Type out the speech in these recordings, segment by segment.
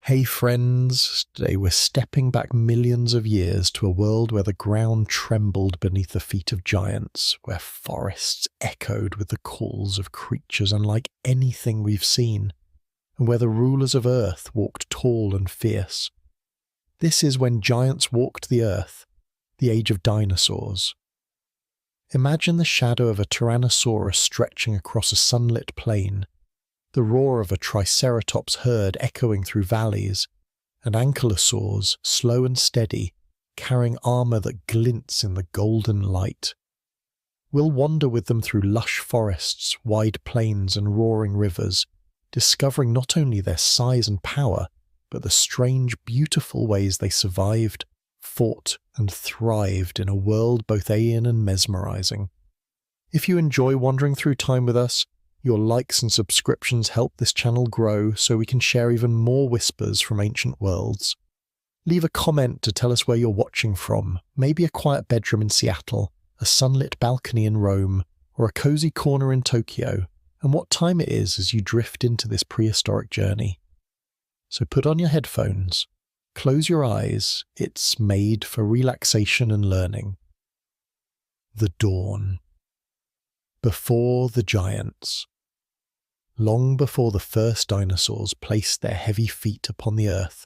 Hey friends, today we're stepping back millions of years to a world where the ground trembled beneath the feet of giants, where forests echoed with the calls of creatures unlike anything we've seen, and where the rulers of Earth walked tall and fierce. This is when giants walked the Earth, the age of dinosaurs. Imagine the shadow of a Tyrannosaurus stretching across a sunlit plain, the roar of a Triceratops herd echoing through valleys, and ankylosaurs, slow and steady, carrying armour that glints in the golden light. We'll wander with them through lush forests, wide plains and roaring rivers, discovering not only their size and power, but the strange, beautiful ways they survived, fought and thrived in a world both alien and mesmerising. If you enjoy wandering through time with us, your likes and subscriptions help this channel grow so we can share even more whispers from ancient worlds. Leave a comment to tell us where you're watching from, maybe a quiet bedroom in Seattle, a sunlit balcony in Rome, or a cozy corner in Tokyo, and what time it is as you drift into this prehistoric journey. So put on your headphones, close your eyes, it's made for relaxation and learning. The Dawn. Before the giants. Long before the first dinosaurs placed their heavy feet upon the Earth,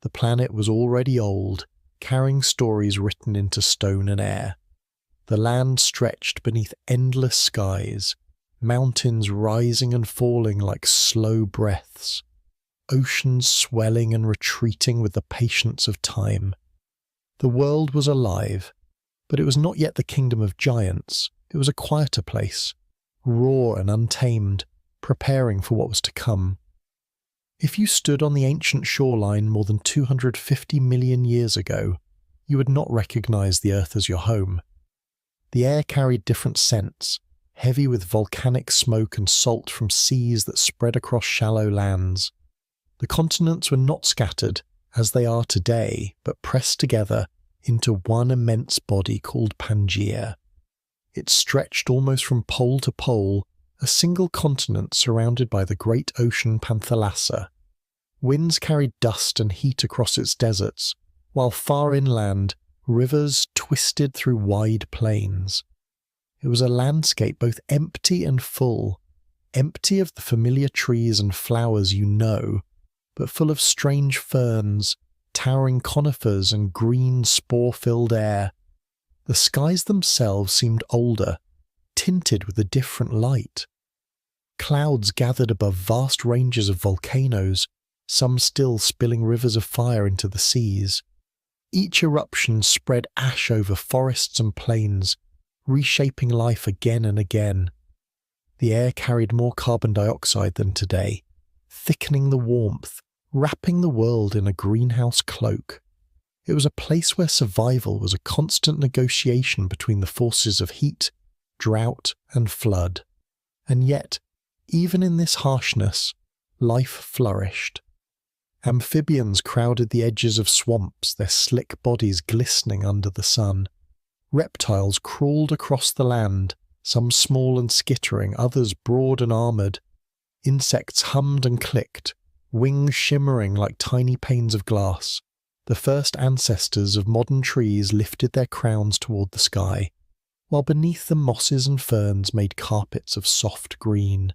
the planet was already old, carrying stories written into stone and air. The land stretched beneath endless skies, mountains rising and falling like slow breaths, oceans swelling and retreating with the patience of time. The world was alive, but it was not yet the kingdom of giants. It was a quieter place, raw and untamed, preparing for what was to come. If you stood on the ancient shoreline more than 250 million years ago, you would not recognize the Earth as your home. The air carried different scents, heavy with volcanic smoke and salt from seas that spread across shallow lands. The continents were not scattered, as they are today, but pressed together into one immense body called Pangaea. It stretched almost from pole to pole, a single continent surrounded by the great ocean Panthalassa. Winds carried dust and heat across its deserts, while far inland, rivers twisted through wide plains. It was a landscape both empty and full, empty of the familiar trees and flowers you know, but full of strange ferns, towering conifers and green spore-filled air. The skies themselves seemed older, tinted with a different light. Clouds gathered above vast ranges of volcanoes, some still spilling rivers of fire into the seas. Each eruption spread ash over forests and plains, reshaping life again and again. The air carried more carbon dioxide than today, thickening the warmth, wrapping the world in a greenhouse cloak. It was a place where survival was a constant negotiation between the forces of heat, drought, and flood. And yet, even in this harshness, life flourished. Amphibians crowded the edges of swamps, their slick bodies glistening under the sun. Reptiles crawled across the land, some small and skittering, others broad and armoured. Insects hummed and clicked, wings shimmering like tiny panes of glass. The first ancestors of modern trees lifted their crowns toward the sky, while beneath them mosses and ferns made carpets of soft green.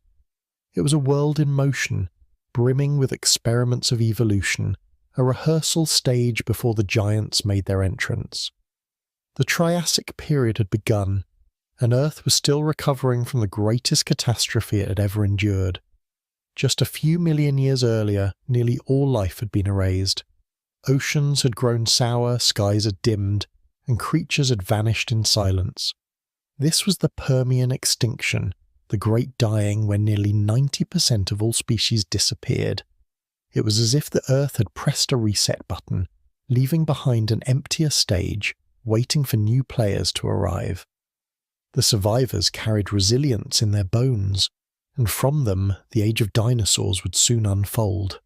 It was a world in motion, brimming with experiments of evolution, a rehearsal stage before the giants made their entrance. The Triassic period had begun, and Earth was still recovering from the greatest catastrophe it had ever endured. Just a few million years earlier, nearly all life had been erased. Oceans had grown sour, skies had dimmed, and creatures had vanished in silence. This was the Permian extinction, the great dying when nearly 90% of all species disappeared. It was as if the Earth had pressed a reset button, leaving behind an emptier stage, waiting for new players to arrive. The survivors carried resilience in their bones, and from them the age of dinosaurs would soon unfold.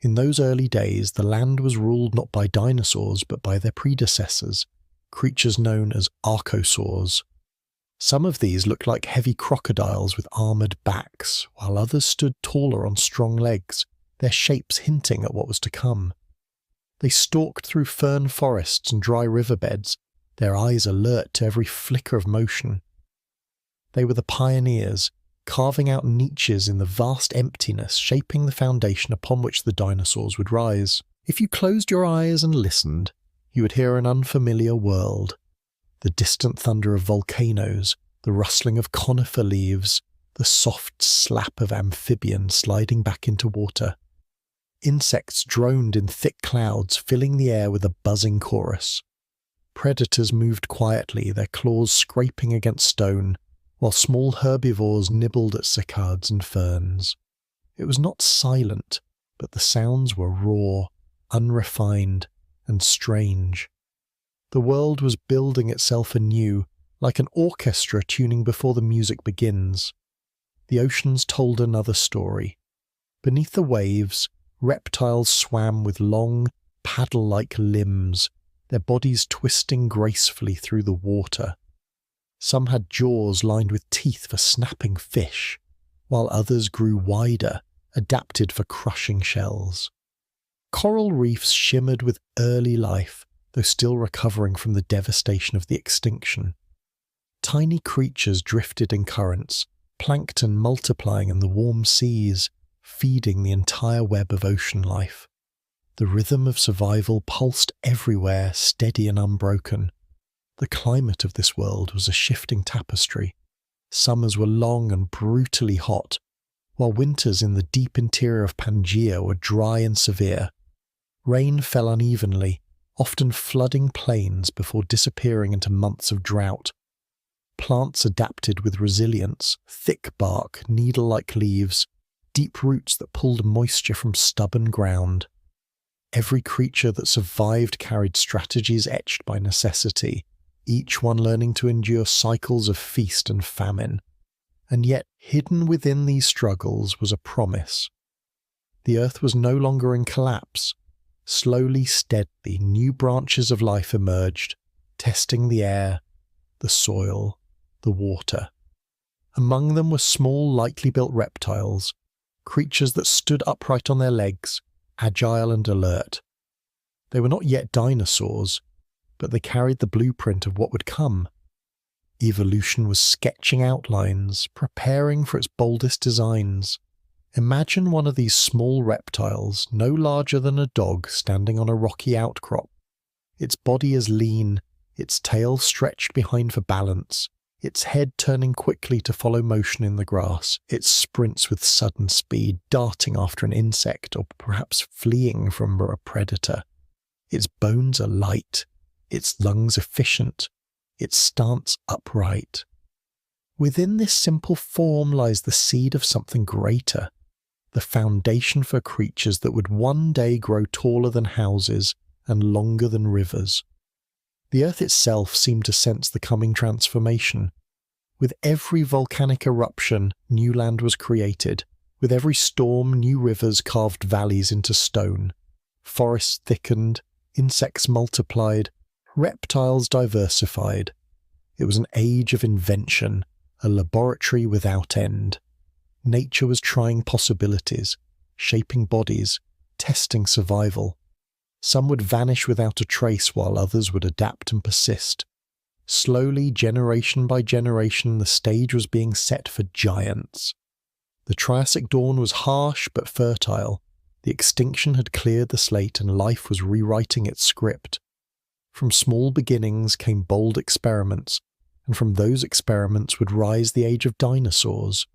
In those early days, the land was ruled not by dinosaurs but by their predecessors, creatures known as archosaurs. Some of these looked like heavy crocodiles with armoured backs, while others stood taller on strong legs, their shapes hinting at what was to come. They stalked through fern forests and dry riverbeds, their eyes alert to every flicker of motion. They were the pioneers, carving out niches in the vast emptiness, shaping the foundation upon which the dinosaurs would rise. If you closed your eyes and listened, you would hear an unfamiliar world. The distant thunder of volcanoes, the rustling of conifer leaves, the soft slap of amphibians sliding back into water. Insects droned in thick clouds, filling the air with a buzzing chorus. Predators moved quietly, their claws scraping against stone, while small herbivores nibbled at cycads and ferns. It was not silent, but the sounds were raw, unrefined, and strange. The world was building itself anew, like an orchestra tuning before the music begins. The oceans told another story. Beneath the waves, reptiles swam with long, paddle-like limbs, their bodies twisting gracefully through the water. Some had jaws lined with teeth for snapping fish, while others grew wider, adapted for crushing shells. Coral reefs shimmered with early life, though still recovering from the devastation of the extinction. Tiny creatures drifted in currents, plankton multiplying in the warm seas, feeding the entire web of ocean life. The rhythm of survival pulsed everywhere, steady and unbroken. The climate of this world was a shifting tapestry. Summers were long and brutally hot, while winters in the deep interior of Pangaea were dry and severe. Rain fell unevenly, often flooding plains before disappearing into months of drought. Plants adapted with resilience, thick bark, needle-like leaves, deep roots that pulled moisture from stubborn ground. Every creature that survived carried strategies etched by necessity, each one learning to endure cycles of feast and famine. And yet, hidden within these struggles was a promise. The earth was no longer in collapse. Slowly, steadily, new branches of life emerged, testing the air, the soil, the water. Among them were small, lightly built reptiles, creatures that stood upright on their legs, agile and alert. They were not yet dinosaurs, but they carried the blueprint of what would come. Evolution was sketching outlines, preparing for its boldest designs. Imagine one of these small reptiles, no larger than a dog, standing on a rocky outcrop. Its body is lean, its tail stretched behind for balance, its head turning quickly to follow motion in the grass, its sprints with sudden speed, darting after an insect or perhaps fleeing from a predator. Its bones are light, its lungs efficient, its stance upright. Within this simple form lies the seed of something greater, the foundation for creatures that would one day grow taller than houses and longer than rivers. The earth itself seemed to sense the coming transformation. With every volcanic eruption, new land was created. With every storm, new rivers carved valleys into stone. Forests thickened, insects multiplied, reptiles diversified. It was an age of invention, a laboratory without end. Nature was trying possibilities, shaping bodies, testing survival. Some would vanish without a trace while others would adapt and persist. Slowly, generation by generation, the stage was being set for giants. The Triassic dawn was harsh but fertile. The extinction had cleared the slate and life was rewriting its script. From small beginnings came bold experiments, and from those experiments would rise the age of dinosaurs.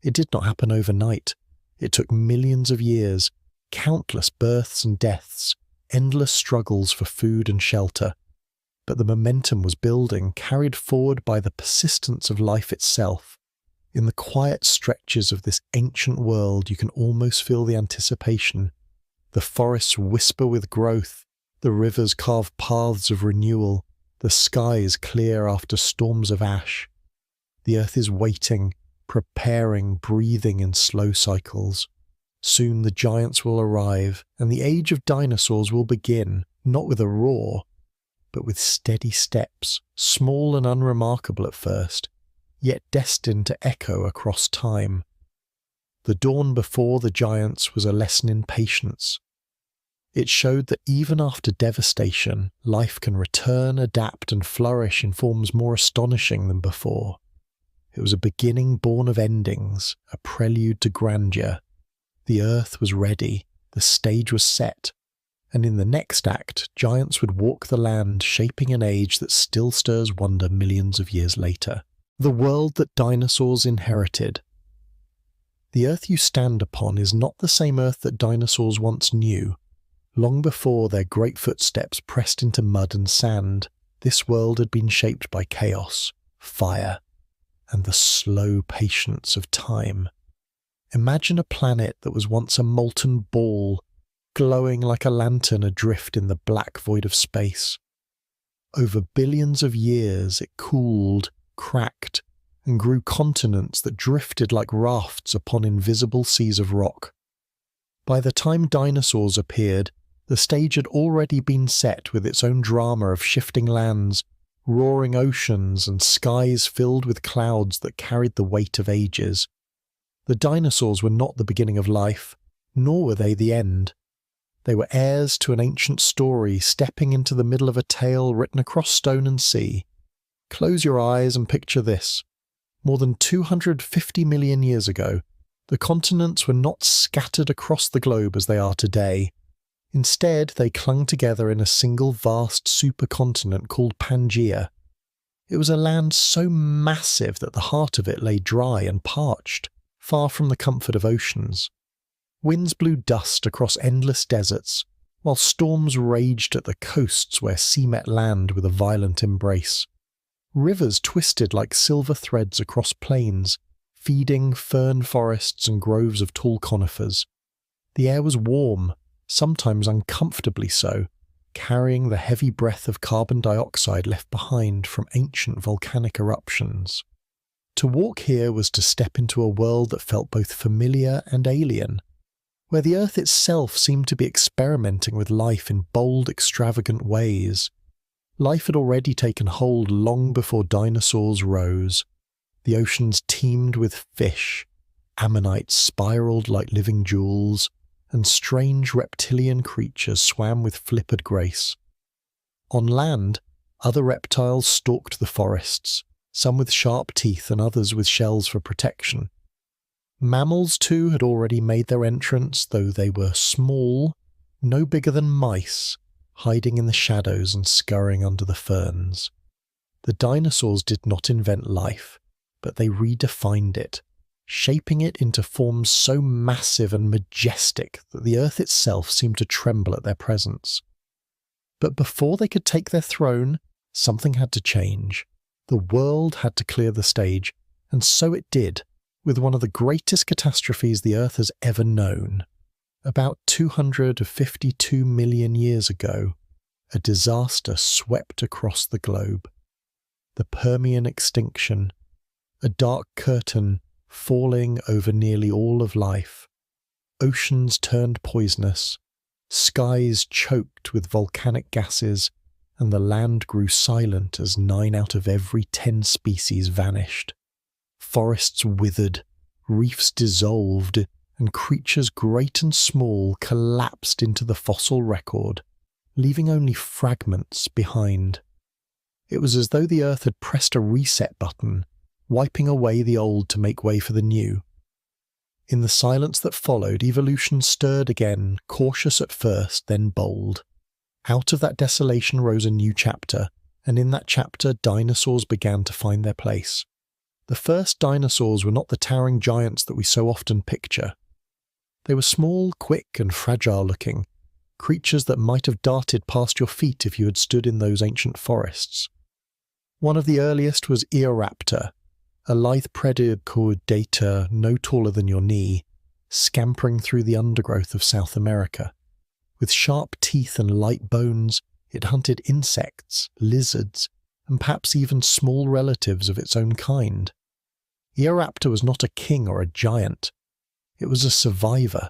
It did not happen overnight. It took millions of years, countless births and deaths, endless struggles for food and shelter. But the momentum was building, carried forward by the persistence of life itself. In the quiet stretches of this ancient world, you can almost feel the anticipation. The forests whisper with growth, the rivers carve paths of renewal, the skies clear after storms of ash. The earth is waiting, preparing, breathing in slow cycles. Soon the giants will arrive, and the age of dinosaurs will begin, not with a roar, but with steady steps, small and unremarkable at first, yet destined to echo across time. The dawn before the giants was a lesson in patience. It showed that even after devastation, life can return, adapt, and flourish in forms more astonishing than before. It was a beginning born of endings, a prelude to grandeur. The earth was ready, the stage was set, and in the next act, giants would walk the land, shaping an age that still stirs wonder millions of years later. The world that dinosaurs inherited. The earth you stand upon is not the same earth that dinosaurs once knew. Long before their great footsteps pressed into mud and sand, this world had been shaped by chaos, fire, and the slow patience of time. Imagine a planet that was once a molten ball, glowing like a lantern adrift in the black void of space. Over billions of years it cooled, cracked, and grew continents that drifted like rafts upon invisible seas of rock. By the time dinosaurs appeared, the stage had already been set with its own drama of shifting lands, roaring oceans, and skies filled with clouds that carried the weight of ages. The dinosaurs were not the beginning of life, nor were they the end. They were heirs to an ancient story, stepping into the middle of a tale written across stone and sea. Close your eyes and picture this. More than 250 million years ago, the continents were not scattered across the globe as they are today. Instead, they clung together in a single vast supercontinent called Pangaea. It was a land so massive that the heart of it lay dry and parched, far from the comfort of oceans. Winds blew dust across endless deserts, while storms raged at the coasts where sea met land with a violent embrace. Rivers twisted like silver threads across plains, feeding fern forests and groves of tall conifers. The air was warm, sometimes uncomfortably so, carrying the heavy breath of carbon dioxide left behind from ancient volcanic eruptions. To walk here was to step into a world that felt both familiar and alien, where the earth itself seemed to be experimenting with life in bold, extravagant ways. Life had already taken hold long before dinosaurs rose. The oceans teemed with fish, ammonites spiraled like living jewels, and strange reptilian creatures swam with flippered grace. On land, other reptiles stalked the forests, some with sharp teeth and others with shells for protection. Mammals, too, had already made their entrance, though they were small, no bigger than mice, hiding in the shadows and scurrying under the ferns. The dinosaurs did not invent life, but they redefined it, shaping it into forms so massive and majestic that the earth itself seemed to tremble at their presence. But before they could take their throne, something had to change. The world had to clear the stage, and so it did, with one of the greatest catastrophes the earth has ever known. About 252 million years ago, a disaster swept across the globe. The Permian extinction, a dark curtain falling over nearly all of life. Oceans turned poisonous, skies choked with volcanic gases, and the land grew silent as 9 out of every 10 species vanished. Forests withered, reefs dissolved, and creatures great and small collapsed into the fossil record, leaving only fragments behind. It was as though the earth had pressed a reset button, wiping away the old to make way for the new. In the silence that followed, evolution stirred again, cautious at first, then bold. Out of that desolation rose a new chapter, and in that chapter dinosaurs began to find their place. The first dinosaurs were not the towering giants that we so often picture. They were small, quick, and fragile-looking, creatures that might have darted past your feet if you had stood in those ancient forests. One of the earliest was Eoraptor, a lithe predator no taller than your knee, scampering through the undergrowth of South America. With sharp teeth and light bones, it hunted insects, lizards, and perhaps even small relatives of its own kind. Eoraptor was not a king or a giant. It was a survivor,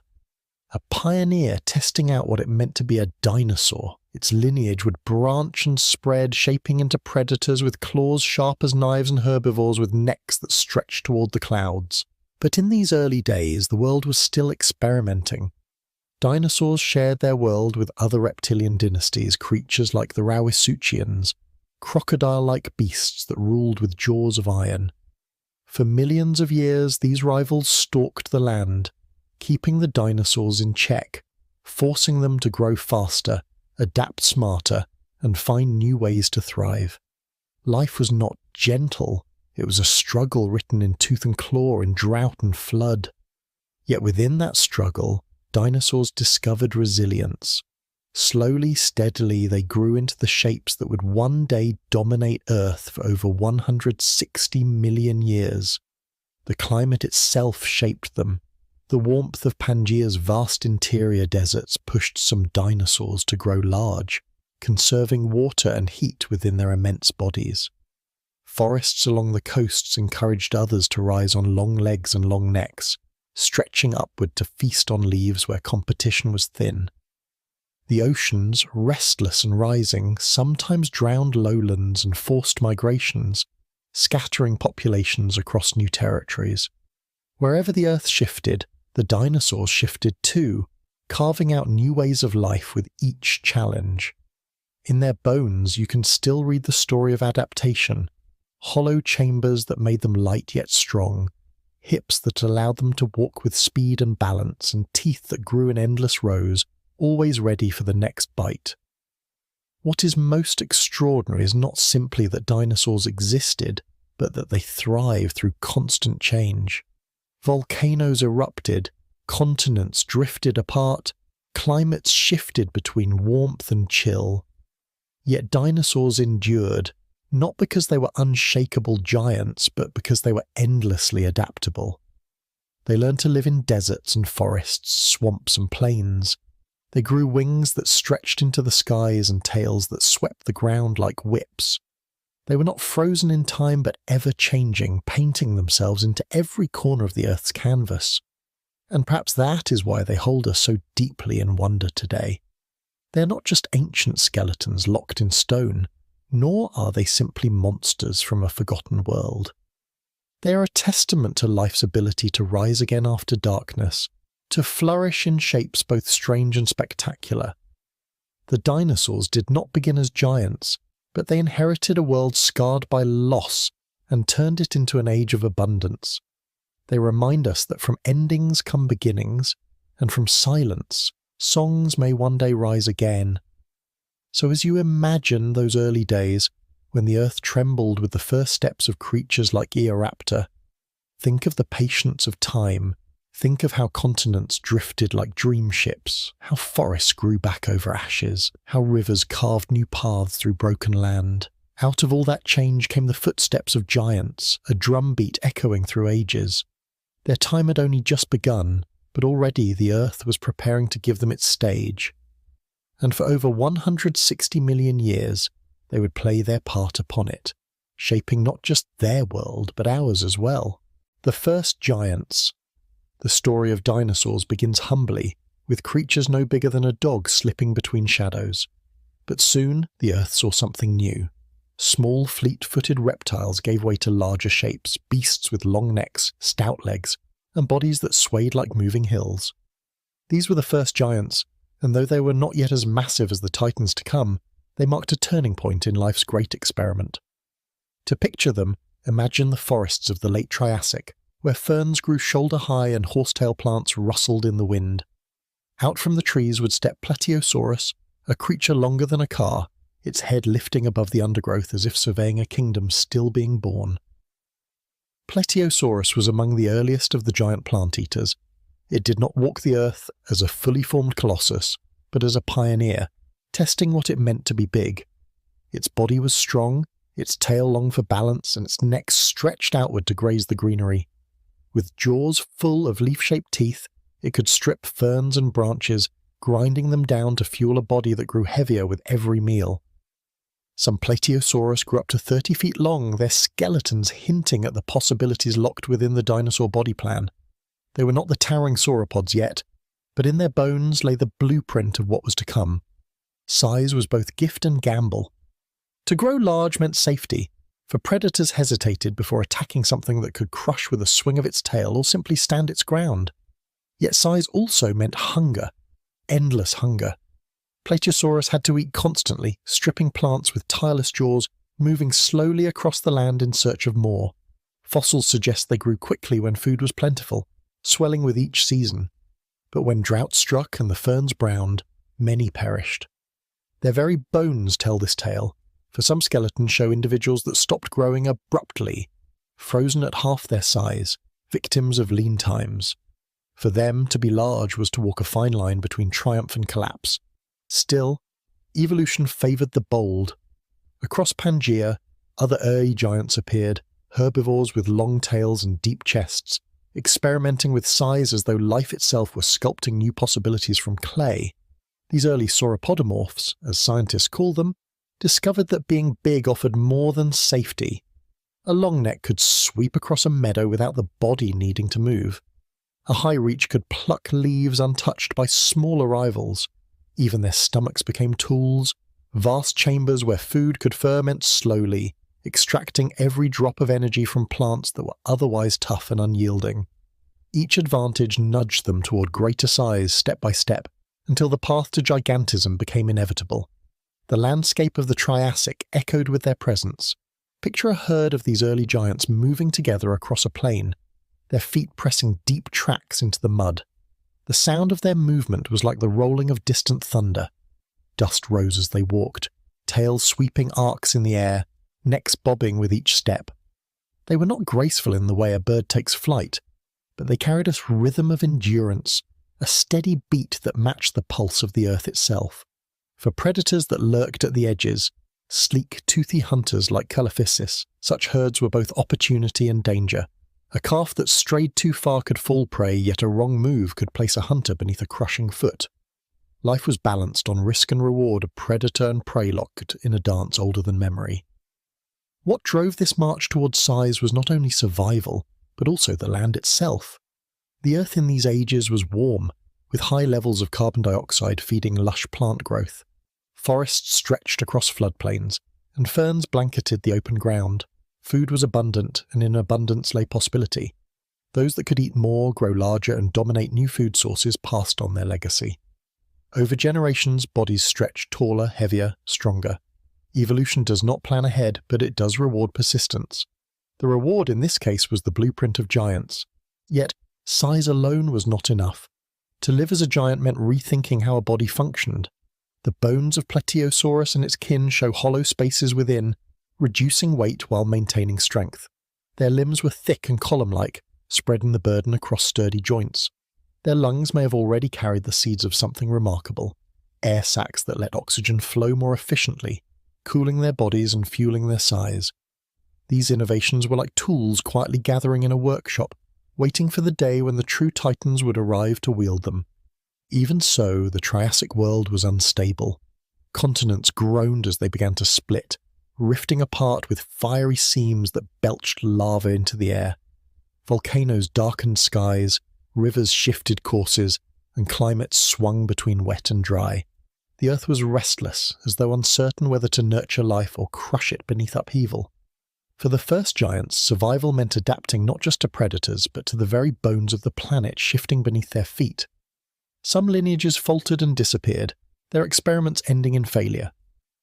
a pioneer testing out what it meant to be a dinosaur. Its lineage would branch and spread, shaping into predators with claws sharp as knives and herbivores with necks that stretched toward the clouds. But in these early days, the world was still experimenting. Dinosaurs shared their world with other reptilian dynasties, creatures like the Rauisuchians, crocodile-like beasts that ruled with jaws of iron. For millions of years, these rivals stalked the land, keeping the dinosaurs in check, forcing them to grow faster, adapt smarter, and find new ways to thrive. Life was not gentle. It was a struggle written in tooth and claw in drought and flood. Yet within that struggle, dinosaurs discovered resilience. Slowly, steadily, they grew into the shapes that would one day dominate Earth for over 160 million years. The climate itself shaped them. The warmth of Pangaea's vast interior deserts pushed some dinosaurs to grow large, conserving water and heat within their immense bodies. Forests along the coasts encouraged others to rise on long legs and long necks, stretching upward to feast on leaves where competition was thin. The oceans, restless and rising, sometimes drowned lowlands and forced migrations, scattering populations across new territories. Wherever the earth shifted, the dinosaurs shifted too, carving out new ways of life with each challenge. In their bones you can still read the story of adaptation, hollow chambers that made them light yet strong, hips that allowed them to walk with speed and balance, and teeth that grew in endless rows, always ready for the next bite. What is most extraordinary is not simply that dinosaurs existed, but that they thrive through constant change. Volcanoes erupted, continents drifted apart, climates shifted between warmth and chill. Yet dinosaurs endured, not because they were unshakable giants, but because they were endlessly adaptable. They learned to live in deserts and forests, swamps and plains. They grew wings that stretched into the skies and tails that swept the ground like whips. They were not frozen in time but ever-changing, painting themselves into every corner of the Earth's canvas. And perhaps that is why they hold us so deeply in wonder today. They are not just ancient skeletons locked in stone, nor are they simply monsters from a forgotten world. They are a testament to life's ability to rise again after darkness, to flourish in shapes both strange and spectacular. The dinosaurs did not begin as giants, but they inherited a world scarred by loss and turned it into an age of abundance. They remind us that from endings come beginnings, and from silence, songs may one day rise again. So as you imagine those early days, when the earth trembled with the first steps of creatures like Eoraptor, think of the patience of time. Think of how continents drifted like dream ships, how forests grew back over ashes, how rivers carved new paths through broken land. Out of all that change came the footsteps of giants, a drumbeat echoing through ages. Their time had only just begun, but already the earth was preparing to give them its stage. And for over 160 million years, they would play their part upon it, shaping not just their world, but ours as well. The first giants. The story of dinosaurs begins humbly, with creatures no bigger than a dog slipping between shadows. But soon, the earth saw something new. Small, fleet-footed reptiles gave way to larger shapes, beasts with long necks, stout legs, and bodies that swayed like moving hills. These were the first giants, and though they were not yet as massive as the titans to come, they marked a turning point in life's great experiment. To picture them, imagine the forests of the late Triassic, where ferns grew shoulder-high and horsetail plants rustled in the wind. Out from the trees would step Plateosaurus, a creature longer than a car, its head lifting above the undergrowth as if surveying a kingdom still being born. Plateosaurus was among the earliest of the giant plant-eaters. It did not walk the earth as a fully formed colossus, but as a pioneer, testing what it meant to be big. Its body was strong, its tail long for balance, and its neck stretched outward to graze the greenery. With jaws full of leaf-shaped teeth, it could strip ferns and branches, grinding them down to fuel a body that grew heavier with every meal. Some Plateosaurus grew up to 30 feet long, their skeletons hinting at the possibilities locked within the dinosaur body plan. They were not the towering sauropods yet, but in their bones lay the blueprint of what was to come. Size was both gift and gamble. To grow large meant safety. For predators hesitated before attacking something that could crush with a swing of its tail or simply stand its ground. Yet size also meant hunger, endless hunger. Plateosaurus had to eat constantly, stripping plants with tireless jaws, moving slowly across the land in search of more. Fossils suggest they grew quickly when food was plentiful, swelling with each season. But when drought struck and the ferns browned, many perished. Their very bones tell this tale, for some skeletons show individuals that stopped growing abruptly, frozen at half their size, victims of lean times. For them, to be large was to walk a fine line between triumph and collapse. Still, evolution favoured the bold. Across Pangaea, other early giants appeared, herbivores with long tails and deep chests, experimenting with size as though life itself were sculpting new possibilities from clay. These early sauropodomorphs, as scientists call them, discovered that being big offered more than safety. A long neck could sweep across a meadow without the body needing to move. A high reach could pluck leaves untouched by smaller rivals. Even their stomachs became tools, vast chambers where food could ferment slowly, extracting every drop of energy from plants that were otherwise tough and unyielding. Each advantage nudged them toward greater size step by step, until the path to gigantism became inevitable. The landscape of the Triassic echoed with their presence. Picture a herd of these early giants moving together across a plain, their feet pressing deep tracks into the mud. The sound of their movement was like the rolling of distant thunder. Dust rose as they walked, tails sweeping arcs in the air, necks bobbing with each step. They were not graceful in the way a bird takes flight, but they carried a rhythm of endurance, a steady beat that matched the pulse of the earth itself. For predators that lurked at the edges, sleek, toothy hunters like Caliphyssis, such herds were both opportunity and danger. A calf that strayed too far could fall prey, yet a wrong move could place a hunter beneath a crushing foot. Life was balanced on risk and reward, a predator and prey locked in a dance older than memory. What drove this march towards size was not only survival, but also the land itself. The earth in these ages was warm, with high levels of carbon dioxide feeding lush plant growth. Forests stretched across floodplains, and ferns blanketed the open ground. Food was abundant, and in abundance lay possibility. Those that could eat more, grow larger, and dominate new food sources passed on their legacy. Over generations, bodies stretched taller, heavier, stronger. Evolution does not plan ahead, but it does reward persistence. The reward in this case was the blueprint of giants. Yet, size alone was not enough. To live as a giant meant rethinking how a body functioned. The bones of Plateosaurus and its kin show hollow spaces within, reducing weight while maintaining strength. Their limbs were thick and column-like, spreading the burden across sturdy joints. Their lungs may have already carried the seeds of something remarkable, air sacs that let oxygen flow more efficiently, cooling their bodies and fueling their size. These innovations were like tools quietly gathering in a workshop, waiting for the day when the true titans would arrive to wield them. Even so, the Triassic world was unstable. Continents groaned as they began to split, rifting apart with fiery seams that belched lava into the air. Volcanoes darkened skies, rivers shifted courses, and climates swung between wet and dry. The earth was restless, as though uncertain whether to nurture life or crush it beneath upheaval. For the first giants, survival meant adapting not just to predators, but to the very bones of the planet shifting beneath their feet. Some lineages faltered and disappeared, their experiments ending in failure.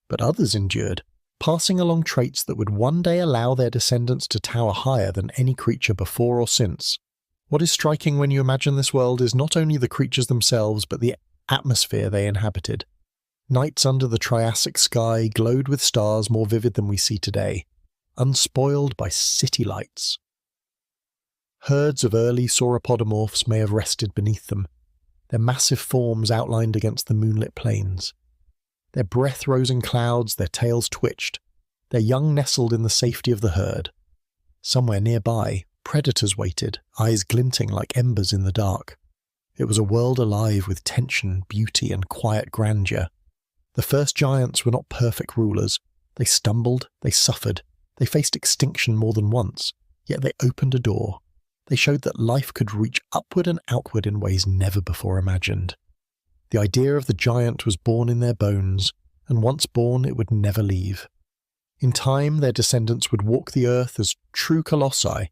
But others endured, passing along traits that would one day allow their descendants to tower higher than any creature before or since. What is striking when you imagine this world is not only the creatures themselves, but the atmosphere they inhabited. Nights under the Triassic sky glowed with stars more vivid than we see today, unspoiled by city lights. Herds of early sauropodomorphs may have rested beneath them, their massive forms outlined against the moonlit plains. Their breath rose in clouds, their tails twitched, their young nestled in the safety of the herd. Somewhere nearby, predators waited, eyes glinting like embers in the dark. It was a world alive with tension, beauty, and quiet grandeur. The first giants were not perfect rulers. They stumbled, they suffered, they faced extinction more than once, yet they opened a door. They showed that life could reach upward and outward in ways never before imagined. The idea of the giant was born in their bones, and once born it would never leave. In time, their descendants would walk the earth as true colossi,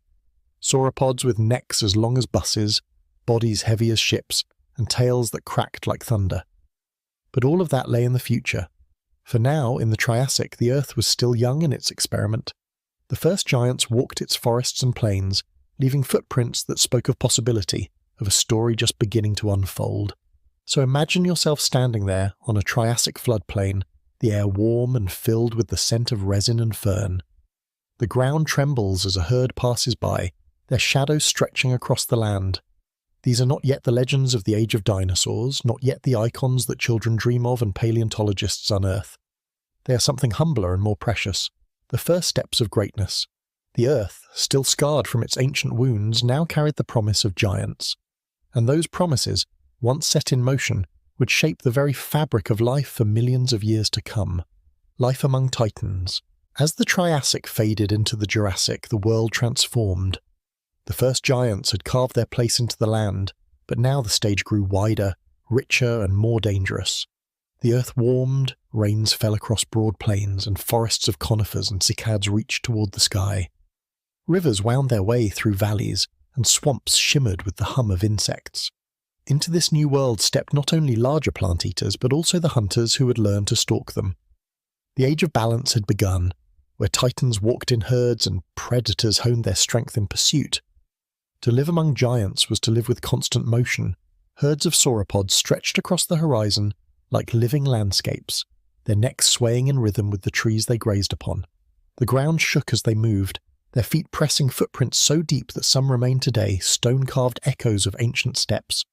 sauropods with necks as long as buses, bodies heavy as ships, and tails that cracked like thunder. But all of that lay in the future. For now, in the Triassic, the Earth was still young in its experiment. The first giants walked its forests and plains, leaving footprints that spoke of possibility, of a story just beginning to unfold. So imagine yourself standing there on a Triassic floodplain, the air warm and filled with the scent of resin and fern. The ground trembles as a herd passes by, their shadows stretching across the land. These are not yet the legends of the age of dinosaurs, not yet the icons that children dream of and paleontologists unearth. They are something humbler and more precious, the first steps of greatness. The Earth, still scarred from its ancient wounds, now carried the promise of giants. And those promises, once set in motion, would shape the very fabric of life for millions of years to come. Life among titans. As the Triassic faded into the Jurassic, the world transformed. The first giants had carved their place into the land, but now the stage grew wider, richer and more dangerous. The earth warmed, rains fell across broad plains, and forests of conifers and cycads reached toward the sky. Rivers wound their way through valleys, and swamps shimmered with the hum of insects. Into this new world stepped not only larger plant-eaters, but also the hunters who had learned to stalk them. The age of balance had begun, where titans walked in herds and predators honed their strength in pursuit. To live among giants was to live with constant motion. Herds of sauropods stretched across the horizon like living landscapes, their necks swaying in rhythm with the trees they grazed upon. The ground shook as they moved, their feet pressing footprints so deep that some remain today, stone-carved echoes of ancient steps.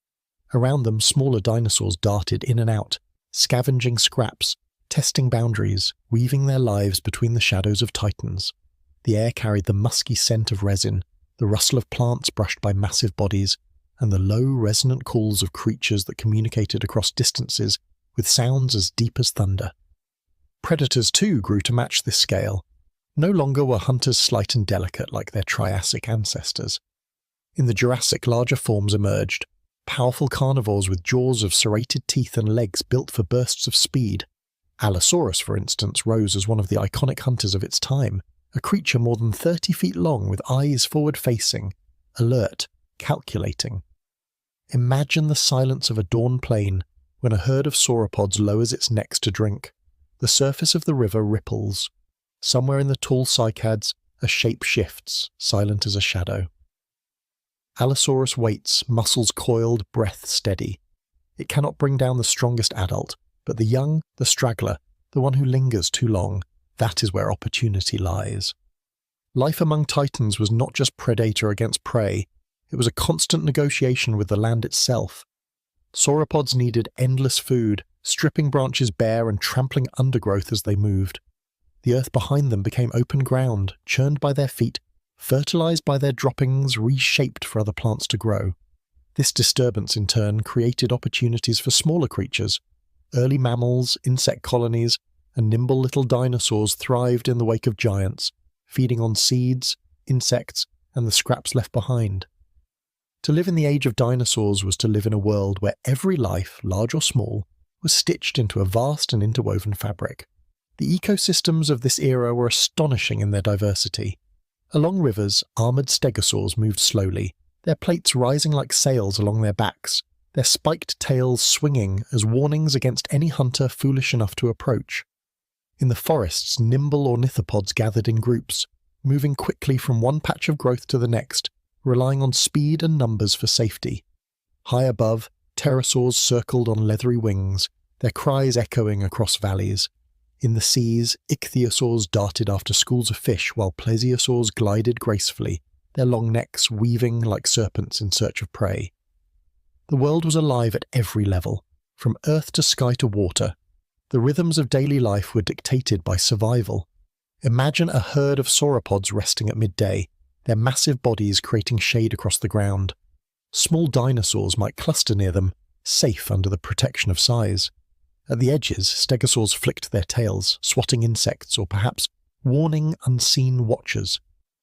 Around them, smaller dinosaurs darted in and out, scavenging scraps, testing boundaries, weaving their lives between the shadows of titans. The air carried the musky scent of resin, the rustle of plants brushed by massive bodies, and the low, resonant calls of creatures that communicated across distances with sounds as deep as thunder. Predators, too, grew to match this scale. No longer were hunters slight and delicate like their Triassic ancestors. In the Jurassic, larger forms emerged, powerful carnivores with jaws of serrated teeth and legs built for bursts of speed. Allosaurus, for instance, rose as one of the iconic hunters of its time, a creature more than 30 feet long with eyes forward-facing, alert, calculating. Imagine the silence of a dawn plain when a herd of sauropods lowers its necks to drink. The surface of the river ripples. Somewhere in the tall cycads, a shape shifts, silent as a shadow. Allosaurus waits, muscles coiled, breath steady. It cannot bring down the strongest adult, but the young, the straggler, the one who lingers too long, that is where opportunity lies. Life among titans was not just predator against prey, it was a constant negotiation with the land itself. Sauropods needed endless food, stripping branches bare and trampling undergrowth as they moved. The earth behind them became open ground, churned by their feet, fertilized by their droppings, reshaped for other plants to grow. This disturbance, in turn, created opportunities for smaller creatures. Early mammals, insect colonies, and nimble little dinosaurs thrived in the wake of giants, feeding on seeds, insects, and the scraps left behind. To live in the age of dinosaurs was to live in a world where every life, large or small, was stitched into a vast and interwoven fabric. The ecosystems of this era were astonishing in their diversity. Along rivers, armoured stegosaurs moved slowly, their plates rising like sails along their backs, their spiked tails swinging as warnings against any hunter foolish enough to approach. In the forests, nimble ornithopods gathered in groups, moving quickly from one patch of growth to the next, relying on speed and numbers for safety. High above, pterosaurs circled on leathery wings, their cries echoing across valleys. In the seas, ichthyosaurs darted after schools of fish while plesiosaurs glided gracefully, their long necks weaving like serpents in search of prey. The world was alive at every level, from earth to sky to water. The rhythms of daily life were dictated by survival. Imagine a herd of sauropods resting at midday, their massive bodies creating shade across the ground. Small dinosaurs might cluster near them, safe under the protection of size. At the edges, stegosaurs flicked their tails, swatting insects or perhaps warning unseen watchers.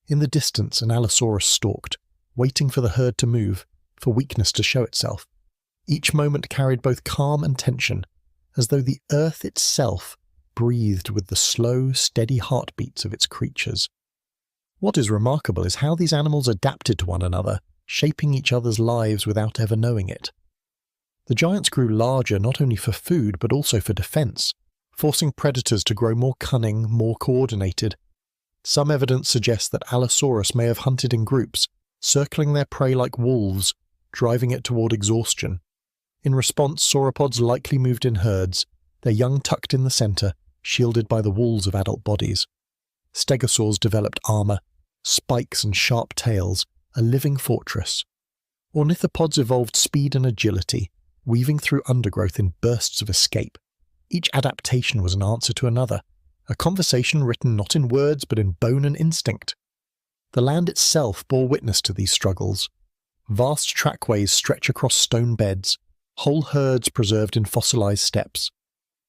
In the distance, an Allosaurus stalked, waiting for the herd to move, for weakness to show itself. Each moment carried both calm and tension, as though the earth itself breathed with the slow, steady heartbeats of its creatures. What is remarkable is how these animals adapted to one another, shaping each other's lives without ever knowing it. The giants grew larger not only for food but also for defense, forcing predators to grow more cunning, more coordinated. Some evidence suggests that Allosaurus may have hunted in groups, circling their prey like wolves, driving it toward exhaustion. In response, sauropods likely moved in herds, their young tucked in the center, shielded by the walls of adult bodies. Stegosaurs developed armor, spikes and sharp tails, a living fortress. Ornithopods evolved speed and agility, weaving through undergrowth in bursts of escape. Each adaptation was an answer to another, a conversation written not in words but in bone and instinct. The land itself bore witness to these struggles. Vast trackways stretch across stone beds, whole herds preserved in fossilized steppes.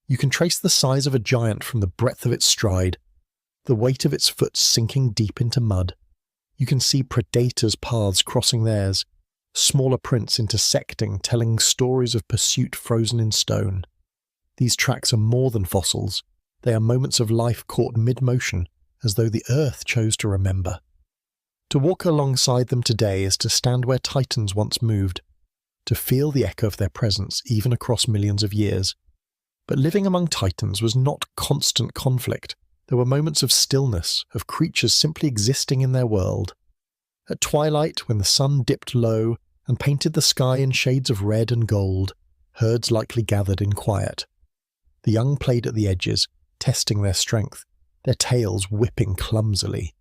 You can trace the size of a giant from the breadth of its stride, the weight of its foot sinking deep into mud. You can see predators' paths crossing theirs, smaller prints intersecting, telling stories of pursuit frozen in stone. These tracks are more than fossils. They are moments of life caught mid-motion, as though the earth chose to remember. To walk alongside them today is to stand where titans once moved, to feel the echo of their presence even across millions of years. But living among titans was not constant conflict. There were moments of stillness, of creatures simply existing in their world. At twilight, when the sun dipped low and painted the sky in shades of red and gold, herds likely gathered in quiet. The young played at the edges, testing their strength, their tails whipping clumsily.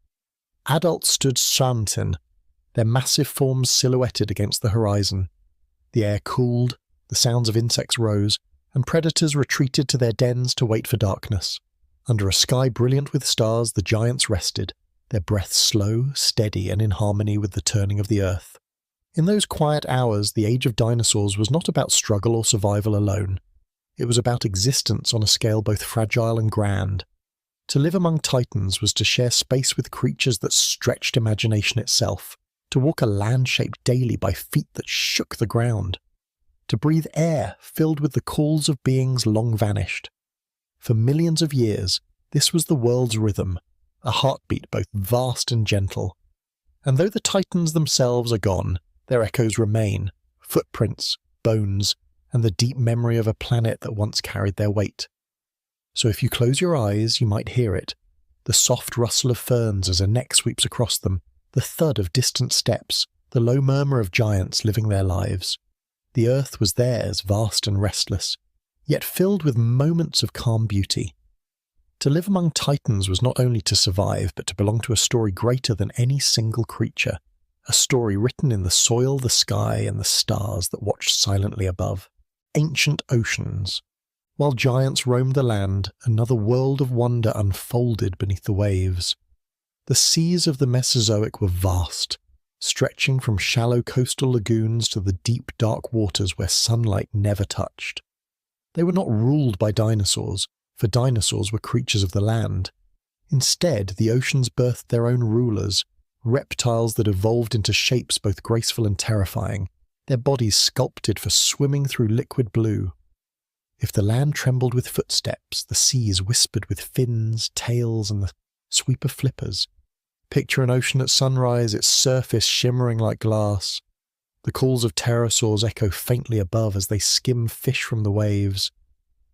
Adults stood shantin, their massive forms silhouetted against the horizon. The air cooled, the sounds of insects rose, and predators retreated to their dens to wait for darkness. Under a sky brilliant with stars, the giants rested, their breath slow, steady, and in harmony with the turning of the earth. In those quiet hours, the age of dinosaurs was not about struggle or survival alone. It was about existence on a scale both fragile and grand. To live among titans was to share space with creatures that stretched imagination itself, to walk a landscape daily by feet that shook the ground, to breathe air filled with the calls of beings long vanished. For millions of years, this was the world's rhythm, a heartbeat both vast and gentle. And though the titans themselves are gone, their echoes remain, footprints, bones, and the deep memory of a planet that once carried their weight. So if you close your eyes, you might hear it, the soft rustle of ferns as a neck sweeps across them, the thud of distant steps, the low murmur of giants living their lives. The earth was theirs, vast and restless, yet filled with moments of calm beauty. To live among titans was not only to survive, but to belong to a story greater than any single creature, a story written in the soil, the sky, and the stars that watched silently above. Ancient oceans. While giants roamed the land, another world of wonder unfolded beneath the waves. The seas of the Mesozoic were vast, stretching from shallow coastal lagoons to the deep dark waters where sunlight never touched. They were not ruled by dinosaurs, for dinosaurs were creatures of the land. Instead, the oceans birthed their own rulers, reptiles that evolved into shapes both graceful and terrifying, their bodies sculpted for swimming through liquid blue. If the land trembled with footsteps, the seas whispered with fins, tails, and the sweep of flippers. Picture an ocean at sunrise, its surface shimmering like glass. The calls of pterosaurs echo faintly above as they skim fish from the waves.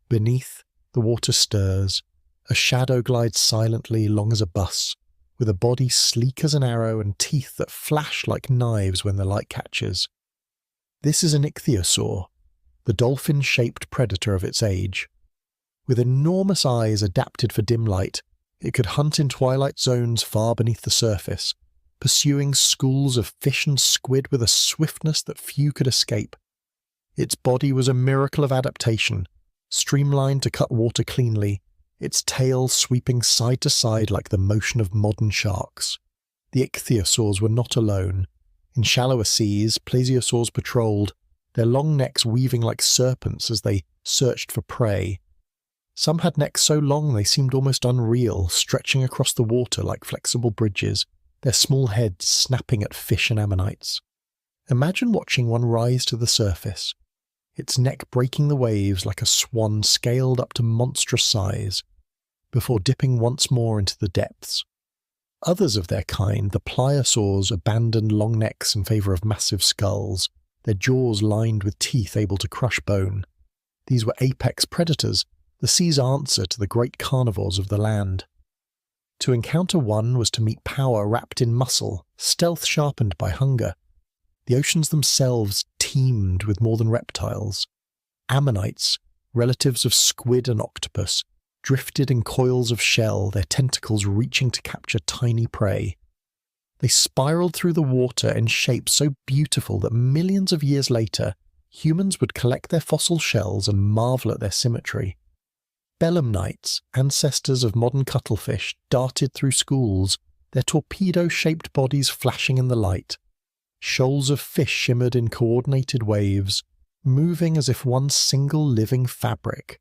Beneath, the water stirs. A shadow glides silently, long as a bus, with a body sleek as an arrow and teeth that flash like knives when the light catches. This is an ichthyosaur, the dolphin-shaped predator of its age. With enormous eyes adapted for dim light, it could hunt in twilight zones far beneath the surface, pursuing schools of fish and squid with a swiftness that few could escape. Its body was a miracle of adaptation, streamlined to cut water cleanly, its tail sweeping side to side like the motion of modern sharks. The ichthyosaurs were not alone. In shallower seas, plesiosaurs patrolled, their long necks weaving like serpents as they searched for prey. Some had necks so long they seemed almost unreal, stretching across the water like flexible bridges, their small heads snapping at fish and ammonites. Imagine watching one rise to the surface, its neck breaking the waves like a swan scaled up to monstrous size, before dipping once more into the depths. Others of their kind, the pliosaurs, abandoned long necks in favour of massive skulls, their jaws lined with teeth able to crush bone. These were apex predators, the sea's answer to the great carnivores of the land. To encounter one was to meet power wrapped in muscle, stealth sharpened by hunger. The oceans themselves teemed with more than reptiles. Ammonites, relatives of squid and octopus, drifted in coils of shell, their tentacles reaching to capture tiny prey. They spiraled through the water in shapes so beautiful that millions of years later, humans would collect their fossil shells and marvel at their symmetry. Belemnites, ancestors of modern cuttlefish, darted through schools, their torpedo-shaped bodies flashing in the light. Shoals of fish shimmered in coordinated waves, moving as if one single living fabric.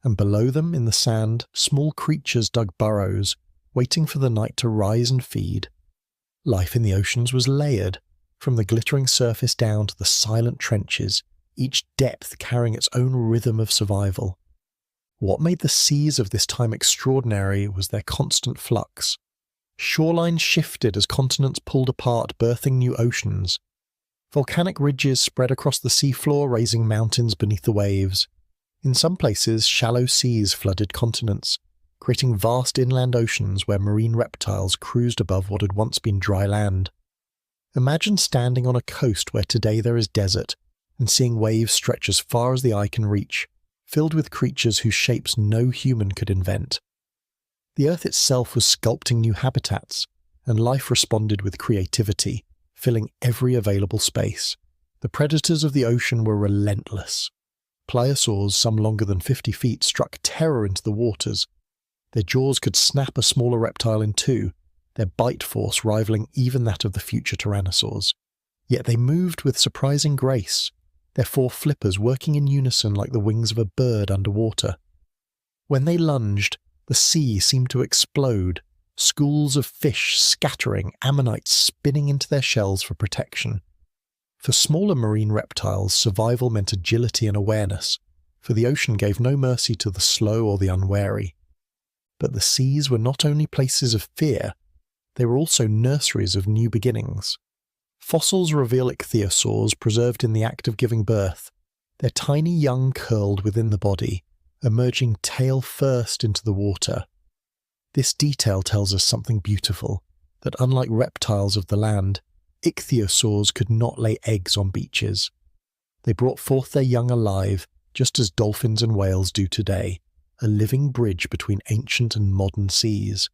And below them, in the sand, small creatures dug burrows, waiting for the night to rise and feed. Life in the oceans was layered, from the glittering surface down to the silent trenches, each depth carrying its own rhythm of survival. What made the seas of this time extraordinary was their constant flux. Shorelines shifted as continents pulled apart, birthing new oceans. Volcanic ridges spread across the seafloor, raising mountains beneath the waves. In some places, shallow seas flooded continents, creating vast inland oceans where marine reptiles cruised above what had once been dry land. Imagine standing on a coast where today there is desert, and seeing waves stretch as far as the eye can reach, filled with creatures whose shapes no human could invent. The earth itself was sculpting new habitats, and life responded with creativity, filling every available space. The predators of the ocean were relentless. Pliosaurs, some longer than 50 feet, struck terror into the waters. Their jaws could snap a smaller reptile in two, their bite force rivaling even that of the future tyrannosaurs. Yet they moved with surprising grace, their four flippers working in unison like the wings of a bird underwater. When they lunged, the sea seemed to explode, schools of fish scattering, ammonites spinning into their shells for protection. For smaller marine reptiles, survival meant agility and awareness, for the ocean gave no mercy to the slow or the unwary. But the seas were not only places of fear, they were also nurseries of new beginnings. Fossils reveal ichthyosaurs preserved in the act of giving birth, their tiny young curled within the body, emerging tail first into the water. This detail tells us something beautiful, that unlike reptiles of the land, ichthyosaurs could not lay eggs on beaches. They brought forth their young alive, just as dolphins and whales do today, a living bridge between ancient and modern seas.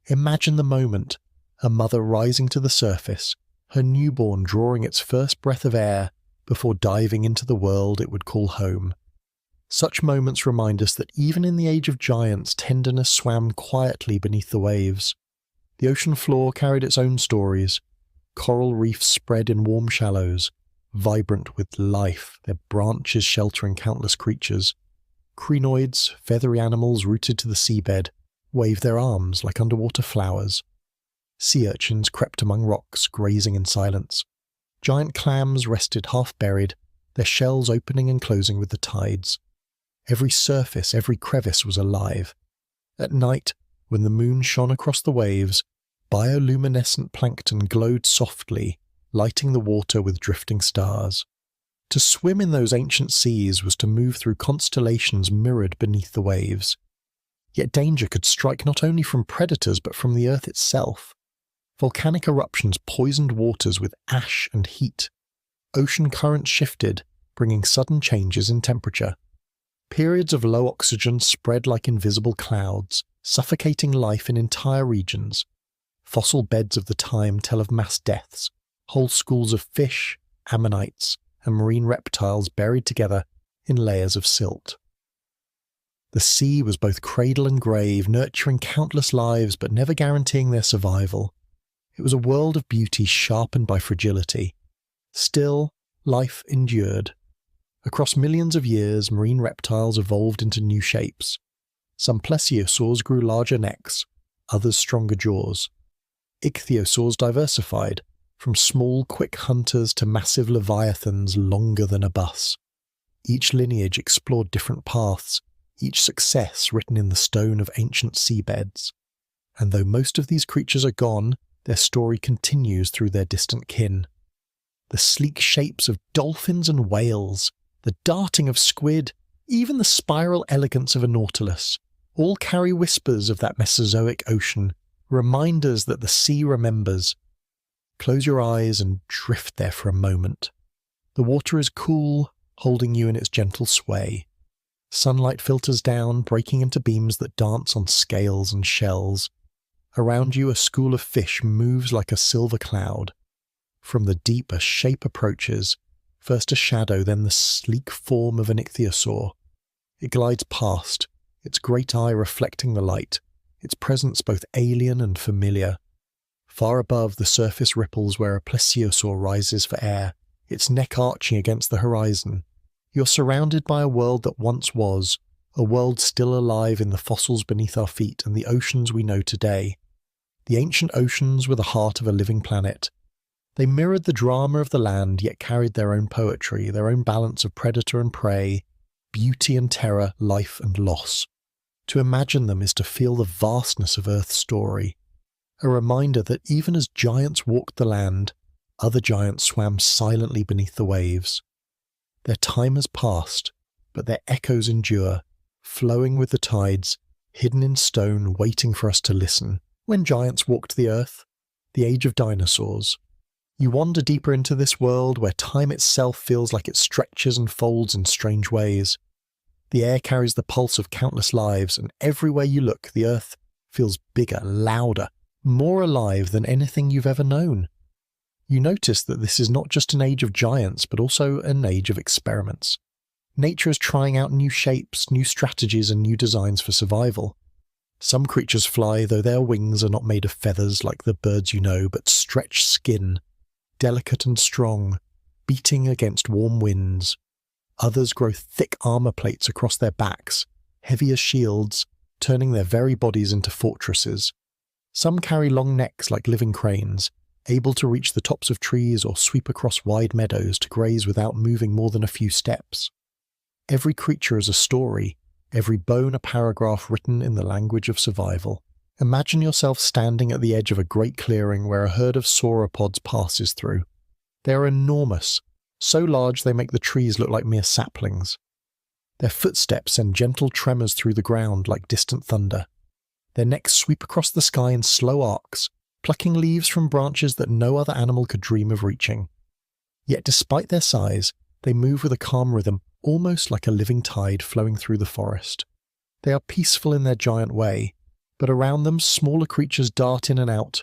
Imagine the moment, a mother rising to the surface, her newborn drawing its first breath of air before diving into the world it would call home. Such moments remind us that even in the age of giants, tenderness swam quietly beneath the waves. The ocean floor carried its own stories. Coral reefs spread in warm shallows, vibrant with life, their branches sheltering countless creatures. Crinoids, feathery animals rooted to the seabed, waved their arms like underwater flowers. Sea urchins crept among rocks, grazing in silence. Giant clams rested half-buried, their shells opening and closing with the tides. Every surface, every crevice was alive. At night, when the moon shone across the waves, bioluminescent plankton glowed softly, lighting the water with drifting stars. To swim in those ancient seas was to move through constellations mirrored beneath the waves. Yet danger could strike not only from predators but from the earth itself. Volcanic eruptions poisoned waters with ash and heat. Ocean currents shifted, bringing sudden changes in temperature. Periods of low oxygen spread like invisible clouds, suffocating life in entire regions. Fossil beds of the time tell of mass deaths, whole schools of fish, ammonites, and marine reptiles buried together in layers of silt. The sea was both cradle and grave, nurturing countless lives but never guaranteeing their survival. It was a world of beauty sharpened by fragility. Still, life endured. Across millions of years, marine reptiles evolved into new shapes. Some plesiosaurs grew larger necks, others stronger jaws. Ichthyosaurs diversified, from small, quick hunters to massive leviathans longer than a bus. Each lineage explored different paths, each success written in the stone of ancient seabeds. And though most of these creatures are gone, their story continues through their distant kin. The sleek shapes of dolphins and whales, the darting of squid, even the spiral elegance of a nautilus, all carry whispers of that Mesozoic ocean, reminders that the sea remembers. Close your eyes and drift there for a moment. The water is cool, holding you in its gentle sway. Sunlight filters down, breaking into beams that dance on scales and shells. Around you, a school of fish moves like a silver cloud. From the deep, a shape approaches, first a shadow, then the sleek form of an ichthyosaur. It glides past, its great eye reflecting the light, its presence both alien and familiar. Far above, the surface ripples where a plesiosaur rises for air, its neck arching against the horizon. You're surrounded by a world that once was, a world still alive in the fossils beneath our feet and the oceans we know today. The ancient oceans were the heart of a living planet. They mirrored the drama of the land, yet carried their own poetry, their own balance of predator and prey, beauty and terror, life and loss. To imagine them is to feel the vastness of Earth's story, a reminder that even as giants walked the land, other giants swam silently beneath the waves. Their time has passed, but their echoes endure, flowing with the tides, hidden in stone, waiting for us to listen. When giants walked the earth, the age of dinosaurs. You wander deeper into this world where time itself feels like it stretches and folds in strange ways. The air carries the pulse of countless lives, and everywhere you look, the earth feels bigger, louder, more alive than anything you've ever known. You notice that this is not just an age of giants, but also an age of experiments. Nature is trying out new shapes, new strategies, and new designs for survival. Some creatures fly, though their wings are not made of feathers like the birds you know, but stretched skin, delicate and strong, beating against warm winds. Others grow thick armor plates across their backs, heavy as shields, turning their very bodies into fortresses. Some carry long necks like living cranes, able to reach the tops of trees or sweep across wide meadows to graze without moving more than a few steps. Every creature is a story, every bone a paragraph written in the language of survival. Imagine yourself standing at the edge of a great clearing where a herd of sauropods passes through. They are enormous, so large they make the trees look like mere saplings. Their footsteps send gentle tremors through the ground like distant thunder. Their necks sweep across the sky in slow arcs, plucking leaves from branches that no other animal could dream of reaching. Yet despite their size, they move with a calm rhythm, almost like a living tide flowing through the forest. They are peaceful in their giant way, but around them smaller creatures dart in and out,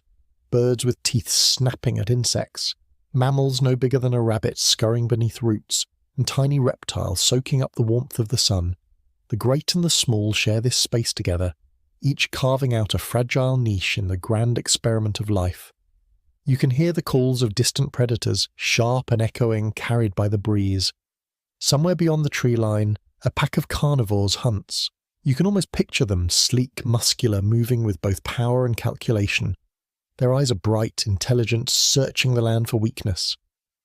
birds with teeth snapping at insects, mammals no bigger than a rabbit scurrying beneath roots, and tiny reptiles soaking up the warmth of the sun. The great and the small share this space together, each carving out a fragile niche in the grand experiment of life. You can hear the calls of distant predators, sharp and echoing, carried by the breeze. Somewhere beyond the tree line, a pack of carnivores hunts. You can almost picture them, sleek, muscular, moving with both power and calculation. Their eyes are bright, intelligent, searching the land for weakness.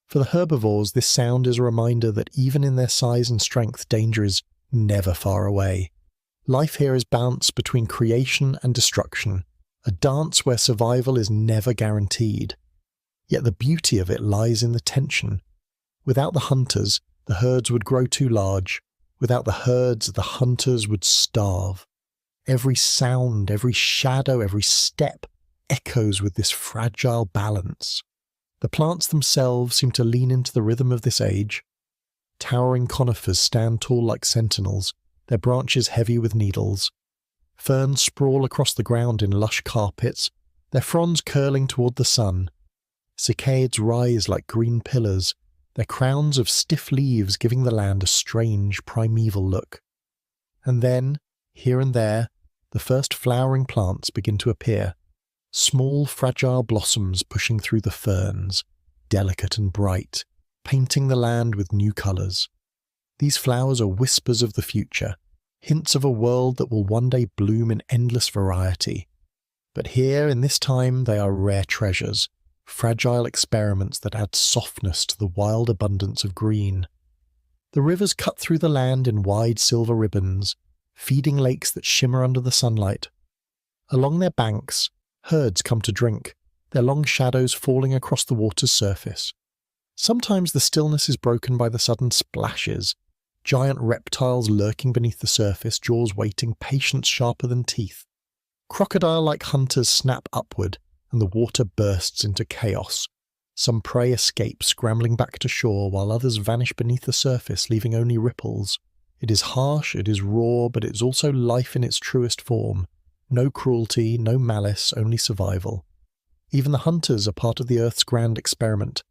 For the herbivores, this sound is a reminder that even in their size and strength, danger is never far away. Life here is balanced between creation and destruction, a dance where survival is never guaranteed. Yet the beauty of it lies in the tension. Without the hunters, the herds would grow too large. Without the herds, the hunters would starve. Every sound, every shadow, every step echoes with this fragile balance. The plants themselves seem to lean into the rhythm of this age. Towering conifers stand tall like sentinels, their branches heavy with needles. Ferns sprawl across the ground in lush carpets, their fronds curling toward the sun. Cicadas rise like green pillars, their crowns of stiff leaves giving the land a strange, primeval look. And then, here and there, the first flowering plants begin to appear, small, fragile blossoms pushing through the ferns, delicate and bright, painting the land with new colours. These flowers are whispers of the future, hints of a world that will one day bloom in endless variety. But here, in this time, they are rare treasures, fragile experiments that add softness to the wild abundance of green. The rivers cut through the land in wide silver ribbons, feeding lakes that shimmer under the sunlight. Along their banks, herds come to drink, their long shadows falling across the water's surface. Sometimes the stillness is broken by the sudden splashes, giant reptiles lurking beneath the surface, jaws waiting, patience sharper than teeth. Crocodile-like hunters snap upward, and the water bursts into chaos. Some prey escape, scrambling back to shore, while others vanish beneath the surface, leaving only ripples. It is harsh, it is raw, but it is also life in its truest form. No cruelty, no malice, only survival. Even the hunters are part of the Earth's grand experiment,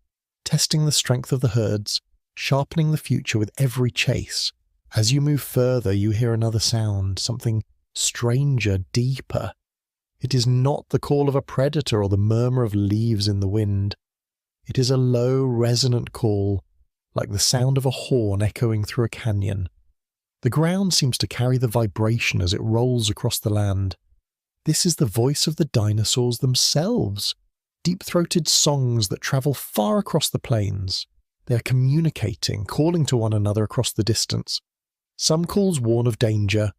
testing the strength of the herds, sharpening the future with every chase. As you move further, you hear another sound, something stranger, deeper. It is not the call of a predator or the murmur of leaves in the wind. It is a low, resonant call, like the sound of a horn echoing through a canyon. The ground seems to carry the vibration as it rolls across the land. This is the voice of the dinosaurs themselves, deep-throated songs that travel far across the plains. They are communicating, calling to one another across the distance. Some calls warn of danger,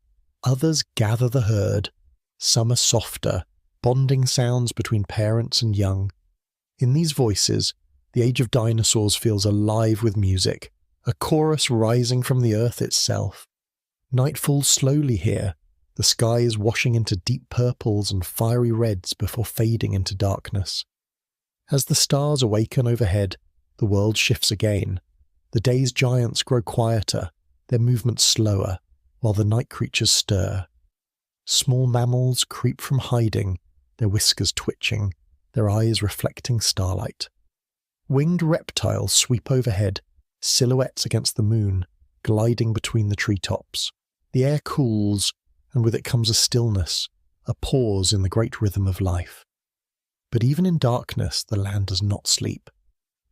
others gather the herd. Some are softer, bonding sounds between parents and young. In these voices, the age of dinosaurs feels alive with music, a chorus rising from the earth itself. Night falls slowly here. The sky is washing into deep purples and fiery reds before fading into darkness. As the stars awaken overhead, the world shifts again. The day's giants grow quieter, their movements slower, while the night creatures stir. Small mammals creep from hiding, their whiskers twitching, their eyes reflecting starlight. Winged reptiles sweep overhead, silhouettes against the moon, gliding between the treetops. The air cools, and with it comes a stillness, a pause in the great rhythm of life. But even in darkness, the land does not sleep.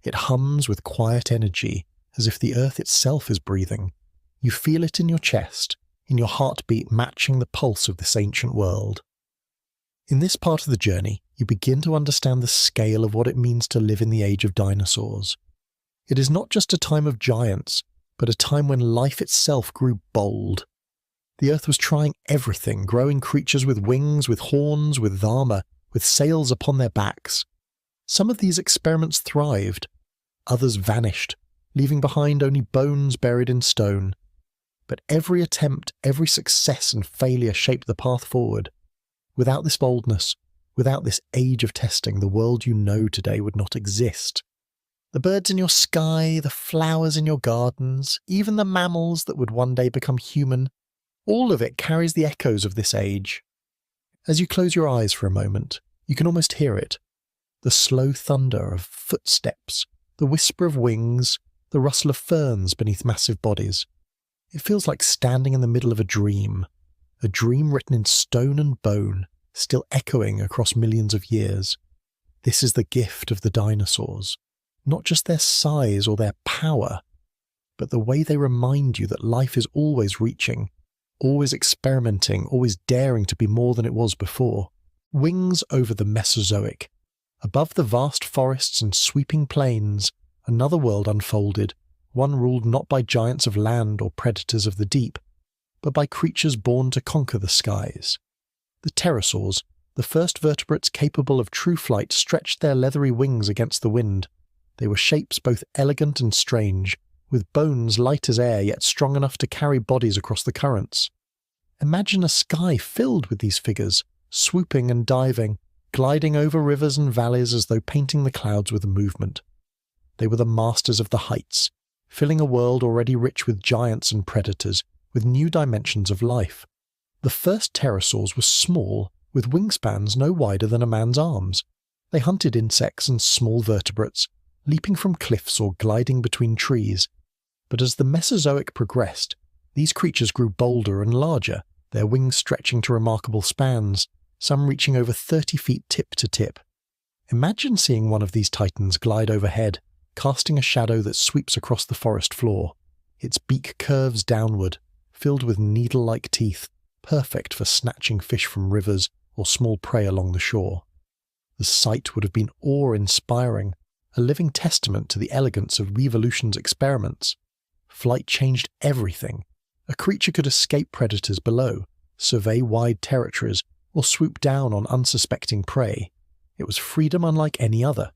It hums with quiet energy, as if the earth itself is breathing. You feel it in your chest, in your heartbeat matching the pulse of this ancient world. In this part of the journey, you begin to understand the scale of what it means to live in the age of dinosaurs. It is not just a time of giants, but a time when life itself grew bold. The Earth was trying everything, growing creatures with wings, with horns, with armor, with sails upon their backs. Some of these experiments thrived, others vanished, leaving behind only bones buried in stone. But every attempt, every success and failure shaped the path forward. Without this boldness, without this age of testing, the world you know today would not exist. The birds in your sky, the flowers in your gardens, even the mammals that would one day become human, all of it carries the echoes of this age. As you close your eyes for a moment, you can almost hear it. The slow thunder of footsteps, the whisper of wings, the rustle of ferns beneath massive bodies. It feels like standing in the middle of a dream written in stone and bone, still echoing across millions of years. This is the gift of the dinosaurs. Not just their size or their power, but the way they remind you that life is always reaching, always experimenting, always daring to be more than it was before. Wings over the Mesozoic. Above the vast forests and sweeping plains, another world unfolded, one ruled not by giants of land or predators of the deep, but by creatures born to conquer the skies. The pterosaurs, the first vertebrates capable of true flight, stretched their leathery wings against the wind. They were shapes both elegant and strange, with bones light as air yet strong enough to carry bodies across the currents. Imagine a sky filled with these figures, swooping and diving, gliding over rivers and valleys as though painting the clouds with a movement. They were the masters of the heights, filling a world already rich with giants and predators, with new dimensions of life. The first pterosaurs were small, with wingspans no wider than a man's arms. They hunted insects and small vertebrates, leaping from cliffs or gliding between trees. But as the Mesozoic progressed, these creatures grew bolder and larger, their wings stretching to remarkable spans, some reaching over 30 feet tip to tip. Imagine seeing one of these titans glide overhead, casting a shadow that sweeps across the forest floor. Its beak curves downward, filled with needle-like teeth, perfect for snatching fish from rivers or small prey along the shore. The sight would have been awe-inspiring, a living testament to the elegance of evolution's experiments. Flight changed everything. A creature could escape predators below, survey wide territories, or swoop down on unsuspecting prey. It was freedom unlike any other.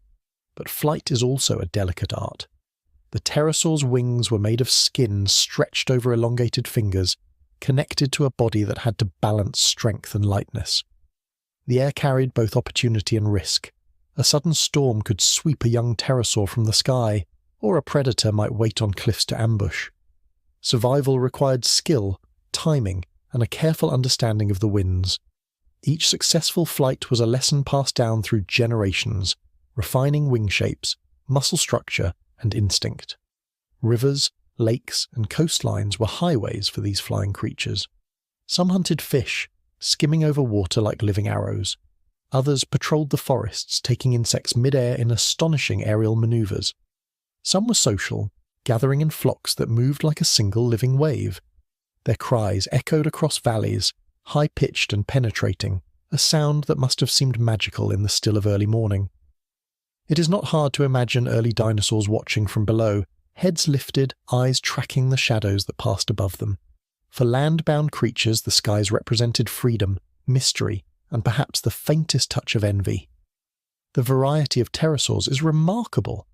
But flight is also a delicate art. The pterosaur's wings were made of skin stretched over elongated fingers, connected to a body that had to balance strength and lightness. The air carried both opportunity and risk. A sudden storm could sweep a young pterosaur from the sky, or a predator might wait on cliffs to ambush. Survival required skill, timing, and a careful understanding of the winds. Each successful flight was a lesson passed down through generations, refining wing shapes, muscle structure, and instinct. Rivers, lakes, and coastlines were highways for these flying creatures. Some hunted fish, skimming over water like living arrows. Others patrolled the forests, taking insects mid-air in astonishing aerial maneuvers. Some were social, gathering in flocks that moved like a single living wave. Their cries echoed across valleys, high-pitched and penetrating, a sound that must have seemed magical in the still of early morning. It is not hard to imagine early dinosaurs watching from below, heads lifted, eyes tracking the shadows that passed above them. For land-bound creatures, the skies represented freedom, mystery, and perhaps the faintest touch of envy. The variety of pterosaurs is remarkable.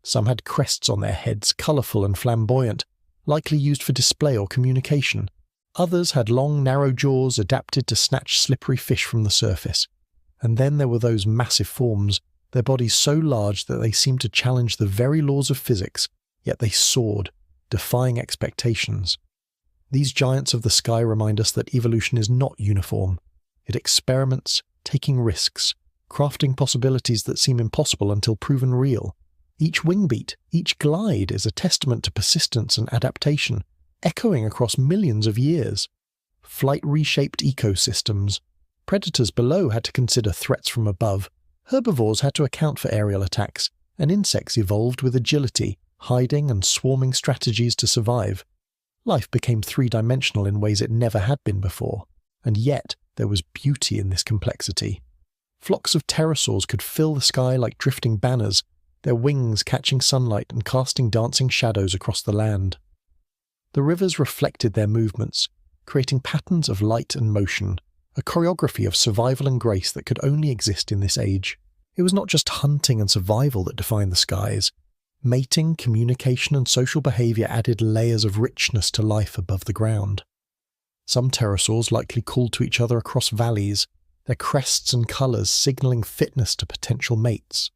Some had crests on their heads, colourful and flamboyant, likely used for display or communication. Others had long, narrow jaws adapted to snatch slippery fish from the surface. And then there were those massive forms, their bodies so large that they seemed to challenge the very laws of physics, yet they soared, defying expectations. These giants of the sky remind us that evolution is not uniform. It experiments, taking risks, crafting possibilities that seem impossible until proven real. Each wing beat, each glide is a testament to persistence and adaptation, echoing across millions of years. Flight reshaped ecosystems. Predators below had to consider threats from above. Herbivores had to account for aerial attacks, and insects evolved with agility, hiding and swarming strategies to survive. Life became three-dimensional in ways it never had been before, and yet there was beauty in this complexity. Flocks of pterosaurs could fill the sky like drifting banners, their wings catching sunlight and casting dancing shadows across the land. The rivers reflected their movements, creating patterns of light and motion, a choreography of survival and grace that could only exist in this age. It was not just hunting and survival that defined the skies. Mating, communication, and social behaviour added layers of richness to life above the ground. Some pterosaurs likely called to each other across valleys, their crests and colours signalling fitness to potential mates.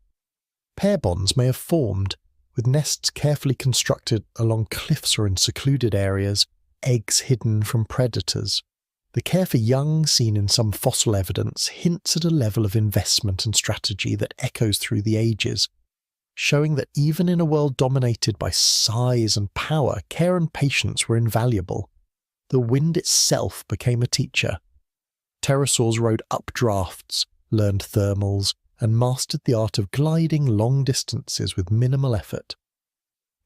Pair bonds may have formed, with nests carefully constructed along cliffs or in secluded areas, eggs hidden from predators. The care for young seen in some fossil evidence hints at a level of investment and strategy that echoes through the ages, showing that even in a world dominated by size and power, care and patience were invaluable. The wind itself became a teacher. Pterosaurs rode updrafts, learned thermals, and mastered the art of gliding long distances with minimal effort.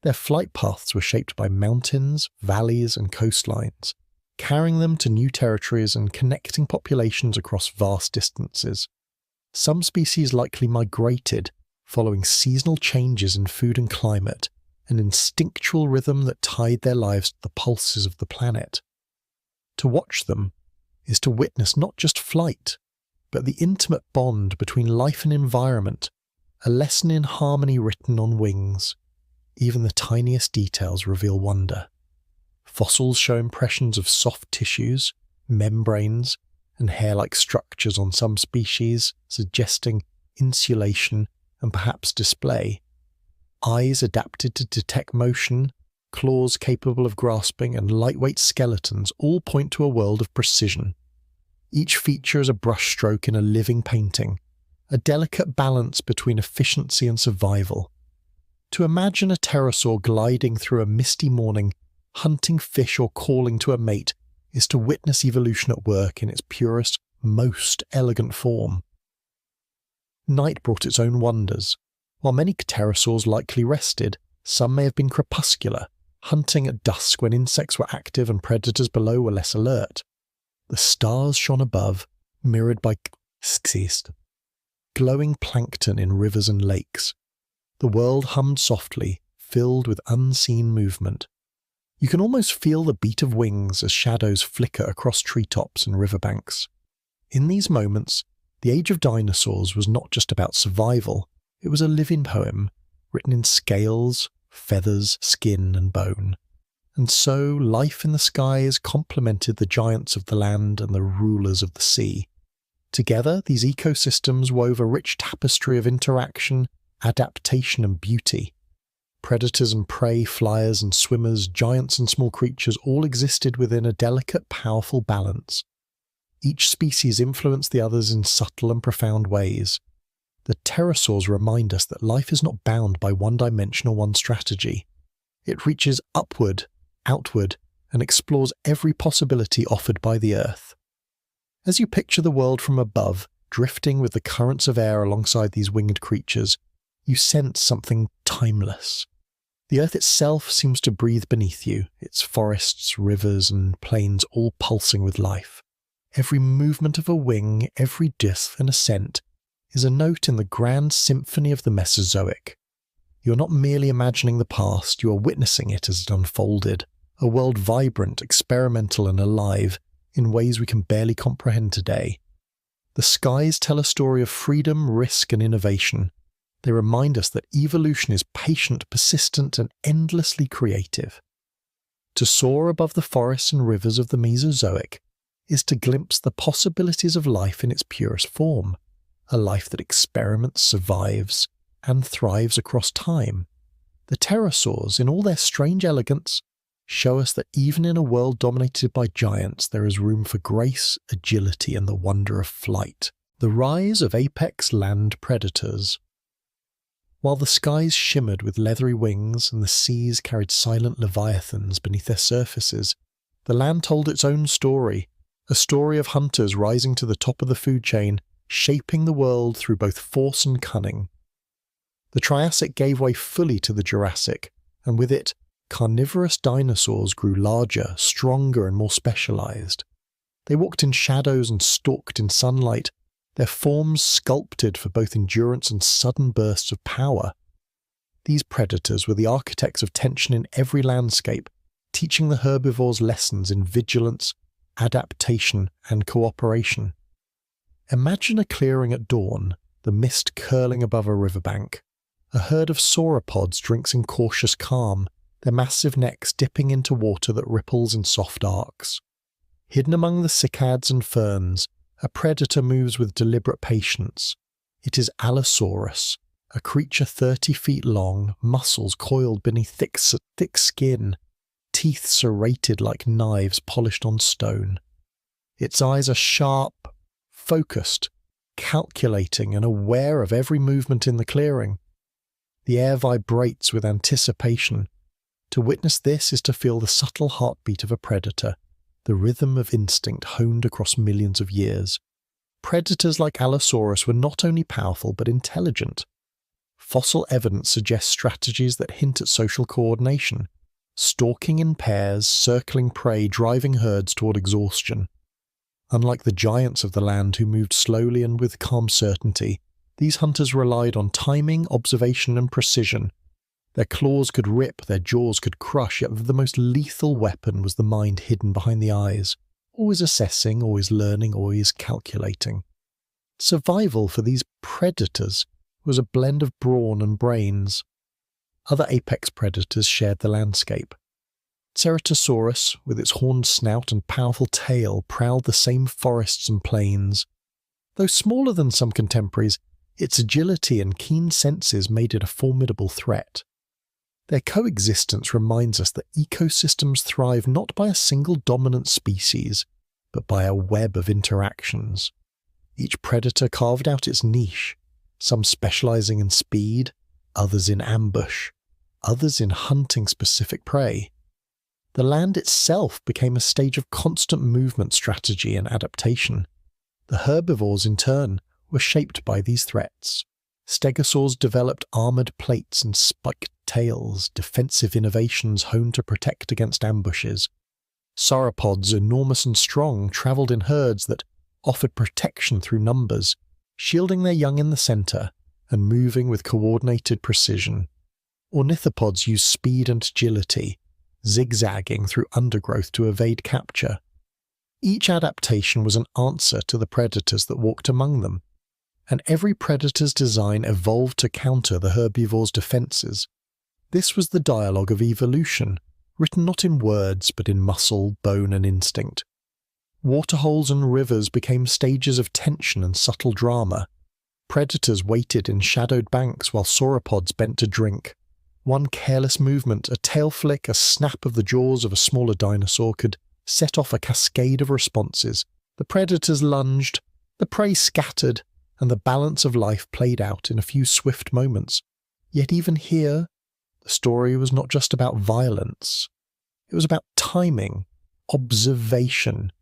Their flight paths were shaped by mountains, valleys, and coastlines, carrying them to new territories and connecting populations across vast distances. Some species likely migrated, following seasonal changes in food and climate, an instinctual rhythm that tied their lives to the pulses of the planet. To watch them is to witness not just flight, but the intimate bond between life and environment, a lesson in harmony written on wings. Even the tiniest details reveal wonder. Fossils show impressions of soft tissues, membranes, and hair-like structures on some species, suggesting insulation and perhaps display. Eyes adapted to detect motion, claws capable of grasping, and lightweight skeletons all point to a world of precision. Each feature is a brushstroke in a living painting, a delicate balance between efficiency and survival. To imagine a pterosaur gliding through a misty morning, hunting fish or calling to a mate, is to witness evolution at work in its purest, most elegant form. Night brought its own wonders. While many pterosaurs likely rested, some may have been crepuscular, hunting at dusk when insects were active and predators below were less alert. The stars shone above, mirrored by glowing plankton in rivers and lakes. The world hummed softly, filled with unseen movement. You can almost feel the beat of wings as shadows flicker across treetops and riverbanks. In these moments, the age of dinosaurs was not just about survival, it was a living poem, written in scales, feathers, skin and bone. And so, life in the skies complemented the giants of the land and the rulers of the sea. Together, these ecosystems wove a rich tapestry of interaction, adaptation and beauty. Predators and prey, flyers and swimmers, giants and small creatures all existed within a delicate, powerful balance. Each species influenced the others in subtle and profound ways. The pterosaurs remind us that life is not bound by one dimension or one strategy. It reaches upward, outward, and explores every possibility offered by the earth. As you picture the world from above, drifting with the currents of air alongside these winged creatures, you sense something timeless. The earth itself seems to breathe beneath you, its forests, rivers, and plains all pulsing with life. Every movement of a wing, every diff and ascent, is a note in the grand symphony of the Mesozoic. You are not merely imagining the past, you are witnessing it as it unfolded, a world vibrant, experimental, and alive in ways we can barely comprehend today. The skies tell a story of freedom, risk, and innovation. They remind us that evolution is patient, persistent, and endlessly creative. To soar above the forests and rivers of the Mesozoic is to glimpse the possibilities of life in its purest form, a life that experiments, survives, and thrives across time. The pterosaurs, in all their strange elegance, show us that even in a world dominated by giants, there is room for grace, agility, and the wonder of flight. The rise of apex land predators. While the skies shimmered with leathery wings and the seas carried silent leviathans beneath their surfaces, the land told its own story, a story of hunters rising to the top of the food chain, shaping the world through both force and cunning. The Triassic gave way fully to the Jurassic, and with it, carnivorous dinosaurs grew larger, stronger, and more specialized. They walked in shadows and stalked in sunlight, their forms sculpted for both endurance and sudden bursts of power. These predators were the architects of tension in every landscape, teaching the herbivores lessons in vigilance, adaptation, and cooperation. Imagine a clearing at dawn, the mist curling above a riverbank. A herd of sauropods drinks in cautious calm, their massive necks dipping into water that ripples in soft arcs. Hidden among the cycads and ferns, a predator moves with deliberate patience. It is Allosaurus, a creature 30 feet long, muscles coiled beneath thick skin, teeth serrated like knives polished on stone. Its eyes are sharp, focused, calculating, and aware of every movement in the clearing. The air vibrates with anticipation. To witness this is to feel the subtle heartbeat of a predator, the rhythm of instinct honed across millions of years. Predators like Allosaurus were not only powerful but intelligent. Fossil evidence suggests strategies that hint at social coordination, stalking in pairs, circling prey, driving herds toward exhaustion. Unlike the giants of the land who moved slowly and with calm certainty, these hunters relied on timing, observation, and precision. Their claws could rip, their jaws could crush, yet the most lethal weapon was the mind hidden behind the eyes, always assessing, always learning, always calculating. Survival for these predators was a blend of brawn and brains. Other apex predators shared the landscape. Ceratosaurus, with its horned snout and powerful tail, prowled the same forests and plains. Though smaller than some contemporaries, its agility and keen senses made it a formidable threat. Their coexistence reminds us that ecosystems thrive not by a single dominant species, but by a web of interactions. Each predator carved out its niche, some specializing in speed, others in ambush, others in hunting specific prey. The land itself became a stage of constant movement, strategy, and adaptation. The herbivores, in turn, were shaped by these threats. Stegosaurs developed armored plates and spiked tails, defensive innovations honed to protect against ambushes. Sauropods, enormous and strong, travelled in herds that offered protection through numbers, shielding their young in the centre and moving with coordinated precision. Ornithopods used speed and agility, zigzagging through undergrowth to evade capture. Each adaptation was an answer to the predators that walked among them, and every predator's design evolved to counter the herbivore's defenses. This was the dialogue of evolution, written not in words but in muscle, bone and instinct. Waterholes and rivers became stages of tension and subtle drama. Predators waited in shadowed banks while sauropods bent to drink. One careless movement, a tail flick, a snap of the jaws of a smaller dinosaur could set off a cascade of responses. The predators lunged, the prey scattered, and the balance of life played out in a few swift moments. Yet even here, the story was not just about violence. It was about timing, observation,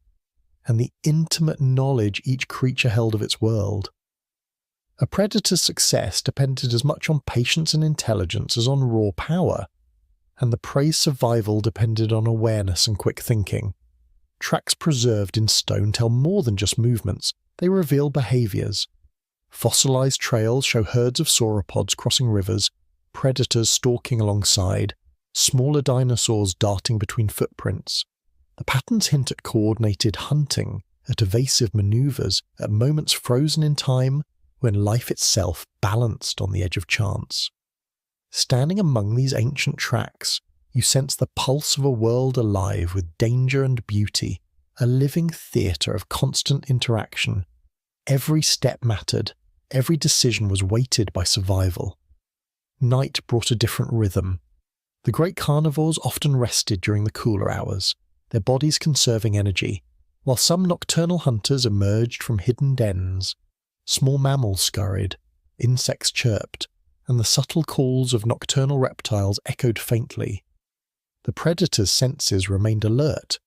and the intimate knowledge each creature held of its world. A predator's success depended as much on patience and intelligence as on raw power, and the prey's survival depended on awareness and quick thinking. Tracks preserved in stone tell more than just movements, they reveal behaviours. Fossilized trails show herds of sauropods crossing rivers, predators stalking alongside, smaller dinosaurs darting between footprints. The patterns hint at coordinated hunting, at evasive maneuvers, at moments frozen in time when life itself balanced on the edge of chance. Standing among these ancient tracks, you sense the pulse of a world alive with danger and beauty, a living theatre of constant interaction. Every step mattered, every decision was weighted by survival. Night brought a different rhythm. The great carnivores often rested during the cooler hours, their bodies conserving energy, while some nocturnal hunters emerged from hidden dens. Small mammals scurried, insects chirped, and the subtle calls of nocturnal reptiles echoed faintly. The predator's senses remained alert,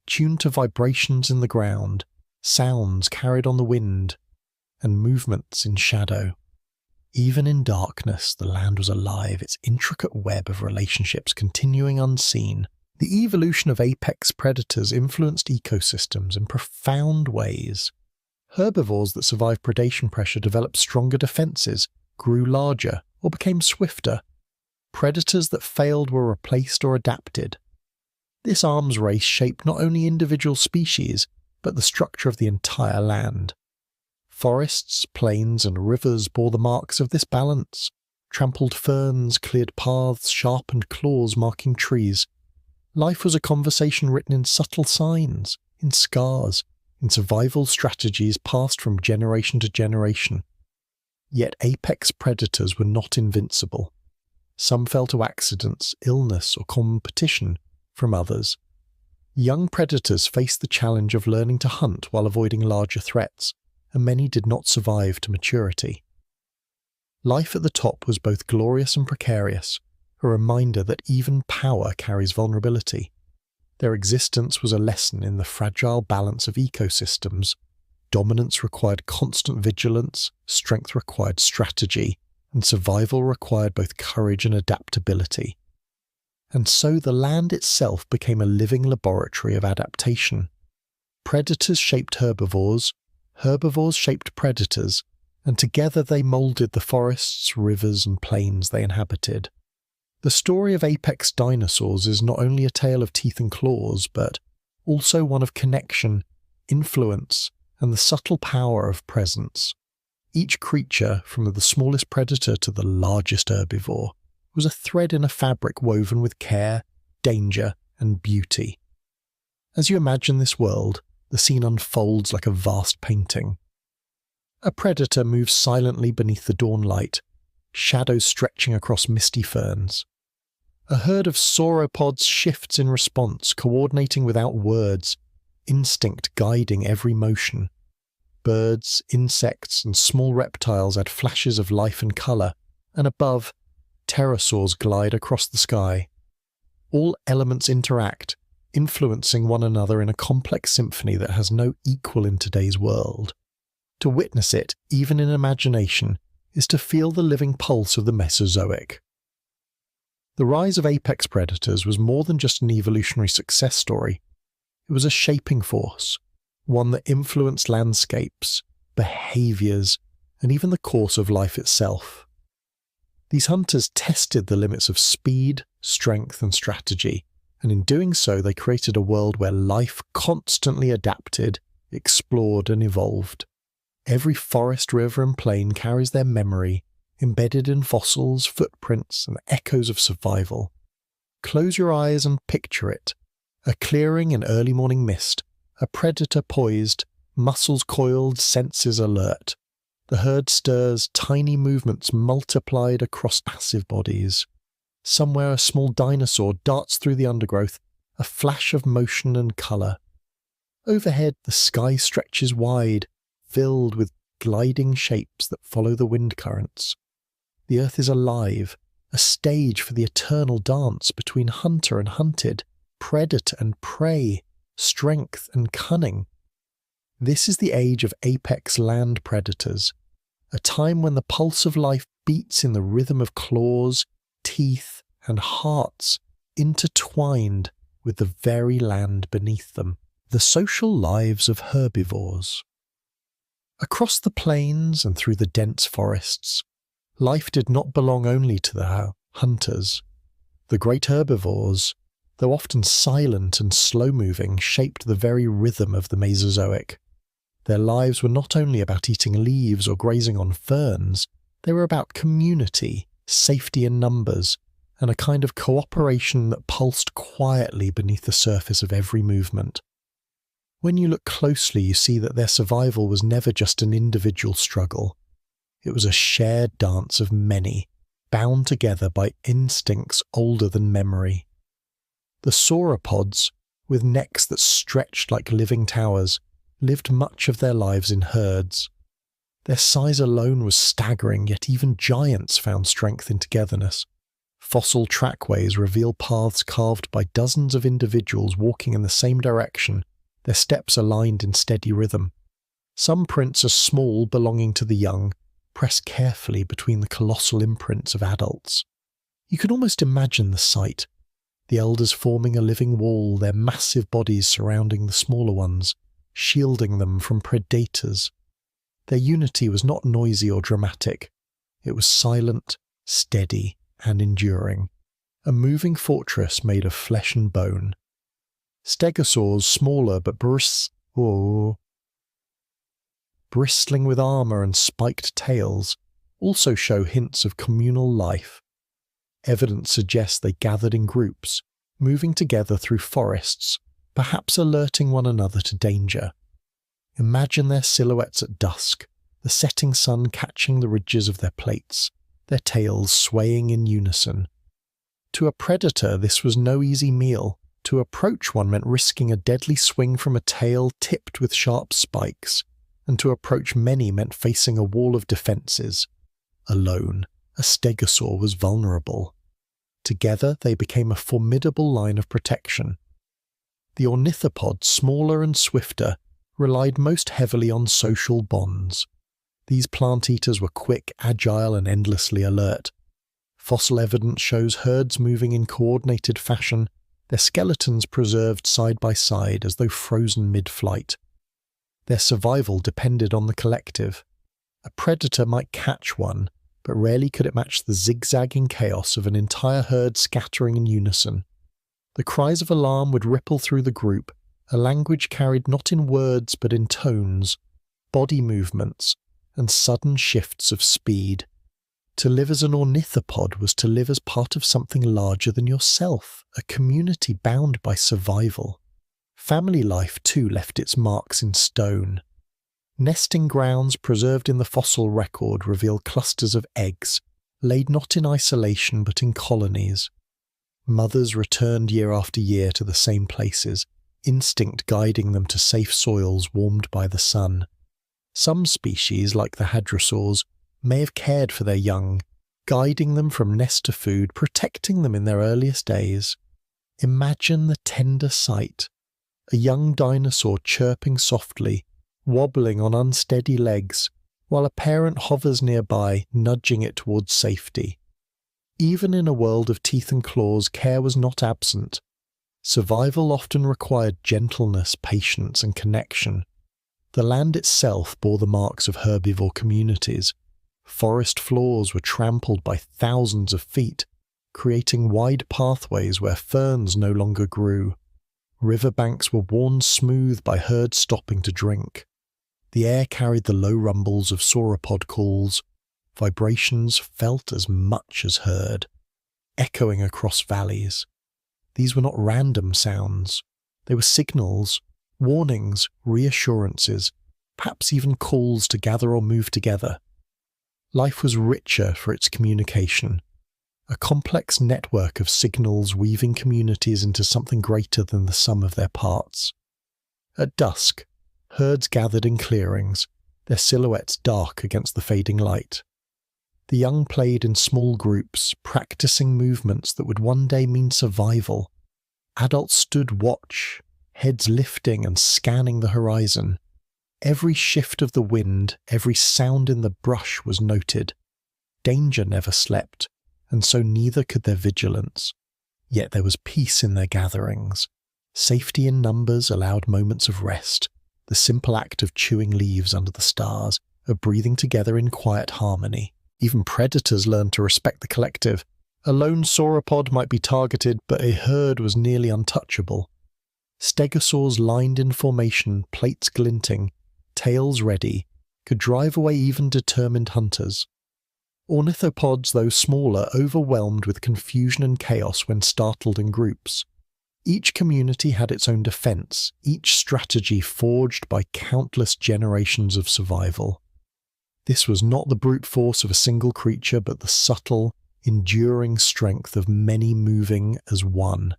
tuned to vibrations in the ground, sounds carried on the wind, and movements in shadow. Even in darkness, the land was alive, its intricate web of relationships continuing unseen. The evolution of apex predators influenced ecosystems in profound ways. Herbivores that survived predation pressure developed stronger defenses, grew larger, or became swifter. Predators that failed were replaced or adapted. This arms race shaped not only individual species, but the structure of the entire land. Forests, plains, and rivers bore the marks of this balance. Trampled ferns, cleared paths, sharpened claws marking trees. Life was a conversation written in subtle signs, in scars, in survival strategies passed from generation to generation. Yet apex predators were not invincible. Some fell to accidents, illness, or competition from others. Young predators faced the challenge of learning to hunt while avoiding larger threats, and many did not survive to maturity. Life at the top was both glorious and precarious, a reminder that even power carries vulnerability. Their existence was a lesson in the fragile balance of ecosystems. Dominance required constant vigilance, strength required strategy, and survival required both courage and adaptability. And so the land itself became a living laboratory of adaptation. Predators shaped herbivores shaped predators, and together they moulded the forests, rivers, and plains they inhabited. The story of apex dinosaurs is not only a tale of teeth and claws, but also one of connection, influence, and the subtle power of presence. Each creature, from the smallest predator to the largest herbivore, was a thread in a fabric woven with care, danger, and beauty. As you imagine this world, the scene unfolds like a vast painting. A predator moves silently beneath the dawn light, shadows stretching across misty ferns. A herd of sauropods shifts in response, coordinating without words, instinct guiding every motion. Birds, insects, and small reptiles add flashes of life and colour, and above, pterosaurs glide across the sky. All elements interact, influencing one another in a complex symphony that has no equal in today's world. To witness it, even in imagination, is to feel the living pulse of the Mesozoic. The rise of apex predators was more than just an evolutionary success story. It was a shaping force, one that influenced landscapes, behaviours, and even the course of life itself. These hunters tested the limits of speed, strength, and strategy, and in doing so they created a world where life constantly adapted, explored and evolved. Every forest, river and plain carries their memory, embedded in fossils, footprints and echoes of survival. Close your eyes and picture it. A clearing in early morning mist, a predator poised, muscles coiled, senses alert. The herd stirs, tiny movements multiplied across massive bodies. Somewhere a small dinosaur darts through the undergrowth, a flash of motion and colour. Overhead the sky stretches wide, filled with gliding shapes that follow the wind currents. The earth is alive, a stage for the eternal dance between hunter and hunted, predator and prey, strength and cunning. This is the age of apex land predators, a time when the pulse of life beats in the rhythm of claws, teeth and hearts intertwined with the very land beneath them. The social lives of herbivores. Across the plains and through the dense forests, life did not belong only to the hunters. The great herbivores, though often silent and slow-moving, shaped the very rhythm of the Mesozoic. Their lives were not only about eating leaves or grazing on ferns, they were about community, safety in numbers, and a kind of cooperation that pulsed quietly beneath the surface of every movement. When you look closely, you see that their survival was never just an individual struggle. It was a shared dance of many, bound together by instincts older than memory. The sauropods, with necks that stretched like living towers, lived much of their lives in herds. Their size alone was staggering, yet even giants found strength in togetherness. Fossil trackways reveal paths carved by dozens of individuals walking in the same direction, their steps aligned in steady rhythm. Some prints are small, belonging to the young, pressed carefully between the colossal imprints of adults. You can almost imagine the sight, the elders forming a living wall, their massive bodies surrounding the smaller ones, shielding them from predators. Their unity was not noisy or dramatic. It was silent, steady, and enduring, a moving fortress made of flesh and bone. Stegosaurs, smaller but bristling with armour and spiked tails, also show hints of communal life. Evidence suggests they gathered in groups, moving together through forests, perhaps alerting one another to danger. Imagine their silhouettes at dusk, the setting sun catching the ridges of their plates, their tails swaying in unison. To a predator, this was no easy meal. To approach one meant risking a deadly swing from a tail tipped with sharp spikes, and to approach many meant facing a wall of defences. Alone, a stegosaur was vulnerable. Together, they became a formidable line of protection. The ornithopods, smaller and swifter, relied most heavily on social bonds. These plant-eaters were quick, agile, and endlessly alert. Fossil evidence shows herds moving in coordinated fashion, their skeletons preserved side by side as though frozen mid-flight. Their survival depended on the collective. A predator might catch one, but rarely could it match the zigzagging chaos of an entire herd scattering in unison. The cries of alarm would ripple through the group, a language carried not in words but in tones, body movements, and sudden shifts of speed. To live as an ornithopod was to live as part of something larger than yourself, a community bound by survival. Family life, too, left its marks in stone. Nesting grounds preserved in the fossil record reveal clusters of eggs, laid not in isolation but in colonies. Mothers returned year after year to the same places, instinct guiding them to safe soils warmed by the sun. Some species, like the hadrosaurs, may have cared for their young, guiding them from nest to food, protecting them in their earliest days. Imagine the tender sight, a young dinosaur chirping softly, wobbling on unsteady legs, while a parent hovers nearby, nudging it towards safety. Even in a world of teeth and claws, care was not absent. Survival often required gentleness, patience, and connection. The land itself bore the marks of herbivore communities. Forest floors were trampled by thousands of feet, creating wide pathways where ferns no longer grew. Riverbanks were worn smooth by herds stopping to drink. The air carried the low rumbles of sauropod calls, vibrations felt as much as heard, echoing across valleys. These were not random sounds. They were signals, warnings, reassurances, perhaps even calls to gather or move together. Life was richer for its communication, a complex network of signals weaving communities into something greater than the sum of their parts. At dusk, herds gathered in clearings, their silhouettes dark against the fading light. The young played in small groups, practicing movements that would one day mean survival. Adults stood watch, heads lifting and scanning the horizon. Every shift of the wind, every sound in the brush was noted. Danger never slept, and so neither could their vigilance. Yet there was peace in their gatherings. Safety in numbers allowed moments of rest, the simple act of chewing leaves under the stars, of breathing together in quiet harmony. Even predators learned to respect the collective. A lone sauropod might be targeted, but a herd was nearly untouchable. Stegosaurs lined in formation, plates glinting, tails ready, could drive away even determined hunters. Ornithopods, though smaller, overwhelmed with confusion and chaos when startled in groups. Each community had its own defense, each strategy forged by countless generations of survival. This was not the brute force of a single creature, but the subtle, enduring strength of many moving as one.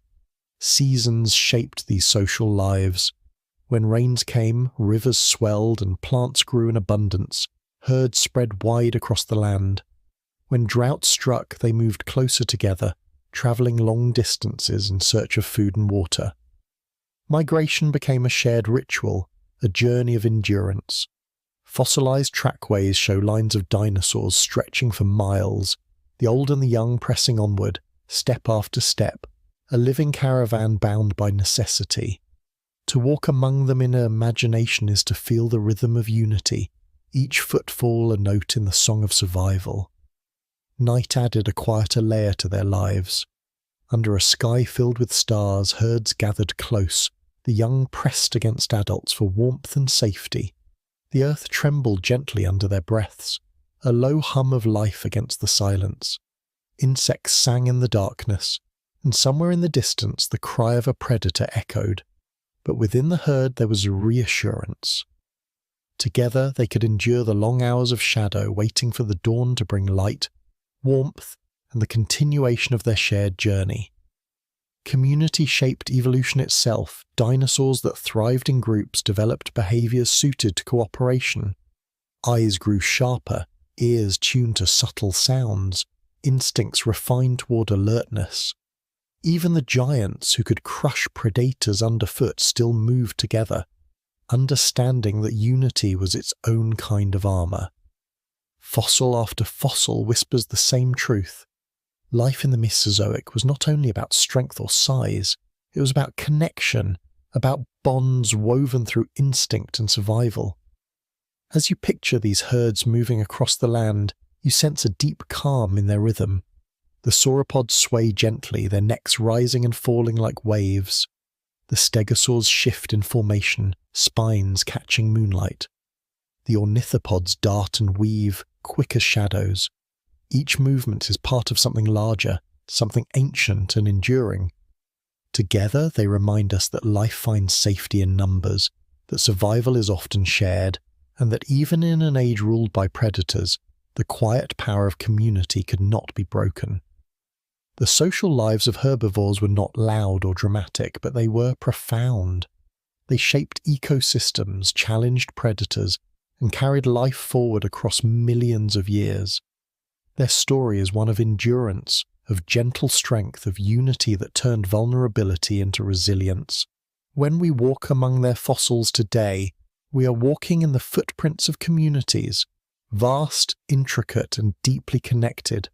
Seasons shaped these social lives. When rains came, rivers swelled and plants grew in abundance. Herds spread wide across the land. When drought struck, they moved closer together, travelling long distances in search of food and water. Migration became a shared ritual, a journey of endurance. Fossilized trackways show lines of dinosaurs stretching for miles, the old and the young pressing onward, step after step, a living caravan bound by necessity. To walk among them in imagination is to feel the rhythm of unity, each footfall a note in the song of survival. Night added a quieter layer to their lives. Under a sky filled with stars, herds gathered close, the young pressed against adults for warmth and safety. The earth trembled gently under their breaths, a low hum of life against the silence. Insects sang in the darkness, and somewhere in the distance the cry of a predator echoed. But within the herd there was a reassurance. Together they could endure the long hours of shadow, waiting for the dawn to bring light, warmth, and the continuation of their shared journey. Community shaped evolution itself. Dinosaurs that thrived in groups developed behaviours suited to cooperation. Eyes grew sharper, ears tuned to subtle sounds, instincts refined toward alertness. Even the giants who could crush predators underfoot still moved together, understanding that unity was its own kind of armour. Fossil after fossil whispers the same truth. Life in the Mesozoic was not only about strength or size, it was about connection, about bonds woven through instinct and survival. As you picture these herds moving across the land, you sense a deep calm in their rhythm. The sauropods sway gently, their necks rising and falling like waves. The stegosaurs shift in formation, spines catching moonlight. The ornithopods dart and weave, quick as shadows. Each movement is part of something larger, something ancient and enduring. Together they remind us that life finds safety in numbers, that survival is often shared, and that even in an age ruled by predators, the quiet power of community could not be broken. The social lives of herbivores were not loud or dramatic, but they were profound. They shaped ecosystems, challenged predators, and carried life forward across millions of years. Their story is one of endurance, of gentle strength, of unity that turned vulnerability into resilience. When we walk among their fossils today, we are walking in the footprints of communities, vast, intricate, and deeply connected.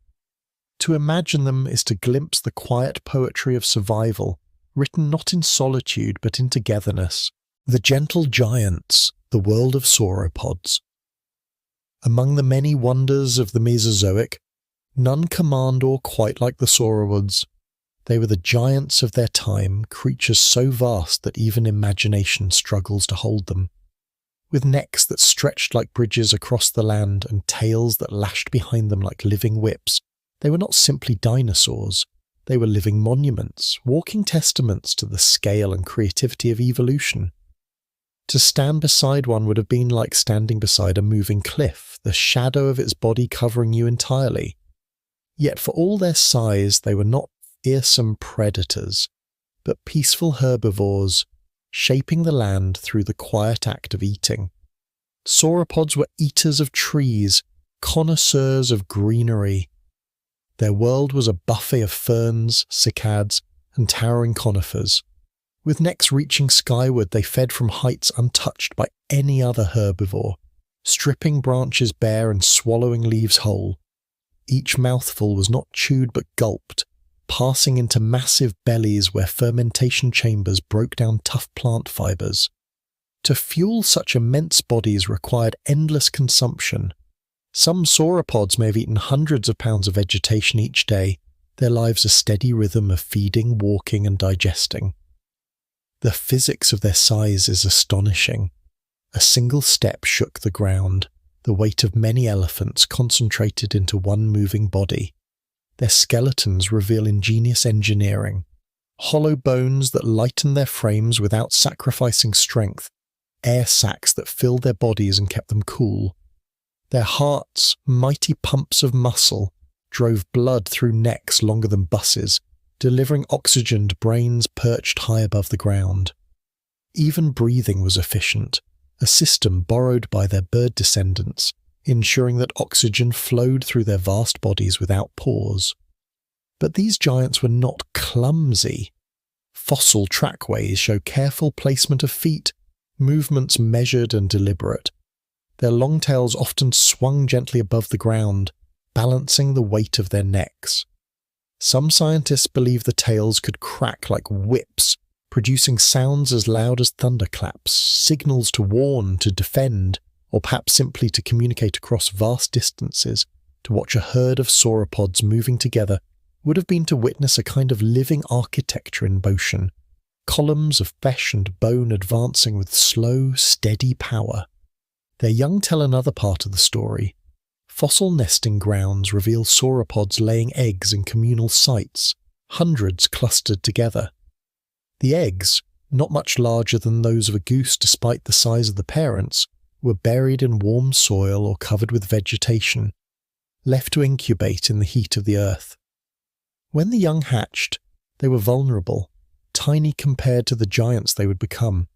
To imagine them is to glimpse the quiet poetry of survival, written not in solitude but in togetherness. The gentle giants, the world of sauropods. Among the many wonders of the Mesozoic, None command or quite like the sauropods. They were the giants of their time, creatures so vast that even imagination struggles to hold them. With necks that stretched like bridges across the land and tails that lashed behind them like living whips, they were not simply dinosaurs. They were living monuments, walking testaments to the scale and creativity of evolution. To stand beside one would have been like standing beside a moving cliff, the shadow of its body covering you entirely. Yet for all their size, they were not fearsome predators, but peaceful herbivores, shaping the land through the quiet act of eating. Sauropods were eaters of trees, connoisseurs of greenery. Their world was a buffet of ferns, cycads, and towering conifers. With necks reaching skyward, they fed from heights untouched by any other herbivore, stripping branches bare and swallowing leaves whole. Each mouthful was not chewed but gulped, passing into massive bellies where fermentation chambers broke down tough plant fibers. To fuel such immense bodies required endless consumption. Some sauropods may have eaten hundreds of pounds of vegetation each day, their lives a steady rhythm of feeding, walking, and digesting. The physics of their size is astonishing. A single step shook the ground, the weight of many elephants concentrated into one moving body. Their skeletons reveal ingenious engineering, hollow bones that lighten their frames without sacrificing strength, air sacs that filled their bodies and kept them cool. Their hearts, mighty pumps of muscle, drove blood through necks longer than buses, delivering oxygen to brains perched high above the ground. Even breathing was efficient, a system borrowed by their bird descendants, ensuring that oxygen flowed through their vast bodies without pause. But these giants were not clumsy. Fossil trackways show careful placement of feet, movements measured and deliberate. Their long tails often swung gently above the ground, balancing the weight of their necks. Some scientists believe the tails could crack like whips, producing sounds as loud as thunderclaps, signals to warn, to defend, or perhaps simply to communicate across vast distances. To watch a herd of sauropods moving together would have been to witness a kind of living architecture in motion, columns of flesh and bone advancing with slow, steady power. Their young tell another part of the story. Fossil nesting grounds reveal sauropods laying eggs in communal sites, hundreds clustered together. The eggs, not much larger than those of a goose despite the size of the parents, were buried in warm soil or covered with vegetation, left to incubate in the heat of the earth. When the young hatched, they were vulnerable, tiny compared to the giants they would become.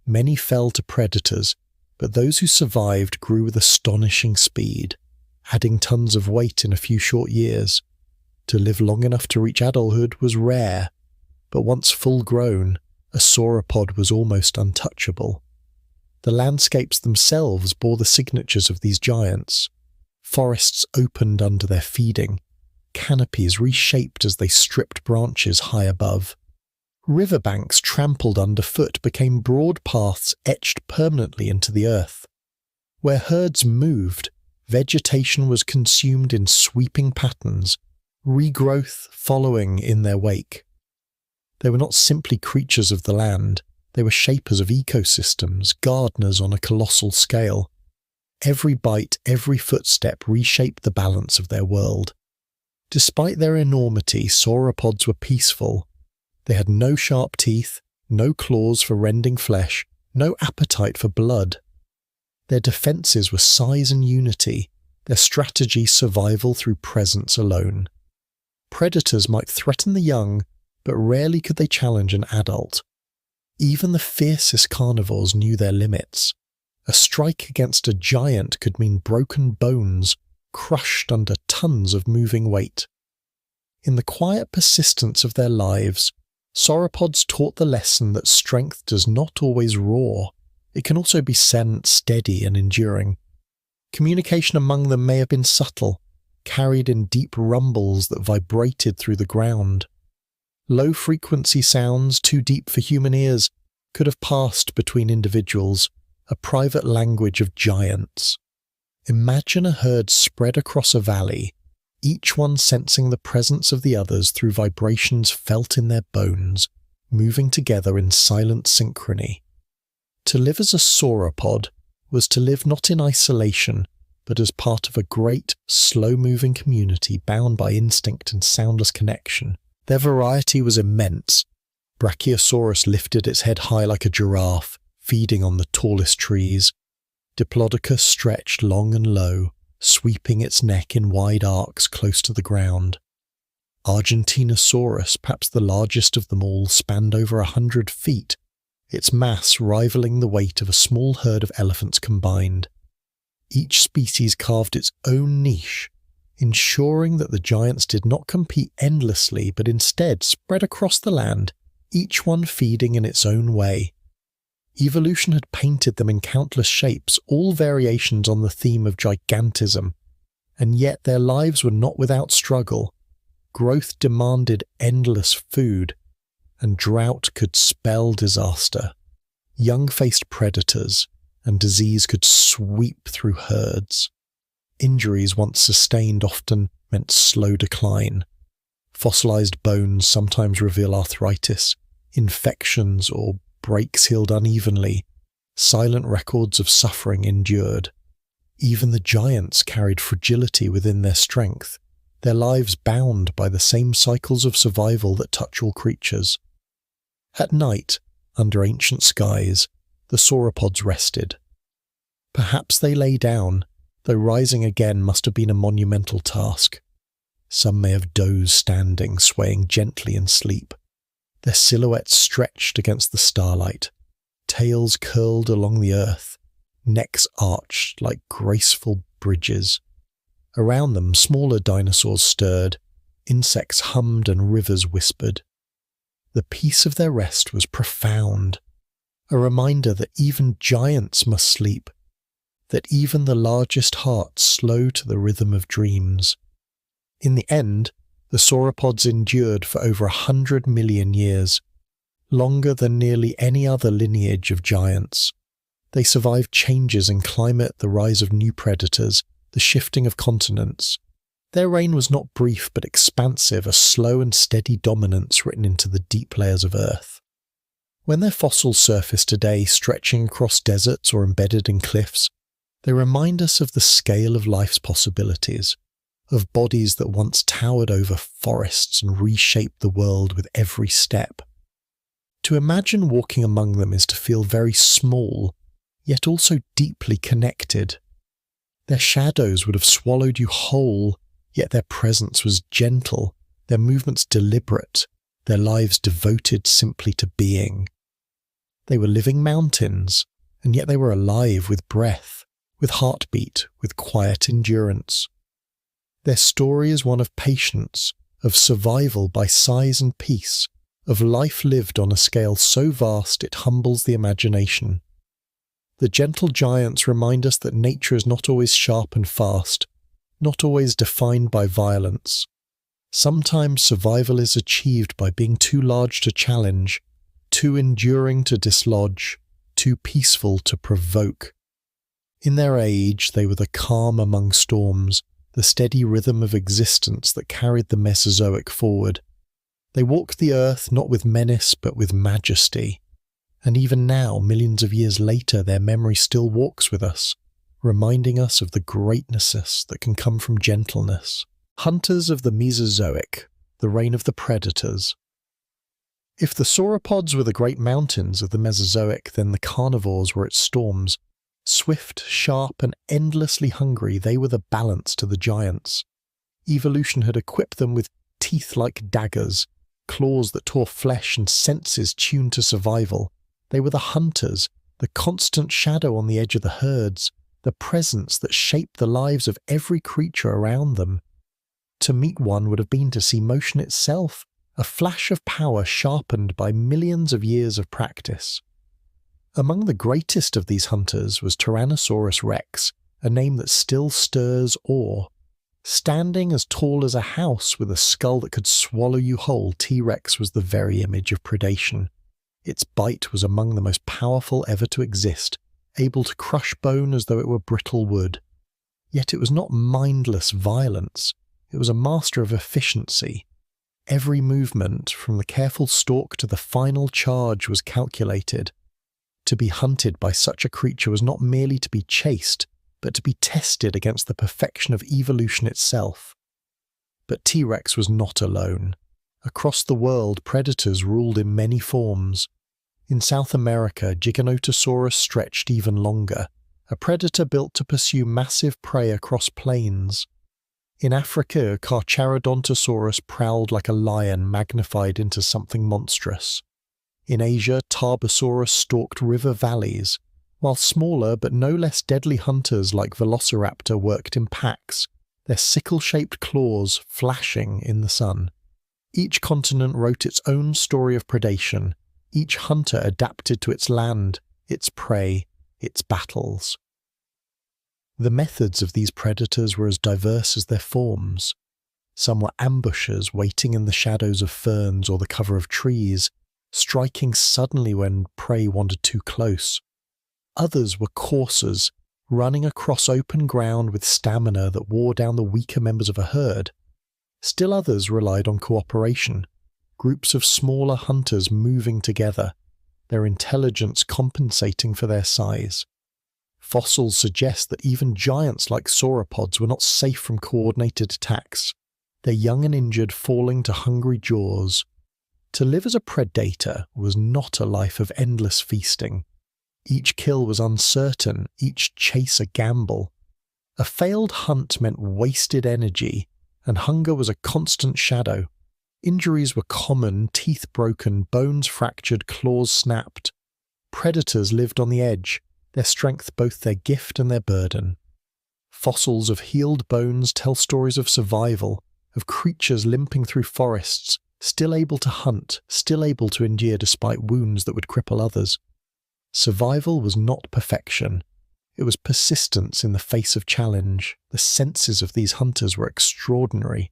Many fell to predators, but those who survived grew with astonishing speed, adding tons of weight in a few short years. To live long enough to reach adulthood was rare, but once full grown, a sauropod was almost untouchable. The landscapes themselves bore the signatures of these giants. Forests opened under their feeding, canopies reshaped as they stripped branches high above. Riverbanks trampled underfoot became broad paths etched permanently into the earth. Where herds moved, vegetation was consumed in sweeping patterns, regrowth following in their wake. They were not simply creatures of the land, they were shapers of ecosystems, gardeners on a colossal scale. Every bite, every footstep reshaped the balance of their world. Despite their enormity, sauropods were peaceful. They had no sharp teeth, no claws for rending flesh, no appetite for blood. Their defences were size and unity, their strategy survival through presence alone. Predators might threaten the young, but rarely could they challenge an adult. Even the fiercest carnivores knew their limits. A strike against a giant could mean broken bones, crushed under tons of moving weight. In the quiet persistence of their lives, sauropods taught the lesson that strength does not always roar. It can also be steady and enduring. Communication among them may have been subtle, carried in deep rumbles that vibrated through the ground. Low-frequency sounds, too deep for human ears, could have passed between individuals, a private language of giants. Imagine a herd spread across a valley, each one sensing the presence of the others through vibrations felt in their bones, moving together in silent synchrony. To live as a sauropod was to live not in isolation, but as part of a great, slow-moving community bound by instinct and soundless connection. Their variety was immense. Brachiosaurus lifted its head high like a giraffe, feeding on the tallest trees. Diplodocus stretched long and low, sweeping its neck in wide arcs close to the ground. Argentinosaurus, perhaps the largest of them all, spanned over 100 feet, its mass rivaling the weight of a small herd of elephants combined. Each species carved its own niche, ensuring that the giants did not compete endlessly but instead spread across the land, each one feeding in its own way. Evolution had painted them in countless shapes, all variations on the theme of gigantism, and yet their lives were not without struggle. Growth demanded endless food, and drought could spell disaster. Young-faced predators and disease could sweep through herds. Injuries once sustained often meant slow decline. Fossilized bones sometimes reveal arthritis, infections, or breaks healed unevenly, silent records of suffering endured. Even the giants carried fragility within their strength, their lives bound by the same cycles of survival that touch all creatures. At night, under ancient skies, the sauropods rested. Perhaps they lay down, though rising again must have been a monumental task. Some may have dozed standing, swaying gently in sleep. Their silhouettes stretched against the starlight, tails curled along the earth, necks arched like graceful bridges. Around them, smaller dinosaurs stirred, insects hummed and rivers whispered. The peace of their rest was profound, a reminder that even giants must sleep, that even the largest hearts slow to the rhythm of dreams. In the end, the sauropods endured for over 100 million years, longer than nearly any other lineage of giants. They survived changes in climate, the rise of new predators, the shifting of continents. Their reign was not brief but expansive, a slow and steady dominance written into the deep layers of Earth. When their fossils surface today, stretching across deserts or embedded in cliffs, they remind us of the scale of life's possibilities, of bodies that once towered over forests and reshaped the world with every step. To imagine walking among them is to feel very small, yet also deeply connected. Their shadows would have swallowed you whole, yet their presence was gentle, their movements deliberate, their lives devoted simply to being. They were living mountains, and yet they were alive with breath, with heartbeat, with quiet endurance. Their story is one of patience, of survival by size and peace, of life lived on a scale so vast it humbles the imagination. The gentle giants remind us that nature is not always sharp and fast, not always defined by violence. Sometimes survival is achieved by being too large to challenge, too enduring to dislodge, too peaceful to provoke. In their age, they were the calm among storms, the steady rhythm of existence that carried the Mesozoic forward. They walked the earth not with menace but with majesty. And even now, millions of years later, their memory still walks with us, reminding us of the greatnesses that can come from gentleness. Hunters of the Mesozoic, the reign of the predators. If the sauropods were the great mountains of the Mesozoic, then the carnivores were its storms. Swift, sharp, and endlessly hungry, they were the balance to the giants. Evolution had equipped them with teeth like daggers, claws that tore flesh, and senses tuned to survival. They were the hunters, the constant shadow on the edge of the herds, the presence that shaped the lives of every creature around them. To meet one would have been to see motion itself, a flash of power sharpened by millions of years of practice. Among the greatest of these hunters was Tyrannosaurus rex, a name that still stirs awe. Standing as tall as a house with a skull that could swallow you whole, T-Rex was the very image of predation. Its bite was among the most powerful ever to exist, able to crush bone as though it were brittle wood. Yet it was not mindless violence. It was a master of efficiency. Every movement, from the careful stalk to the final charge, was calculated. To be hunted by such a creature was not merely to be chased, but to be tested against the perfection of evolution itself. But T-Rex was not alone. Across the world, predators ruled in many forms. In South America, Giganotosaurus stretched even longer, a predator built to pursue massive prey across plains. In Africa, Carcharodontosaurus prowled like a lion magnified into something monstrous. In Asia, Tarbosaurus stalked river valleys, while smaller but no less deadly hunters like Velociraptor worked in packs, their sickle-shaped claws flashing in the sun. Each continent wrote its own story of predation. Each hunter adapted to its land, its prey, its battles. The methods of these predators were as diverse as their forms. Some were ambushers waiting in the shadows of ferns or the cover of trees, striking suddenly when prey wandered too close. Others were coursers, running across open ground with stamina that wore down the weaker members of a herd. Still others relied on cooperation, groups of smaller hunters moving together, their intelligence compensating for their size. Fossils suggest that even giants like sauropods were not safe from coordinated attacks, their young and injured falling to hungry jaws. To live as a predator was not a life of endless feasting. Each kill was uncertain, each chase a gamble. A failed hunt meant wasted energy, and hunger was a constant shadow. Injuries were common, teeth broken, bones fractured, claws snapped. Predators lived on the edge, their strength both their gift and their burden. Fossils of healed bones tell stories of survival, of creatures limping through forests, still able to hunt, still able to endure despite wounds that would cripple others. Survival was not perfection. It was persistence in the face of challenge. The senses of these hunters were extraordinary.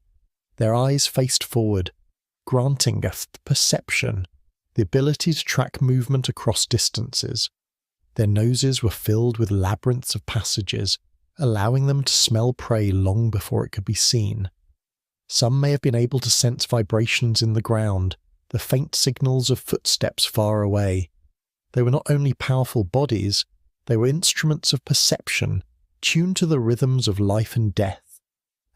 Their eyes faced forward, granting a perception, the ability to track movement across distances. Their noses were filled with labyrinths of passages, allowing them to smell prey long before it could be seen. Some may have been able to sense vibrations in the ground, the faint signals of footsteps far away. They were not only powerful bodies, they were instruments of perception, tuned to the rhythms of life and death.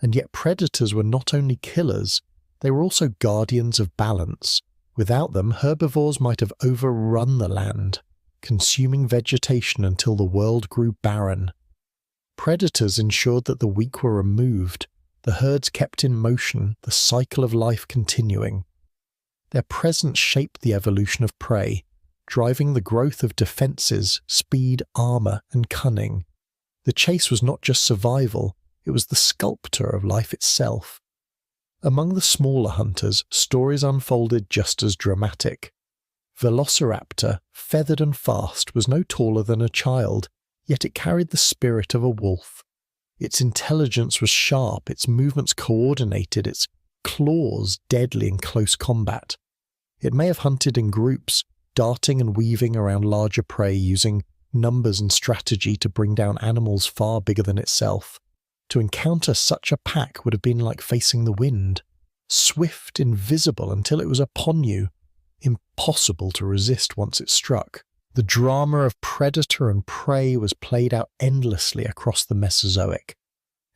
And yet predators were not only killers, they were also guardians of balance. Without them, herbivores might have overrun the land, consuming vegetation until the world grew barren. Predators ensured that the weak were removed, the herds kept in motion, the cycle of life continuing. Their presence shaped the evolution of prey, driving the growth of defences, speed, armour, and cunning. The chase was not just survival, it was the sculptor of life itself. Among the smaller hunters, stories unfolded just as dramatic. Velociraptor, feathered and fast, was no taller than a child, yet it carried the spirit of a wolf. Its intelligence was sharp, its movements coordinated, its claws deadly in close combat. It may have hunted in groups, darting and weaving around larger prey, using numbers and strategy to bring down animals far bigger than itself. To encounter such a pack would have been like facing the wind, swift, invisible until it was upon you, impossible to resist once it struck. The drama of predator and prey was played out endlessly across the Mesozoic.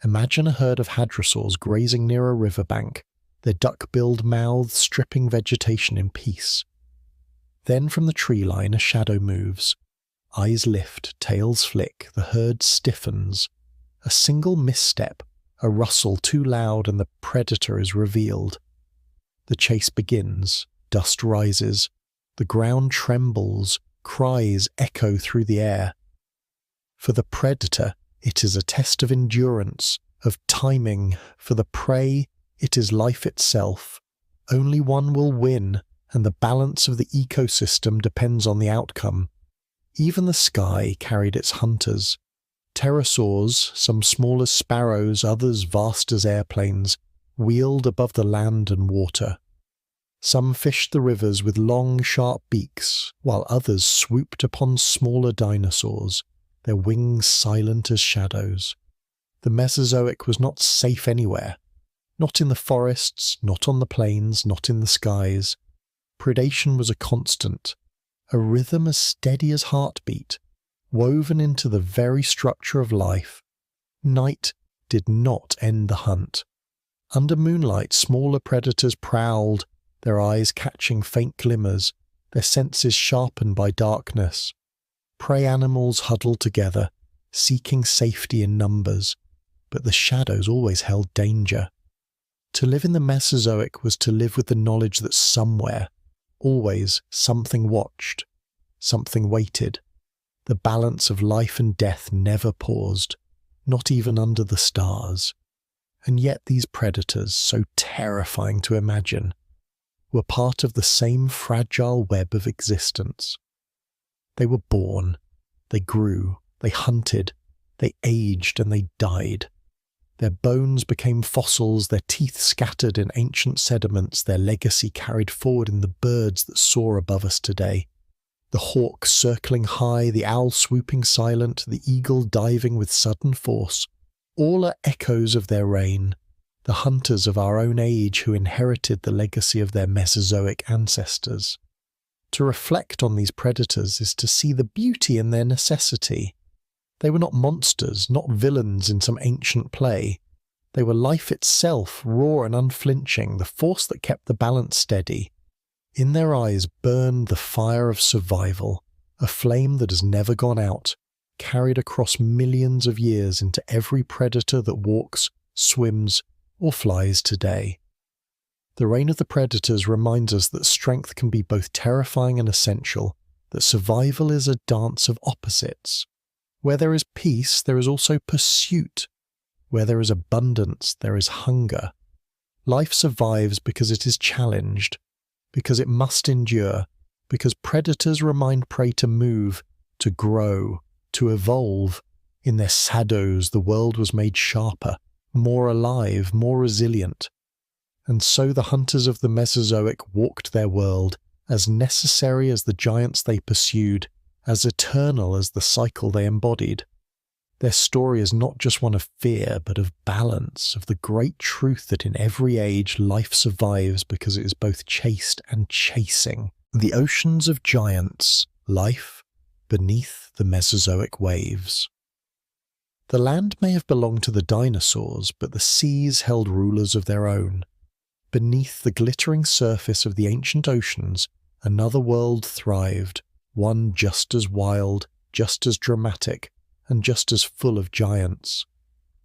Imagine a herd of hadrosaurs grazing near a riverbank, their duck-billed mouths stripping vegetation in peace. Then from the tree line a shadow moves. Eyes lift, tails flick, the herd stiffens. A single misstep, a rustle too loud, and the predator is revealed. The chase begins, dust rises, the ground trembles, cries echo through the air. For the predator, it is a test of endurance, of timing. For the prey, it is life itself. Only one will win, and the balance of the ecosystem depends on the outcome. Even the sky carried its hunters. Pterosaurs, some small as sparrows, others vast as airplanes, wheeled above the land and water. Some fished the rivers with long, sharp beaks, while others swooped upon smaller dinosaurs, their wings silent as shadows. The Mesozoic was not safe anywhere. Not in the forests, not on the plains, not in the skies. Predation was a constant, a rhythm as steady as heartbeat, woven into the very structure of life. Night did not end the hunt. Under moonlight, smaller predators prowled, their eyes catching faint glimmers, their senses sharpened by darkness. Prey animals huddled together, seeking safety in numbers, but the shadows always held danger. To live in the Mesozoic was to live with the knowledge that somewhere, always, something watched, something waited. The balance of life and death never paused, not even under the stars. And yet these predators, so terrifying to imagine, were part of the same fragile web of existence. They were born, they grew, they hunted, they aged and they died. Their bones became fossils, their teeth scattered in ancient sediments, their legacy carried forward in the birds that soar above us today. The hawk circling high, the owl swooping silent, the eagle diving with sudden force, all are echoes of their reign, the hunters of our own age who inherited the legacy of their Mesozoic ancestors. To reflect on these predators is to see the beauty in their necessity. They were not monsters, not villains in some ancient play. They were life itself, raw and unflinching, the force that kept the balance steady. In their eyes burned the fire of survival, a flame that has never gone out, carried across millions of years into every predator that walks, swims, or flies today. The reign of the predators reminds us that strength can be both terrifying and essential, that survival is a dance of opposites. Where there is peace, there is also pursuit. Where there is abundance, there is hunger. Life survives because it is challenged, because it must endure, because predators remind prey to move, to grow, to evolve. In their shadows, the world was made sharper, more alive, more resilient. And so the hunters of the Mesozoic walked their world, as necessary as the giants they pursued, as eternal as the cycle they embodied. Their story is not just one of fear, but of balance, of the great truth that in every age life survives because it is both chased and chasing. The oceans of giants, life beneath the Mesozoic waves. The land may have belonged to the dinosaurs, but the seas held rulers of their own. Beneath the glittering surface of the ancient oceans, another world thrived, one just as wild, just as dramatic, and just as full of giants.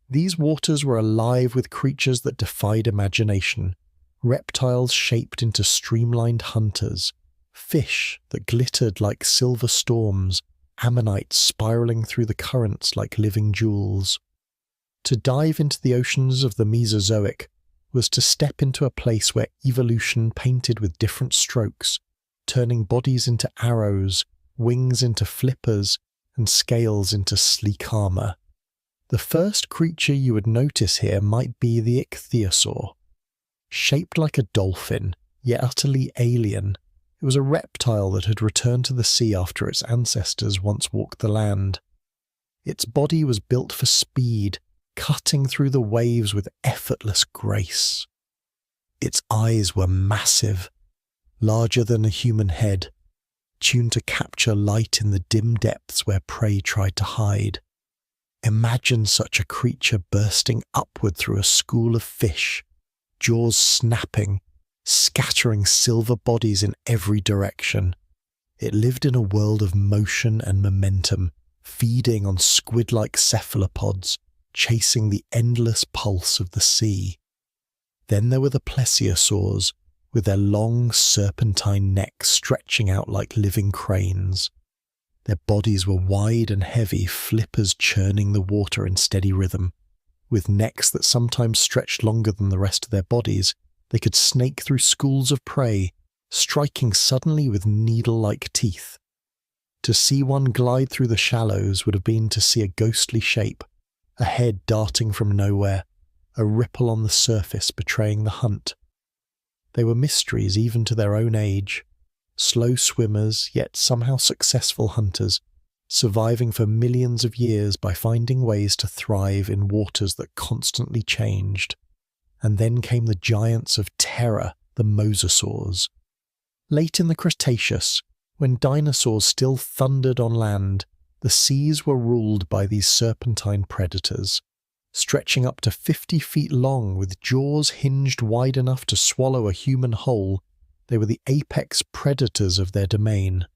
These waters were alive with creatures that defied imagination, reptiles shaped into streamlined hunters, fish that glittered like silver storms, ammonites spiraling through the currents like living jewels. To dive into the oceans of the Mesozoic was to step into a place where evolution painted with different strokes, turning bodies into arrows, wings into flippers, and scales into sleek armor. The first creature you would notice here might be the ichthyosaur. Shaped like a dolphin, yet utterly alien, it was a reptile that had returned to the sea after its ancestors once walked the land. Its body was built for speed, cutting through the waves with effortless grace. Its eyes were massive, larger than a human head, tuned to capture light in the dim depths where prey tried to hide. Imagine such a creature bursting upward through a school of fish, jaws snapping, scattering silver bodies in every direction. It lived in a world of motion and momentum, feeding on squid-like cephalopods, chasing the endless pulse of the sea. Then there were the plesiosaurs, with their long serpentine necks stretching out like living cranes. Their bodies were wide and heavy, flippers churning the water in steady rhythm. With necks that sometimes stretched longer than the rest of their bodies, they could snake through schools of prey, striking suddenly with needle-like teeth. To see one glide through the shallows would have been to see a ghostly shape, a head darting from nowhere, a ripple on the surface betraying the hunt. They were mysteries even to their own age, slow swimmers yet somehow successful hunters, surviving for millions of years by finding ways to thrive in waters that constantly changed. and then came the giants of terror, the mosasaurs. Late in the Cretaceous, when dinosaurs still thundered on land, the seas were ruled by these serpentine predators. Stretching up to 50 feet long with jaws hinged wide enough to swallow a human whole, they were the apex predators of their domain.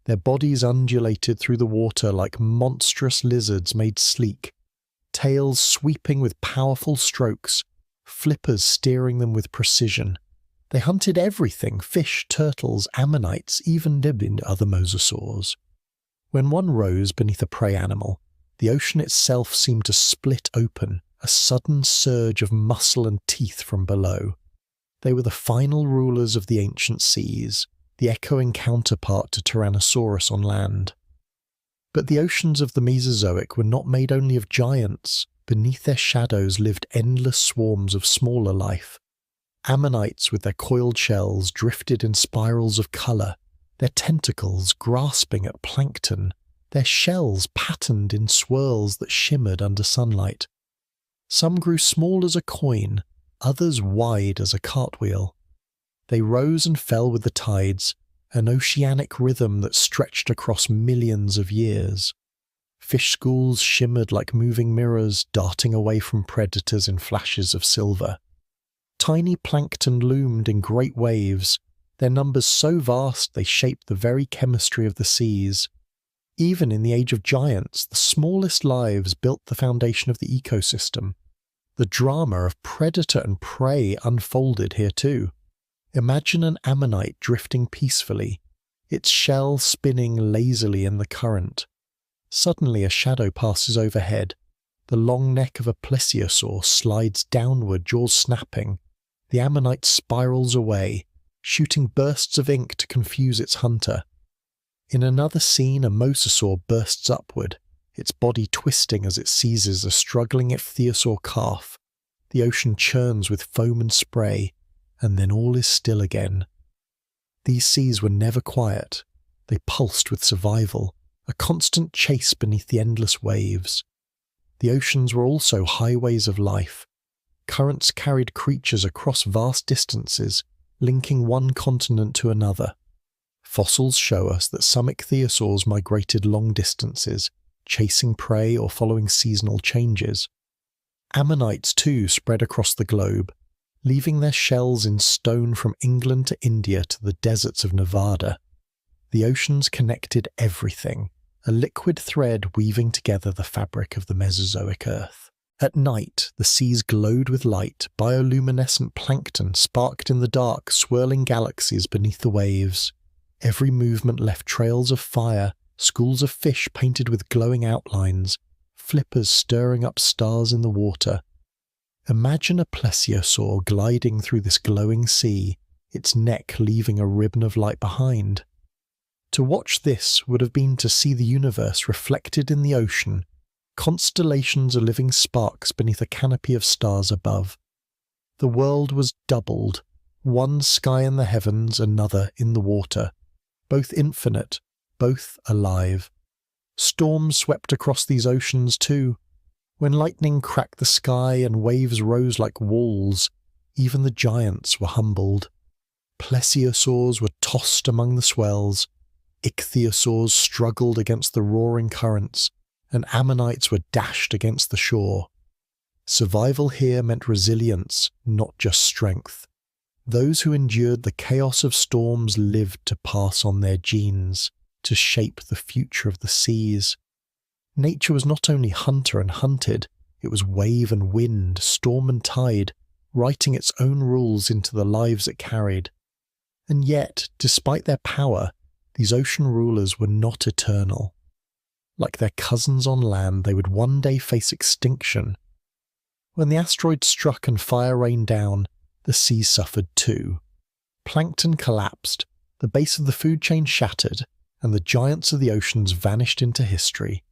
Their bodies undulated through the water like monstrous lizards made sleek, tails sweeping with powerful strokes, flippers steering them with precision. They hunted everything: fish, turtles, ammonites, even dibbed other mosasaurs. When one rose beneath a prey animal, the ocean itself seemed to split open, a sudden surge of muscle and teeth from below. They were the final rulers of the ancient seas, the echoing counterpart to Tyrannosaurus on land. But the oceans of the Mesozoic were not made only of giants. Beneath their shadows lived endless swarms of smaller life. Ammonites with their coiled shells drifted in spirals of colour, their tentacles grasping at plankton, their shells patterned in swirls that shimmered under sunlight. Some grew small as a coin, others wide as a cartwheel. They rose and fell with the tides, an oceanic rhythm that stretched across millions of years. Fish schools shimmered like moving mirrors, darting away from predators in flashes of silver. Tiny plankton loomed in great waves, their numbers so vast they shaped the very chemistry of the seas. Even in the age of giants, the smallest lives built the foundation of the ecosystem. The drama of predator and prey unfolded here too. Imagine an ammonite drifting peacefully, its shell spinning lazily in the current. Suddenly a shadow passes overhead. The long neck of a plesiosaur slides downward, jaws snapping. The ammonite spirals away, shooting bursts of ink to confuse its hunter. In another scene, a mosasaur bursts upward, its body twisting as it seizes a struggling ichthyosaur calf. The ocean churns with foam and spray, and then all is still again. These seas were never quiet. They pulsed with survival, a constant chase beneath the endless waves. The oceans were also highways of life. Currents carried creatures across vast distances, linking one continent to another. Fossils show us that some ichthyosaurs migrated long distances, chasing prey or following seasonal changes. Ammonites too spread across the globe, leaving their shells in stone from England to India to the deserts of Nevada. The oceans connected everything, a liquid thread weaving together the fabric of the Mesozoic Earth. At night, the seas glowed with light, bioluminescent plankton sparked in the dark, swirling galaxies beneath the waves. Every movement left trails of fire, schools of fish painted with glowing outlines, flippers stirring up stars in the water. Imagine a plesiosaur gliding through this glowing sea, its neck leaving a ribbon of light behind. To watch this would have been to see the universe reflected in the ocean, constellations of living sparks beneath a canopy of stars above. The world was doubled, one sky in the heavens, another in the water, both infinite, both alive. Storms swept across these oceans too. When lightning cracked the sky and waves rose like walls, even the giants were humbled. Plesiosaurs were tossed among the swells, ichthyosaurs struggled against the roaring currents, and ammonites were dashed against the shore. Survival here meant resilience, not just strength. Those who endured the chaos of storms lived to pass on their genes, to shape the future of the seas. Nature was not only hunter and hunted, it was wave and wind, storm and tide, writing its own rules into the lives it carried. And yet, despite their power, these ocean rulers were not eternal. Like their cousins on land, they would one day face extinction. When the asteroid struck and fire rained down, the seas suffered too. Plankton collapsed, the base of the food chain shattered, and the giants of the oceans vanished into history.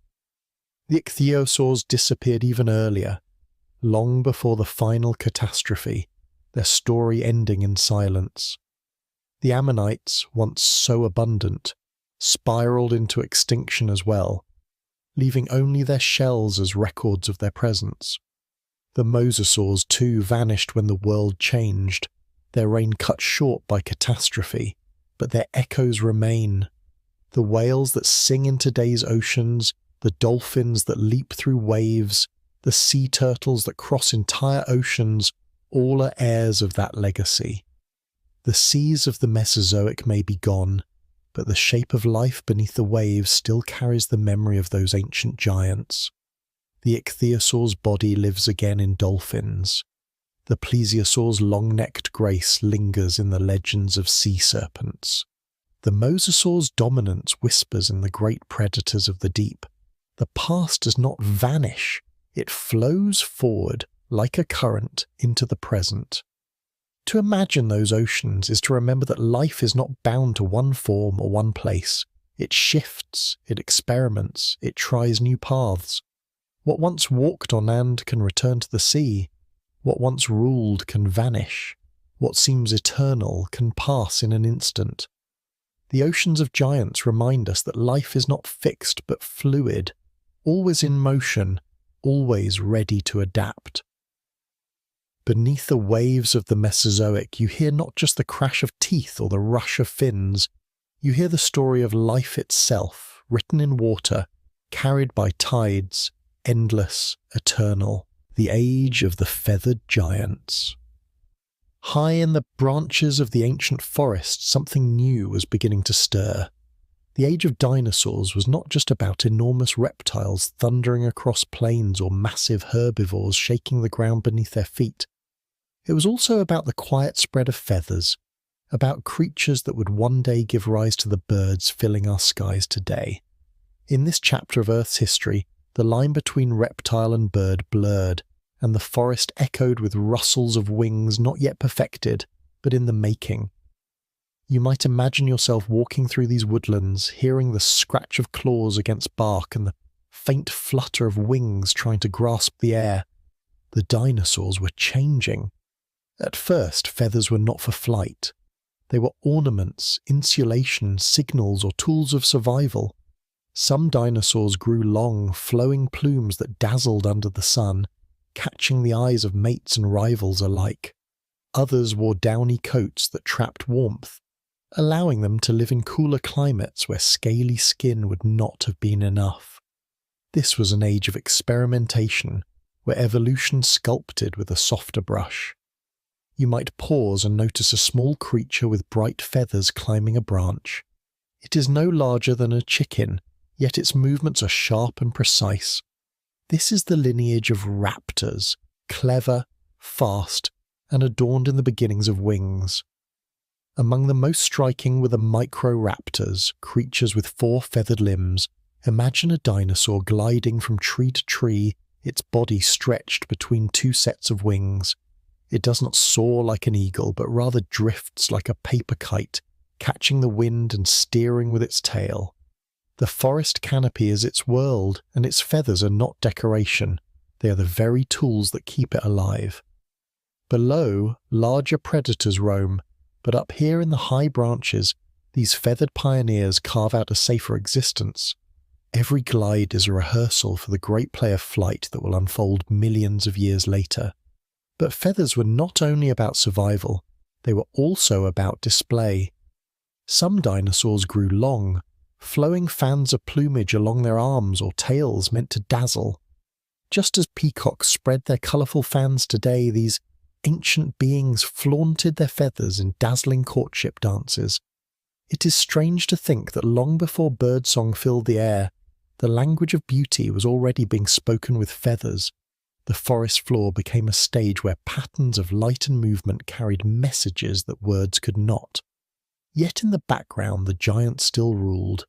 The ichthyosaurs disappeared even earlier, long before the final catastrophe, their story ending in silence. The ammonites, once so abundant, spiraled into extinction as well, leaving only their shells as records of their presence. The mosasaurs too vanished when the world changed, their reign cut short by catastrophe, but their echoes remain. The whales that sing in today's oceans, the dolphins that leap through waves, the sea turtles that cross entire oceans, all are heirs of that legacy. The seas of the Mesozoic may be gone, but the shape of life beneath the waves still carries the memory of those ancient giants. The ichthyosaur's body lives again in dolphins. The plesiosaur's long-necked grace lingers in the legends of sea serpents. The mosasaur's dominance whispers in the great predators of the deep. The past does not vanish, it flows forward like a current into the present. To imagine those oceans is to remember that life is not bound to one form or one place. It shifts, it experiments, it tries new paths. What once walked on land can return to the sea. What once ruled can vanish. What seems eternal can pass in an instant. The oceans of giants remind us that life is not fixed but fluid, always in motion, always ready to adapt. Beneath the waves of the Mesozoic, you hear not just the crash of teeth or the rush of fins, you hear the story of life itself, written in water, carried by tides, endless, eternal, the age of the feathered giants. High in the branches of the ancient forest, something new was beginning to stir. The age of dinosaurs was not just about enormous reptiles thundering across plains or massive herbivores shaking the ground beneath their feet. It was also about the quiet spread of feathers, about creatures that would one day give rise to the birds filling our skies today. In this chapter of Earth's history, the line between reptile and bird blurred, and the forest echoed with rustles of wings not yet perfected, but in the making. You might imagine yourself walking through these woodlands, hearing the scratch of claws against bark and the faint flutter of wings trying to grasp the air. The dinosaurs were changing. At first, feathers were not for flight. They were ornaments, insulation, signals, or tools of survival. Some dinosaurs grew long, flowing plumes that dazzled under the sun, catching the eyes of mates and rivals alike. Others wore downy coats that trapped warmth, allowing them to live in cooler climates where scaly skin would not have been enough. This was an age of experimentation, where evolution sculpted with a softer brush. You might pause and notice a small creature with bright feathers climbing a branch. It is no larger than a chicken, yet its movements are sharp and precise. This is the lineage of raptors, clever, fast, and adorned in the beginnings of wings. Among the most striking were the microraptors, creatures with 4 feathered limbs. Imagine a dinosaur gliding from tree to tree, its body stretched between 2 sets of wings. It does not soar like an eagle, but rather drifts like a paper kite, catching the wind and steering with its tail. The forest canopy is its world, and its feathers are not decoration. They are the very tools that keep it alive. Below, larger predators roam, but up here in the high branches, these feathered pioneers carve out a safer existence. Every glide is a rehearsal for the great play of flight that will unfold millions of years later. But feathers were not only about survival, they were also about display. Some dinosaurs grew long, flowing fans of plumage along their arms or tails meant to dazzle. Just as peacocks spread their colourful fans today, these ancient beings flaunted their feathers in dazzling courtship dances. It is strange to think that long before birdsong filled the air, the language of beauty was already being spoken with feathers. The forest floor became a stage where patterns of light and movement carried messages that words could not. Yet in the background the giants still ruled.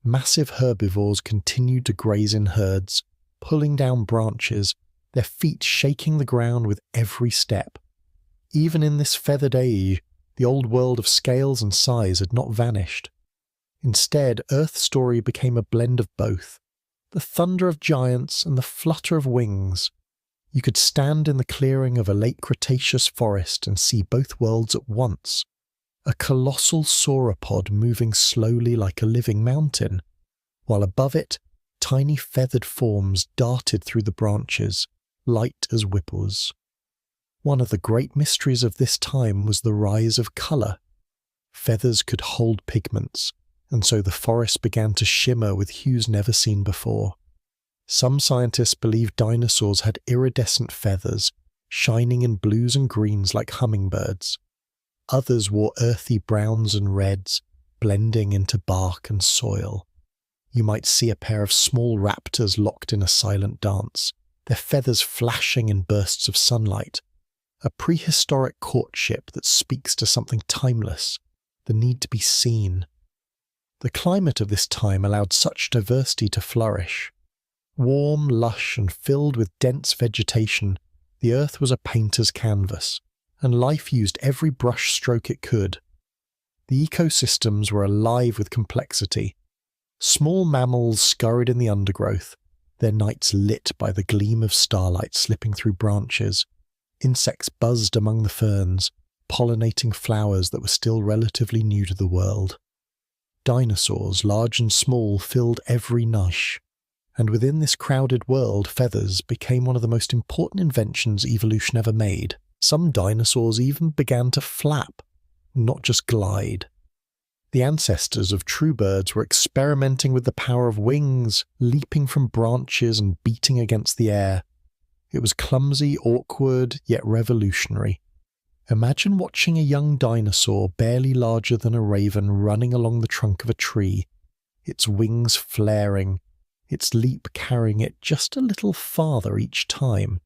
Massive herbivores continued to graze in herds, pulling down branches, their feet shaking the ground with every step. Even in this feathered age, the old world of scales and size had not vanished. Instead, Earth's story became a blend of both, the thunder of giants and the flutter of wings. You could stand in the clearing of a late Cretaceous forest and see both worlds at once. A colossal sauropod moving slowly like a living mountain, while above it, tiny feathered forms darted through the branches, light as whipples. One of the great mysteries of this time was the rise of colour. Feathers could hold pigments, and so the forest began to shimmer with hues never seen before. Some scientists believe dinosaurs had iridescent feathers, shining in blues and greens like hummingbirds. Others wore earthy browns and reds, blending into bark and soil. You might see a pair of small raptors locked in a silent dance, their feathers flashing in bursts of sunlight. A prehistoric courtship that speaks to something timeless, the need to be seen. The climate of this time allowed such diversity to flourish. Warm, lush, and filled with dense vegetation, the earth was a painter's canvas, and life used every brush stroke it could. The ecosystems were alive with complexity. Small mammals scurried in the undergrowth, their nights lit by the gleam of starlight slipping through branches. Insects buzzed among the ferns, pollinating flowers that were still relatively new to the world. Dinosaurs, large and small, filled every niche, and within this crowded world, feathers became one of the most important inventions evolution ever made. Some dinosaurs even began to flap, not just glide. The ancestors of true birds were experimenting with the power of wings, leaping from branches and beating against the air. It was clumsy, awkward, yet revolutionary. Imagine watching a young dinosaur barely larger than a raven running along the trunk of a tree, its wings flaring, its leap carrying it just a little farther each time.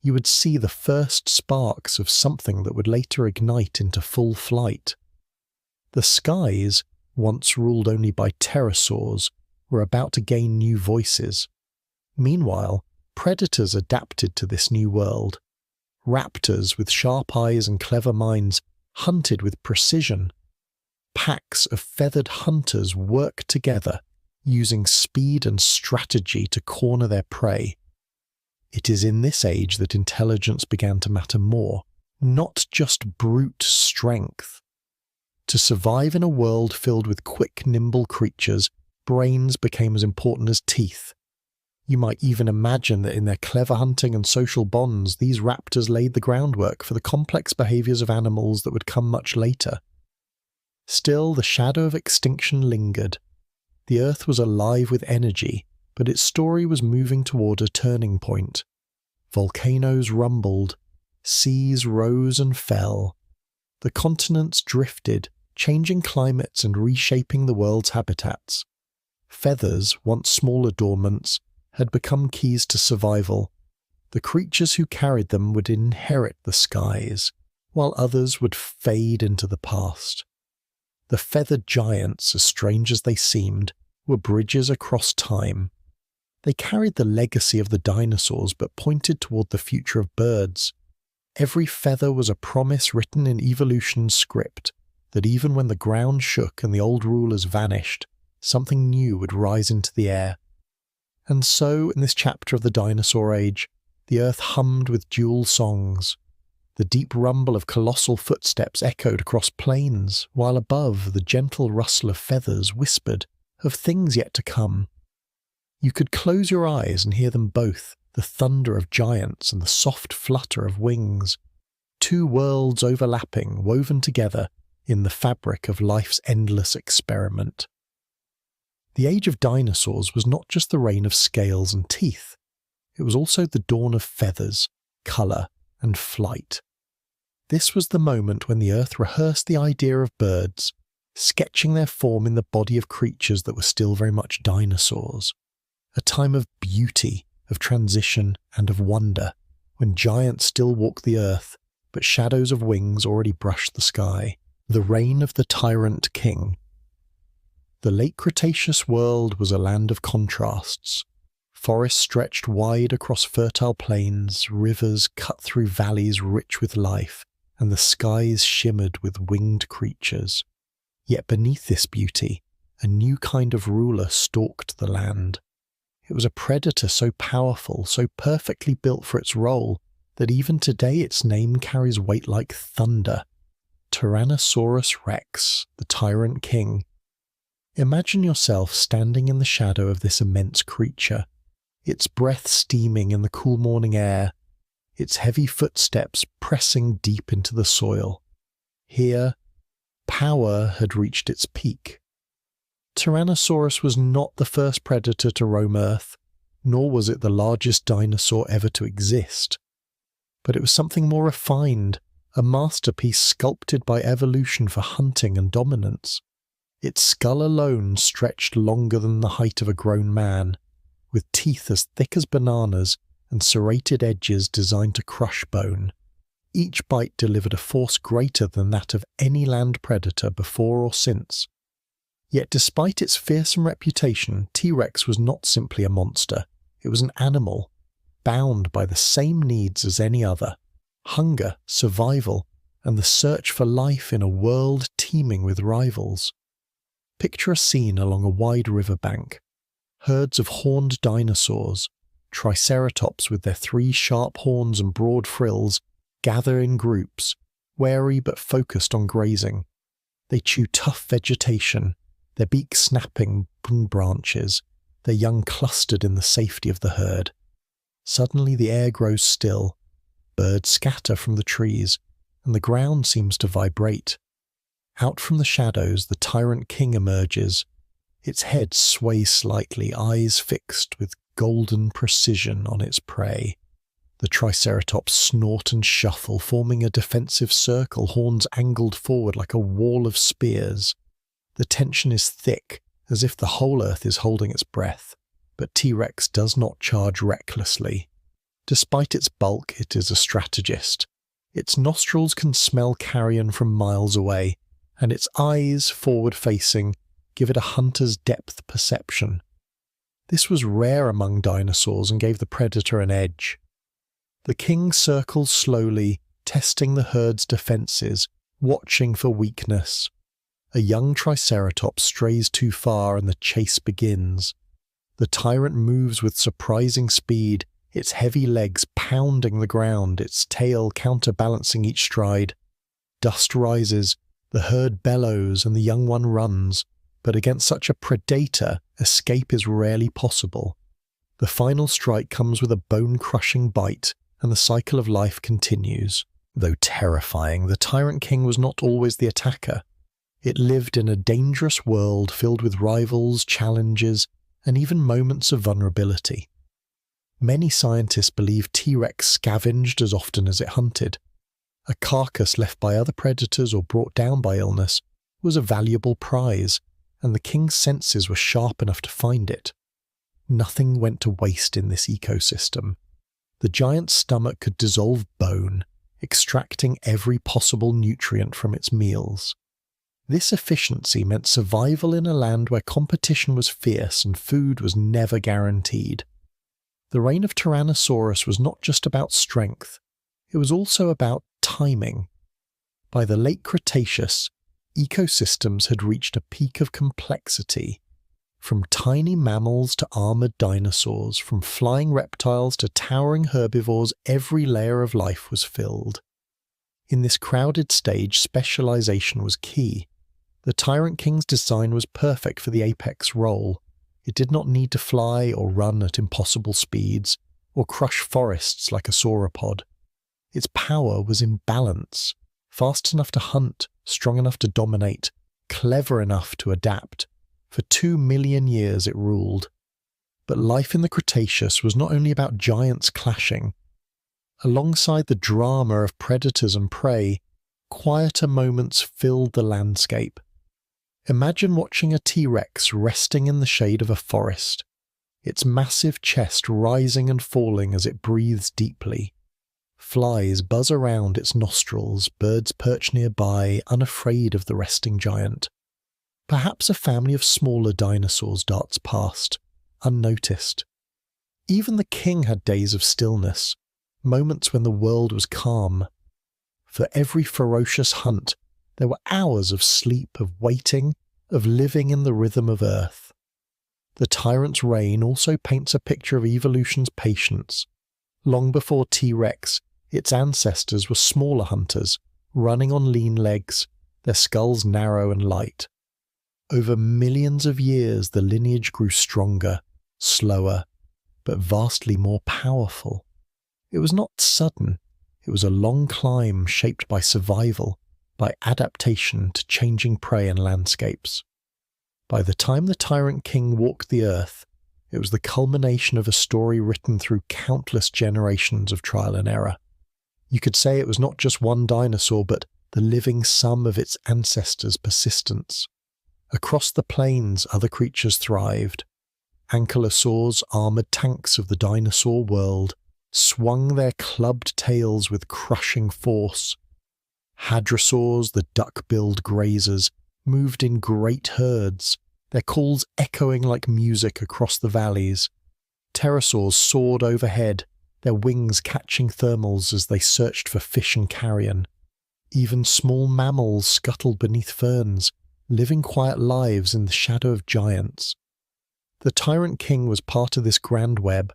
You would see the first sparks of something that would later ignite into full flight. The skies, once ruled only by pterosaurs, were about to gain new voices. Meanwhile, predators adapted to this new world. Raptors with sharp eyes and clever minds hunted with precision. Packs of feathered hunters worked together, using speed and strategy to corner their prey. It is in this age that intelligence began to matter more, not just brute strength. To survive in a world filled with quick, nimble creatures, brains became as important as teeth. You might even imagine that in their clever hunting and social bonds, these raptors laid the groundwork for the complex behaviours of animals that would come much later. Still, the shadow of extinction lingered. The Earth was alive with energy, but its story was moving toward a turning point. Volcanoes rumbled, seas rose and fell. The continents drifted, changing climates and reshaping the world's habitats. Feathers, once small adornments, had become keys to survival. The creatures who carried them would inherit the skies, while others would fade into the past. The feathered giants, as strange as they seemed, were bridges across time. They carried the legacy of the dinosaurs but pointed toward the future of birds. Every feather was a promise written in evolution's script, that even when the ground shook and the old rulers vanished, something new would rise into the air. And so, in this chapter of the dinosaur age, the earth hummed with dual songs. The deep rumble of colossal footsteps echoed across plains, while above the gentle rustle of feathers whispered of things yet to come. You could close your eyes and hear them both, the thunder of giants and the soft flutter of wings. Two worlds overlapping, woven together in the fabric of life's endless experiment. The age of dinosaurs was not just the reign of scales and teeth. It was also the dawn of feathers, colour, and flight. This was the moment when the earth rehearsed the idea of birds, sketching their form in the body of creatures that were still very much dinosaurs. A time of beauty, of transition, and of wonder, when giants still walked the earth, but shadows of wings already brushed the sky. The reign of the tyrant king. The late Cretaceous world was a land of contrasts. Forests stretched wide across fertile plains, rivers cut through valleys rich with life, and the skies shimmered with winged creatures. Yet beneath this beauty, a new kind of ruler stalked the land. It was a predator so powerful, so perfectly built for its role, that even today its name carries weight like thunder. Tyrannosaurus Rex, the tyrant king. Imagine yourself standing in the shadow of this immense creature. its breath steaming in the cool morning air, its heavy footsteps pressing deep into the soil. Here, power had reached its peak. Tyrannosaurus was not the first predator to roam Earth, nor was it the largest dinosaur ever to exist. But it was something more refined, a masterpiece sculpted by evolution for hunting and dominance. Its skull alone stretched longer than the height of a grown man, with teeth as thick as bananas and serrated edges designed to crush bone. Each bite delivered a force greater than that of any land predator before or since. Yet despite its fearsome reputation, T-Rex was not simply a monster. It was an animal, bound by the same needs as any other: hunger, survival, and the search for life in a world teeming with rivals. Picture a scene along a wide riverbank. Herds of horned dinosaurs, triceratops with their 3 sharp horns and broad frills, gather in groups, wary but focused on grazing. They chew tough vegetation, their beaks snapping branches, their young clustered in the safety of the herd. Suddenly the air grows still, birds scatter from the trees, and the ground seems to vibrate. Out from the shadows, the tyrant king emerges. Its head sways slightly, eyes fixed with golden precision on its prey. The triceratops snort and shuffle, forming a defensive circle, horns angled forward like a wall of spears. The tension is thick, as if the whole earth is holding its breath, but T-Rex does not charge recklessly. Despite its bulk, it is a strategist. Its nostrils can smell carrion from miles away, and its eyes, forward-facing, give it a hunter's depth perception. This was rare among dinosaurs and gave the predator an edge. The king circles slowly, testing the herd's defenses, watching for weakness. A young triceratops strays too far and the chase begins. The tyrant moves with surprising speed, its heavy legs pounding the ground, its tail counterbalancing each stride. Dust rises, the herd bellows, and the young one runs, but against such a predator, escape is rarely possible. The final strike comes with a bone-crushing bite, and the cycle of life continues. Though terrifying, the Tyrant King was not always the attacker. It lived in a dangerous world filled with rivals, challenges, and even moments of vulnerability. Many scientists believe T-Rex scavenged as often as it hunted. A carcass left by other predators or brought down by illness was a valuable prize, and the king's senses were sharp enough to find it. Nothing went to waste in this ecosystem. The giant's stomach could dissolve bone, extracting every possible nutrient from its meals. This efficiency meant survival in a land where competition was fierce and food was never guaranteed. The reign of Tyrannosaurus was not just about strength, it was also about timing. By the late Cretaceous, ecosystems had reached a peak of complexity. From tiny mammals to armored dinosaurs, from flying reptiles to towering herbivores, every layer of life was filled. In this crowded stage, specialization was key. The Tyrant King's design was perfect for the apex role. It did not need to fly or run at impossible speeds, or crush forests like a sauropod. Its power was in balance, fast enough to hunt, strong enough to dominate, clever enough to adapt. For 2 million years it ruled. But life in the Cretaceous was not only about giants clashing. Alongside the drama of predators and prey, quieter moments filled the landscape. Imagine watching a T-Rex resting in the shade of a forest, its massive chest rising and falling as it breathes deeply. Flies buzz around its nostrils, birds perch nearby, unafraid of the resting giant. Perhaps a family of smaller dinosaurs darts past, unnoticed. Even the king had days of stillness, moments when the world was calm. For every ferocious hunt, there were hours of sleep, of waiting, of living in the rhythm of Earth. The tyrant's reign also paints a picture of evolution's patience. Long before T-Rex, its ancestors were smaller hunters, running on lean legs, their skulls narrow and light. Over millions of years, the lineage grew stronger, slower, but vastly more powerful. It was not sudden. It was a long climb shaped by survival, by adaptation to changing prey and landscapes. By the time the Tyrant King walked the earth, it was the culmination of a story written through countless generations of trial and error. You could say it was not just one dinosaur, but the living sum of its ancestors' persistence. Across the plains, other creatures thrived. Ankylosaurs, armoured tanks of the dinosaur world, swung their clubbed tails with crushing force. Hadrosaurs, the duck-billed grazers, moved in great herds, their calls echoing like music across the valleys. Pterosaurs soared overhead, their wings catching thermals as they searched for fish and carrion. Even small mammals scuttled beneath ferns, living quiet lives in the shadow of giants. The Tyrant King was part of this grand web,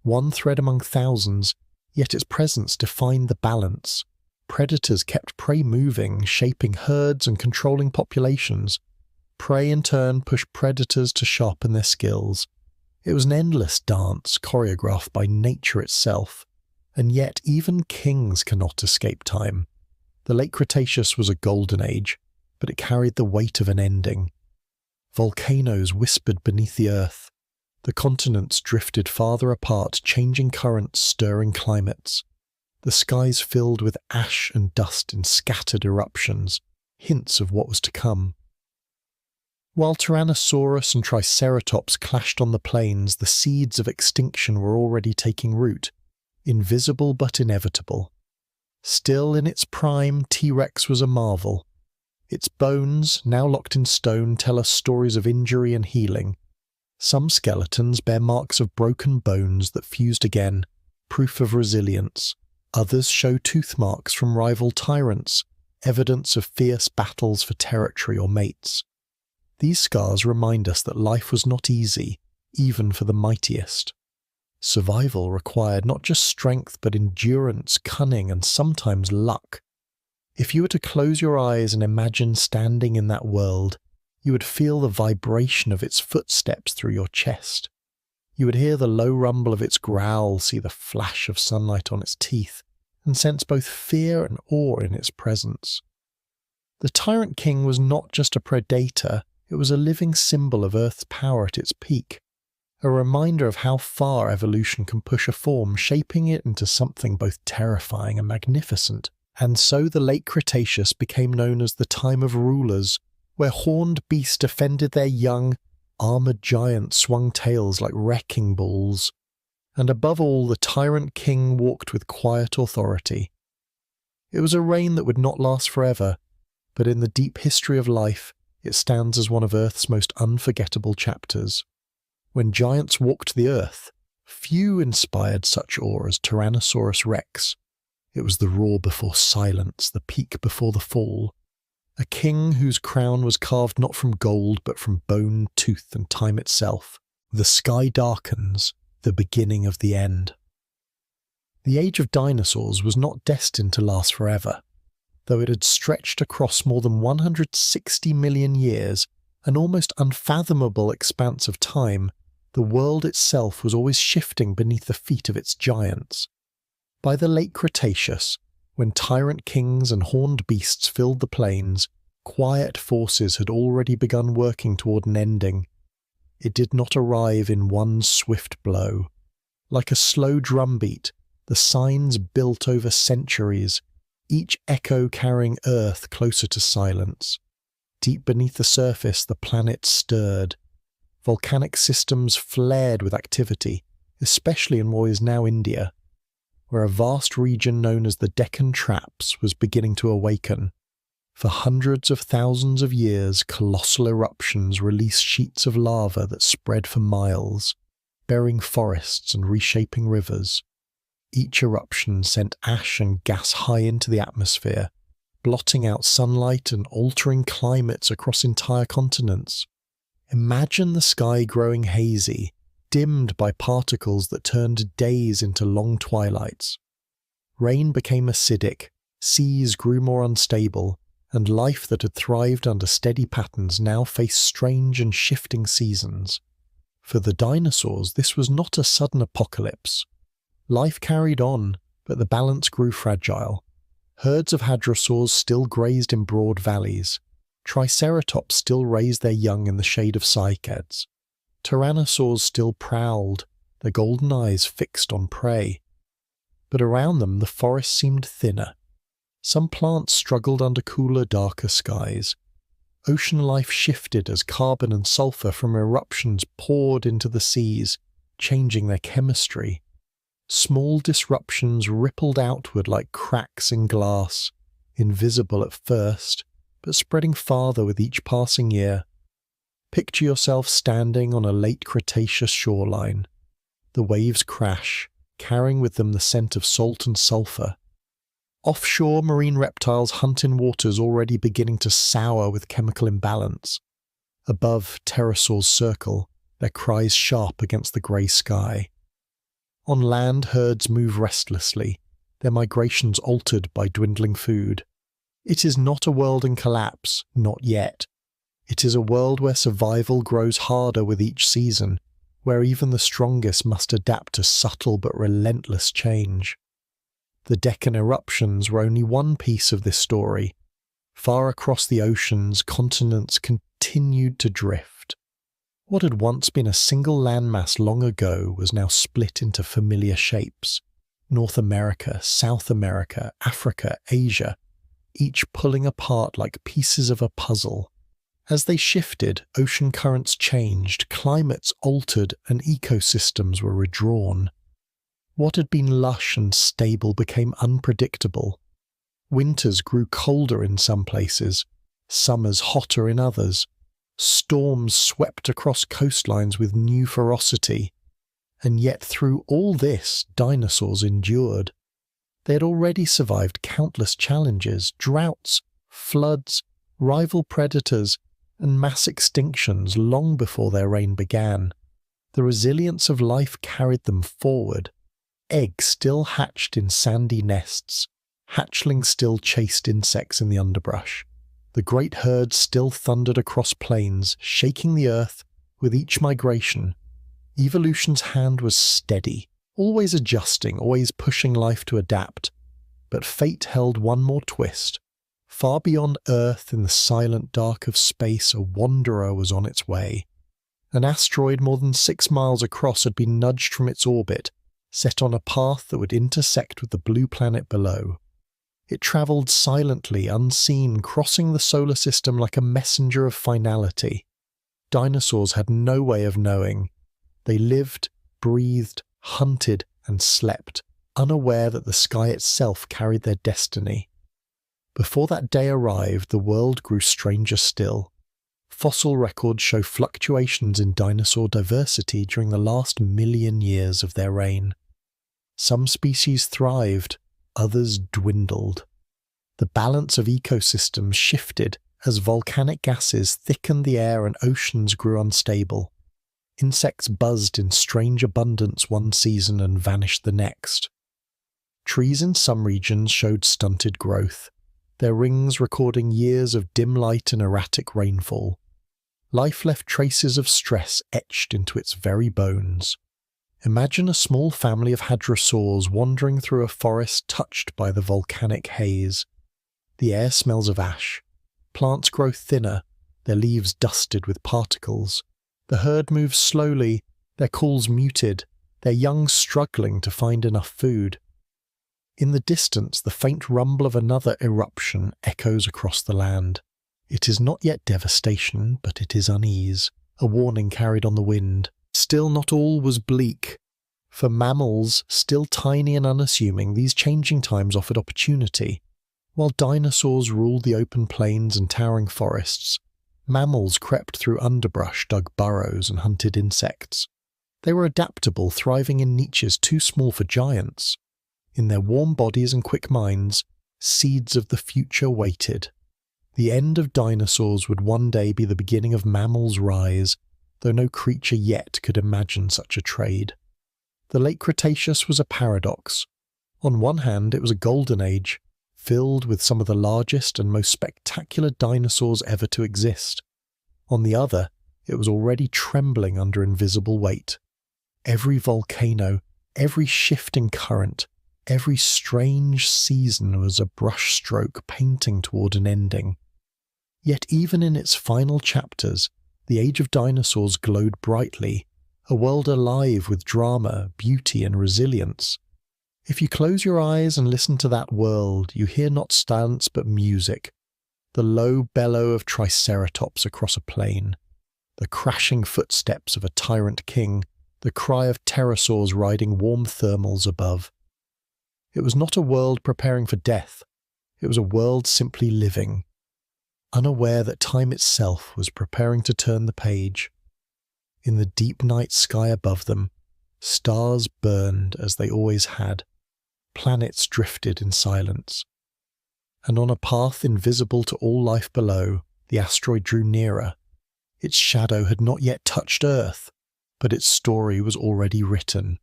one thread among thousands, yet its presence defined the balance. Predators kept prey moving, shaping herds and controlling populations. Prey in turn pushed predators to sharpen their skills. It was an endless dance, choreographed by nature itself, and yet even kings cannot escape time. The late Cretaceous was a golden age, but it carried the weight of an ending. Volcanoes whispered beneath the earth. The continents drifted farther apart, changing currents, stirring climates. The skies filled with ash and dust in scattered eruptions, hints of what was to come. While Tyrannosaurus and Triceratops clashed on the plains, the seeds of extinction were already taking root, invisible but inevitable. Still in its prime, T-Rex was a marvel. Its bones, now locked in stone, tell us stories of injury and healing. Some skeletons bear marks of broken bones that fused again, proof of resilience. Others show tooth marks from rival tyrants, evidence of fierce battles for territory or mates. These scars remind us that life was not easy, even for the mightiest. Survival required not just strength but endurance, cunning, and sometimes luck. If you were to close your eyes and imagine standing in that world, you would feel the vibration of its footsteps through your chest. You would hear the low rumble of its growl, see the flash of sunlight on its teeth, and sense both fear and awe in its presence. The Tyrant King was not just a predator, it was a living symbol of Earth's power at its peak, a reminder of how far evolution can push a form, shaping it into something both terrifying and magnificent. And so the late Cretaceous became known as the time of rulers, where horned beasts defended their young, armoured giants swung tails like wrecking balls. And above all, the Tyrant King walked with quiet authority. It was a reign that would not last forever, but in the deep history of life, it stands as one of Earth's most unforgettable chapters. When giants walked the Earth, few inspired such awe as Tyrannosaurus Rex. It was the roar before silence, the peak before the fall. A king whose crown was carved not from gold but from bone, tooth, and time itself. The sky darkens, the beginning of the end. The age of dinosaurs was not destined to last forever. Though it had stretched across more than 160 million years, an almost unfathomable expanse of time, the world itself was always shifting beneath the feet of its giants. By the late Cretaceous, when tyrant kings and horned beasts filled the plains, quiet forces had already begun working toward an ending. It did not arrive in one swift blow. Like a slow drumbeat, the signs built over centuries, each echo carrying Earth closer to silence. Deep beneath the surface, the planet stirred. Volcanic systems flared with activity, especially in what is now India, where a vast region known as the Deccan Traps was beginning to awaken. For hundreds of thousands of years, colossal eruptions released sheets of lava that spread for miles, burying forests and reshaping rivers. Each eruption sent ash and gas high into the atmosphere, blotting out sunlight and altering climates across entire continents. Imagine the sky growing hazy, dimmed by particles that turned days into long twilights. Rain became acidic, seas grew more unstable, and life that had thrived under steady patterns now faced strange and shifting seasons. For the dinosaurs, this was not a sudden apocalypse. Life carried on, but the balance grew fragile. Herds of hadrosaurs still grazed in broad valleys. Triceratops still raised their young in the shade of cycads. Tyrannosaurs still prowled, their golden eyes fixed on prey. But around them the forest seemed thinner. Some plants struggled under cooler, darker skies. Ocean life shifted as carbon and sulfur from eruptions poured into the seas, changing their chemistry. Small disruptions rippled outward like cracks in glass, invisible at first, but spreading farther with each passing year. Picture yourself standing on a late Cretaceous shoreline. The waves crash, carrying with them the scent of salt and sulfur. Offshore, marine reptiles hunt in waters already beginning to sour with chemical imbalance. Above, pterosaurs circle, their cries sharp against the grey sky. On land, herds move restlessly, their migrations altered by dwindling food. It is not a world in collapse, not yet. It is a world where survival grows harder with each season, where even the strongest must adapt to subtle but relentless change. The Deccan eruptions were only one piece of this story. Far across the oceans, continents continued to drift. What had once been a single landmass long ago was now split into familiar shapes. North America, South America, Africa, Asia, each pulling apart like pieces of a puzzle. As they shifted, ocean currents changed, climates altered, and ecosystems were redrawn. What had been lush and stable became unpredictable. Winters grew colder in some places, summers hotter in others. Storms swept across coastlines with new ferocity. And yet through all this, dinosaurs endured. They had already survived countless challenges, droughts, floods, rival predators, and mass extinctions long before their reign began. The resilience of life carried them forward. Eggs still hatched in sandy nests. Hatchlings still chased insects in the underbrush. The great herds still thundered across plains, shaking the earth with each migration. Evolution's hand was steady, always adjusting, always pushing life to adapt. But fate held one more twist. Far beyond Earth, in the silent dark of space, a wanderer was on its way. An asteroid more than 6 miles across had been nudged from its orbit, set on a path that would intersect with the blue planet below. It travelled silently, unseen, crossing the solar system like a messenger of finality. Dinosaurs had no way of knowing. They lived, breathed, hunted, and slept, unaware that the sky itself carried their destiny. Before that day arrived, the world grew stranger still. Fossil records show fluctuations in dinosaur diversity during the last 1,000,000 years of their reign. Some species thrived, others dwindled. The balance of ecosystems shifted as volcanic gases thickened the air and oceans grew unstable. Insects buzzed in strange abundance one season and vanished the next. Trees in some regions showed stunted growth, their rings recording years of dim light and erratic rainfall. Life left traces of stress etched into its very bones. Imagine a small family of hadrosaurs wandering through a forest touched by the volcanic haze. The air smells of ash. Plants grow thinner, their leaves dusted with particles. The herd moves slowly, their calls muted, their young struggling to find enough food. In the distance, the faint rumble of another eruption echoes across the land. It is not yet devastation, but it is unease, a warning carried on the wind. Still not all was bleak. For mammals, still tiny and unassuming, these changing times offered opportunity. While dinosaurs ruled the open plains and towering forests, mammals crept through underbrush, dug burrows, and hunted insects. They were adaptable, thriving in niches too small for giants. In their warm bodies and quick minds, seeds of the future waited. The end of dinosaurs would one day be the beginning of mammals' rise, though no creature yet could imagine such a trade. The late Cretaceous was a paradox. On one hand, it was a golden age, filled with some of the largest and most spectacular dinosaurs ever to exist. On the other, it was already trembling under invisible weight. Every volcano, every shifting current, every strange season was a brushstroke painting toward an ending. Yet even in its final chapters, the age of dinosaurs glowed brightly, a world alive with drama, beauty, and resilience. If you close your eyes and listen to that world, you hear not silence but music, the low bellow of Triceratops across a plain, the crashing footsteps of a tyrant king, the cry of pterosaurs riding warm thermals above. It was not a world preparing for death, it was a world simply living, unaware that time itself was preparing to turn the page. In the deep night sky above them, stars burned as they always had, planets drifted in silence. And on a path invisible to all life below, the asteroid drew nearer. Its shadow had not yet touched Earth, but its story was already written.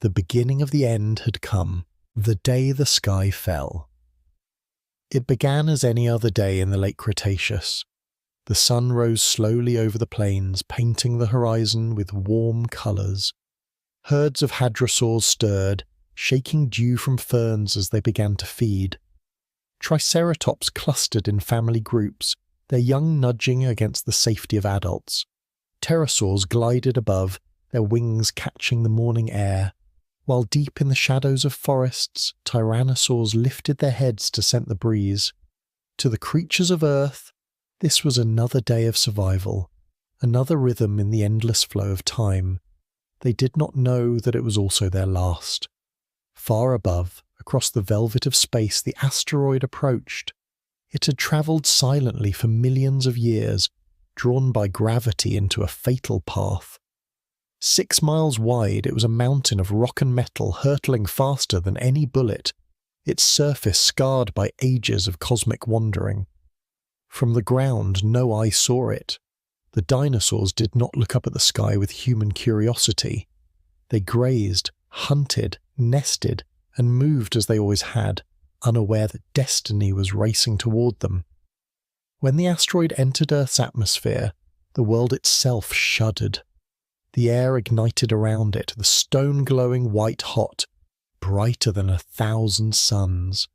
The beginning of the end had come, the day the sky fell. It began as any other day in the late Cretaceous. The sun rose slowly over the plains, painting the horizon with warm colours. Herds of hadrosaurs stirred, shaking dew from ferns as they began to feed. Triceratops clustered in family groups, their young nudging against the safety of adults. Pterosaurs glided above, their wings catching the morning air, while deep in the shadows of forests, tyrannosaurs lifted their heads to scent the breeze. To the creatures of Earth, this was another day of survival, another rhythm in the endless flow of time. They did not know that it was also their last. Far above, across the velvet of space, the asteroid approached. It had travelled silently for millions of years, drawn by gravity into a fatal path. 6 miles wide, it was a mountain of rock and metal hurtling faster than any bullet, its surface scarred by ages of cosmic wandering. From the ground, no eye saw it. The dinosaurs did not look up at the sky with human curiosity. They grazed, hunted, nested, and moved as they always had, unaware that destiny was racing toward them. When the asteroid entered Earth's atmosphere, the world itself shuddered. The air ignited around it, the stone glowing white hot, brighter than 1,000 suns.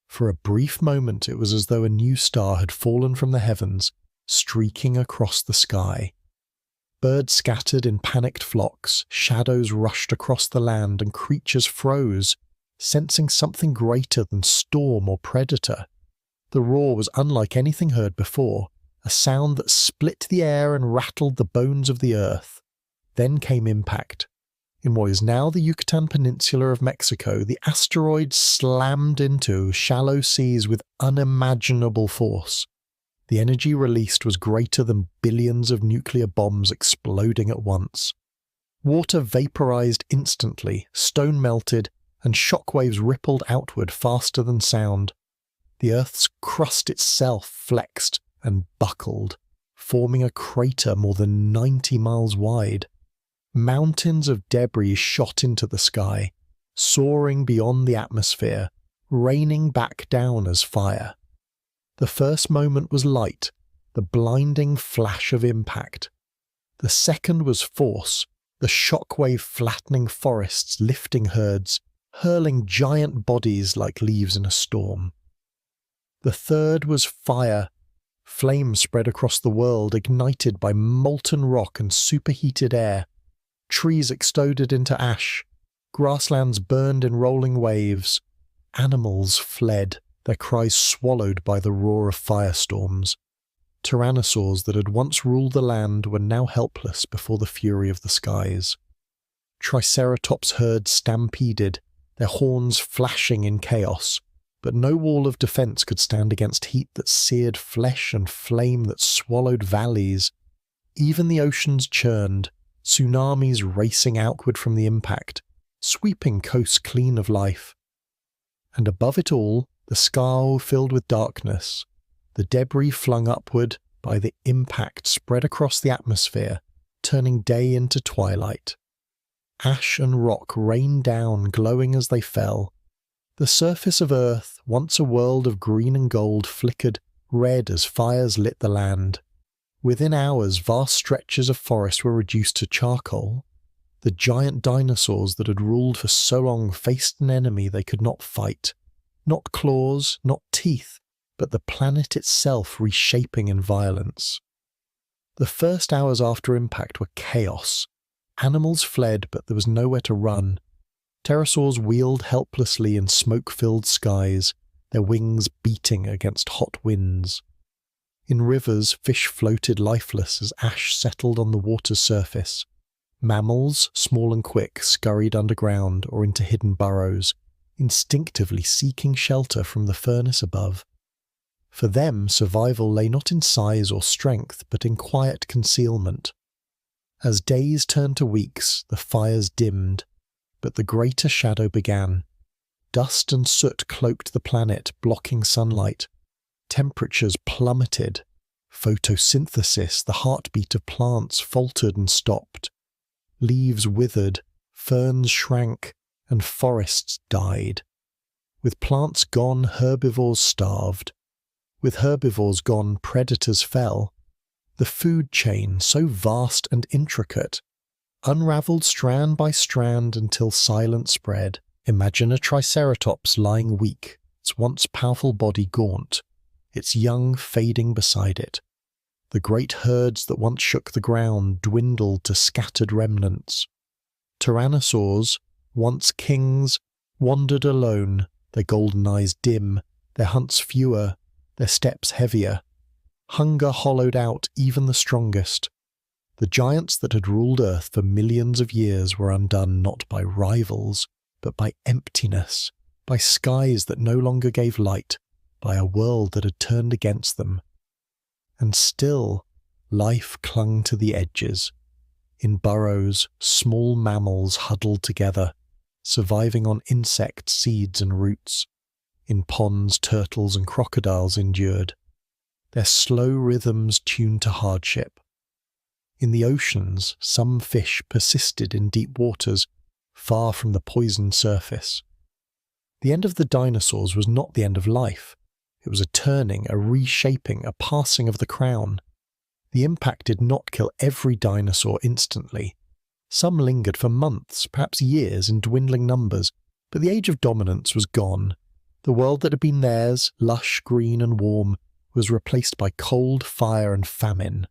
For a brief moment it was as though a new star had fallen from the heavens, streaking across the sky. Birds scattered in panicked flocks, shadows rushed across the land, and creatures froze, sensing something greater than storm or predator. The roar was unlike anything heard before, a sound that split the air and rattled the bones of the earth. Then came impact. In what is now the Yucatan Peninsula of Mexico, the asteroid slammed into shallow seas with unimaginable force. The energy released was greater than billions of nuclear bombs exploding at once. Water vaporized instantly, stone melted, and shockwaves rippled outward faster than sound. The Earth's crust itself flexed and buckled, forming a crater more than 90 miles wide. Mountains of debris shot into the sky, soaring beyond the atmosphere, raining back down as fire. The first moment was light, the blinding flash of impact. The second was force, the shockwave flattening forests, lifting herds, hurling giant bodies like leaves in a storm. The third was fire. Flames spread across the world, ignited by molten rock and superheated air. Trees exploded into ash. Grasslands burned in rolling waves. Animals fled, their cries swallowed by the roar of firestorms. Tyrannosaurs that had once ruled the land were now helpless before the fury of the skies. Triceratops herds stampeded, their horns flashing in chaos, but no wall of defense could stand against heat that seared flesh and flame that swallowed valleys. Even the oceans churned, tsunamis racing outward from the impact, sweeping coasts clean of life. And above it all, the sky filled with darkness. The debris flung upward by the impact spread across the atmosphere, turning day into twilight. Ash and rock rained down, glowing as they fell. The surface of Earth, once a world of green and gold, flickered red as fires lit the land. Within hours, vast stretches of forest were reduced to charcoal. The giant dinosaurs that had ruled for so long faced an enemy they could not fight. Not claws, not teeth, but the planet itself reshaping in violence. The first hours after impact were chaos. Animals fled, but there was nowhere to run. Pterosaurs wheeled helplessly in smoke-filled skies, their wings beating against hot winds. In rivers, fish floated lifeless as ash settled on the water's surface. Mammals, small and quick, scurried underground or into hidden burrows, instinctively seeking shelter from the furnace above. For them, survival lay not in size or strength, but in quiet concealment. As days turned to weeks, the fires dimmed, but the greater shadow began. Dust and soot cloaked the planet, blocking sunlight. Temperatures plummeted. Photosynthesis, the heartbeat of plants, faltered and stopped. Leaves withered, ferns shrank, and forests died. With plants gone, herbivores starved. With herbivores gone, predators fell. The food chain, so vast and intricate, unravelled strand by strand until silence spread. Imagine a triceratops lying weak, its once powerful body gaunt, its young fading beside it. The great herds that once shook the ground dwindled to scattered remnants. Tyrannosaurs, once kings, wandered alone, their golden eyes dim, their hunts fewer, their steps heavier. Hunger hollowed out even the strongest. The giants that had ruled Earth for millions of years were undone not by rivals, but by emptiness, by skies that no longer gave light, by a world that had turned against them. And still, life clung to the edges. In burrows, small mammals huddled together, surviving on insects, seeds and roots. In ponds, turtles and crocodiles endured, their slow rhythms tuned to hardship. In the oceans, some fish persisted in deep waters, far from the poisoned surface. The end of the dinosaurs was not the end of life. It was a turning, a reshaping, a passing of the crown. The impact did not kill every dinosaur instantly. Some lingered for months, perhaps years, in dwindling numbers, but the age of dominance was gone. The world that had been theirs, lush, green and warm, was replaced by cold, fire and famine.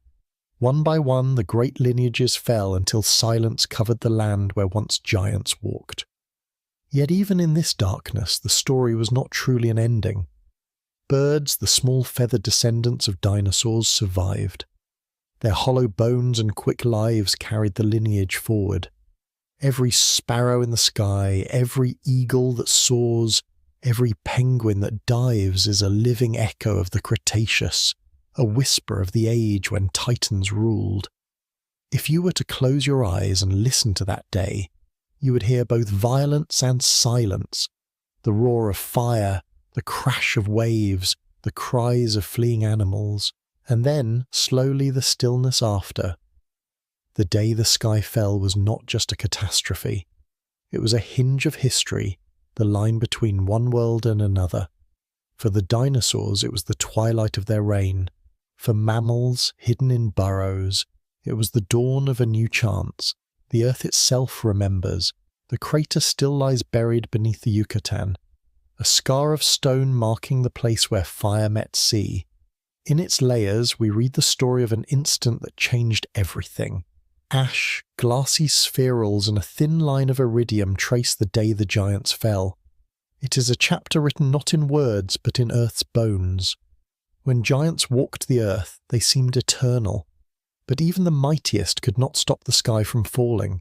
One by one, the great lineages fell until silence covered the land where once giants walked. Yet even in this darkness, the story was not truly an ending. Birds, the small feathered descendants of dinosaurs, survived. Their hollow bones and quick lives carried the lineage forward. Every sparrow in the sky, every eagle that soars, every penguin that dives is a living echo of the Cretaceous, a whisper of the age when titans ruled. If you were to close your eyes and listen to that day, you would hear both violence and silence, the roar of fire, the crash of waves, the cries of fleeing animals, and then, slowly, the stillness after. The day the sky fell was not just a catastrophe. It was a hinge of history, the line between one world and another. For the dinosaurs, it was the twilight of their reign. For mammals, hidden in burrows, it was the dawn of a new chance. The Earth itself remembers. The crater still lies buried beneath the Yucatan, a scar of stone marking the place where fire met sea. In its layers, we read the story of an instant that changed everything. Ash, glassy spherals, and a thin line of iridium trace the day the giants fell. It is a chapter written not in words, but in Earth's bones. When giants walked the Earth, they seemed eternal. But even the mightiest could not stop the sky from falling.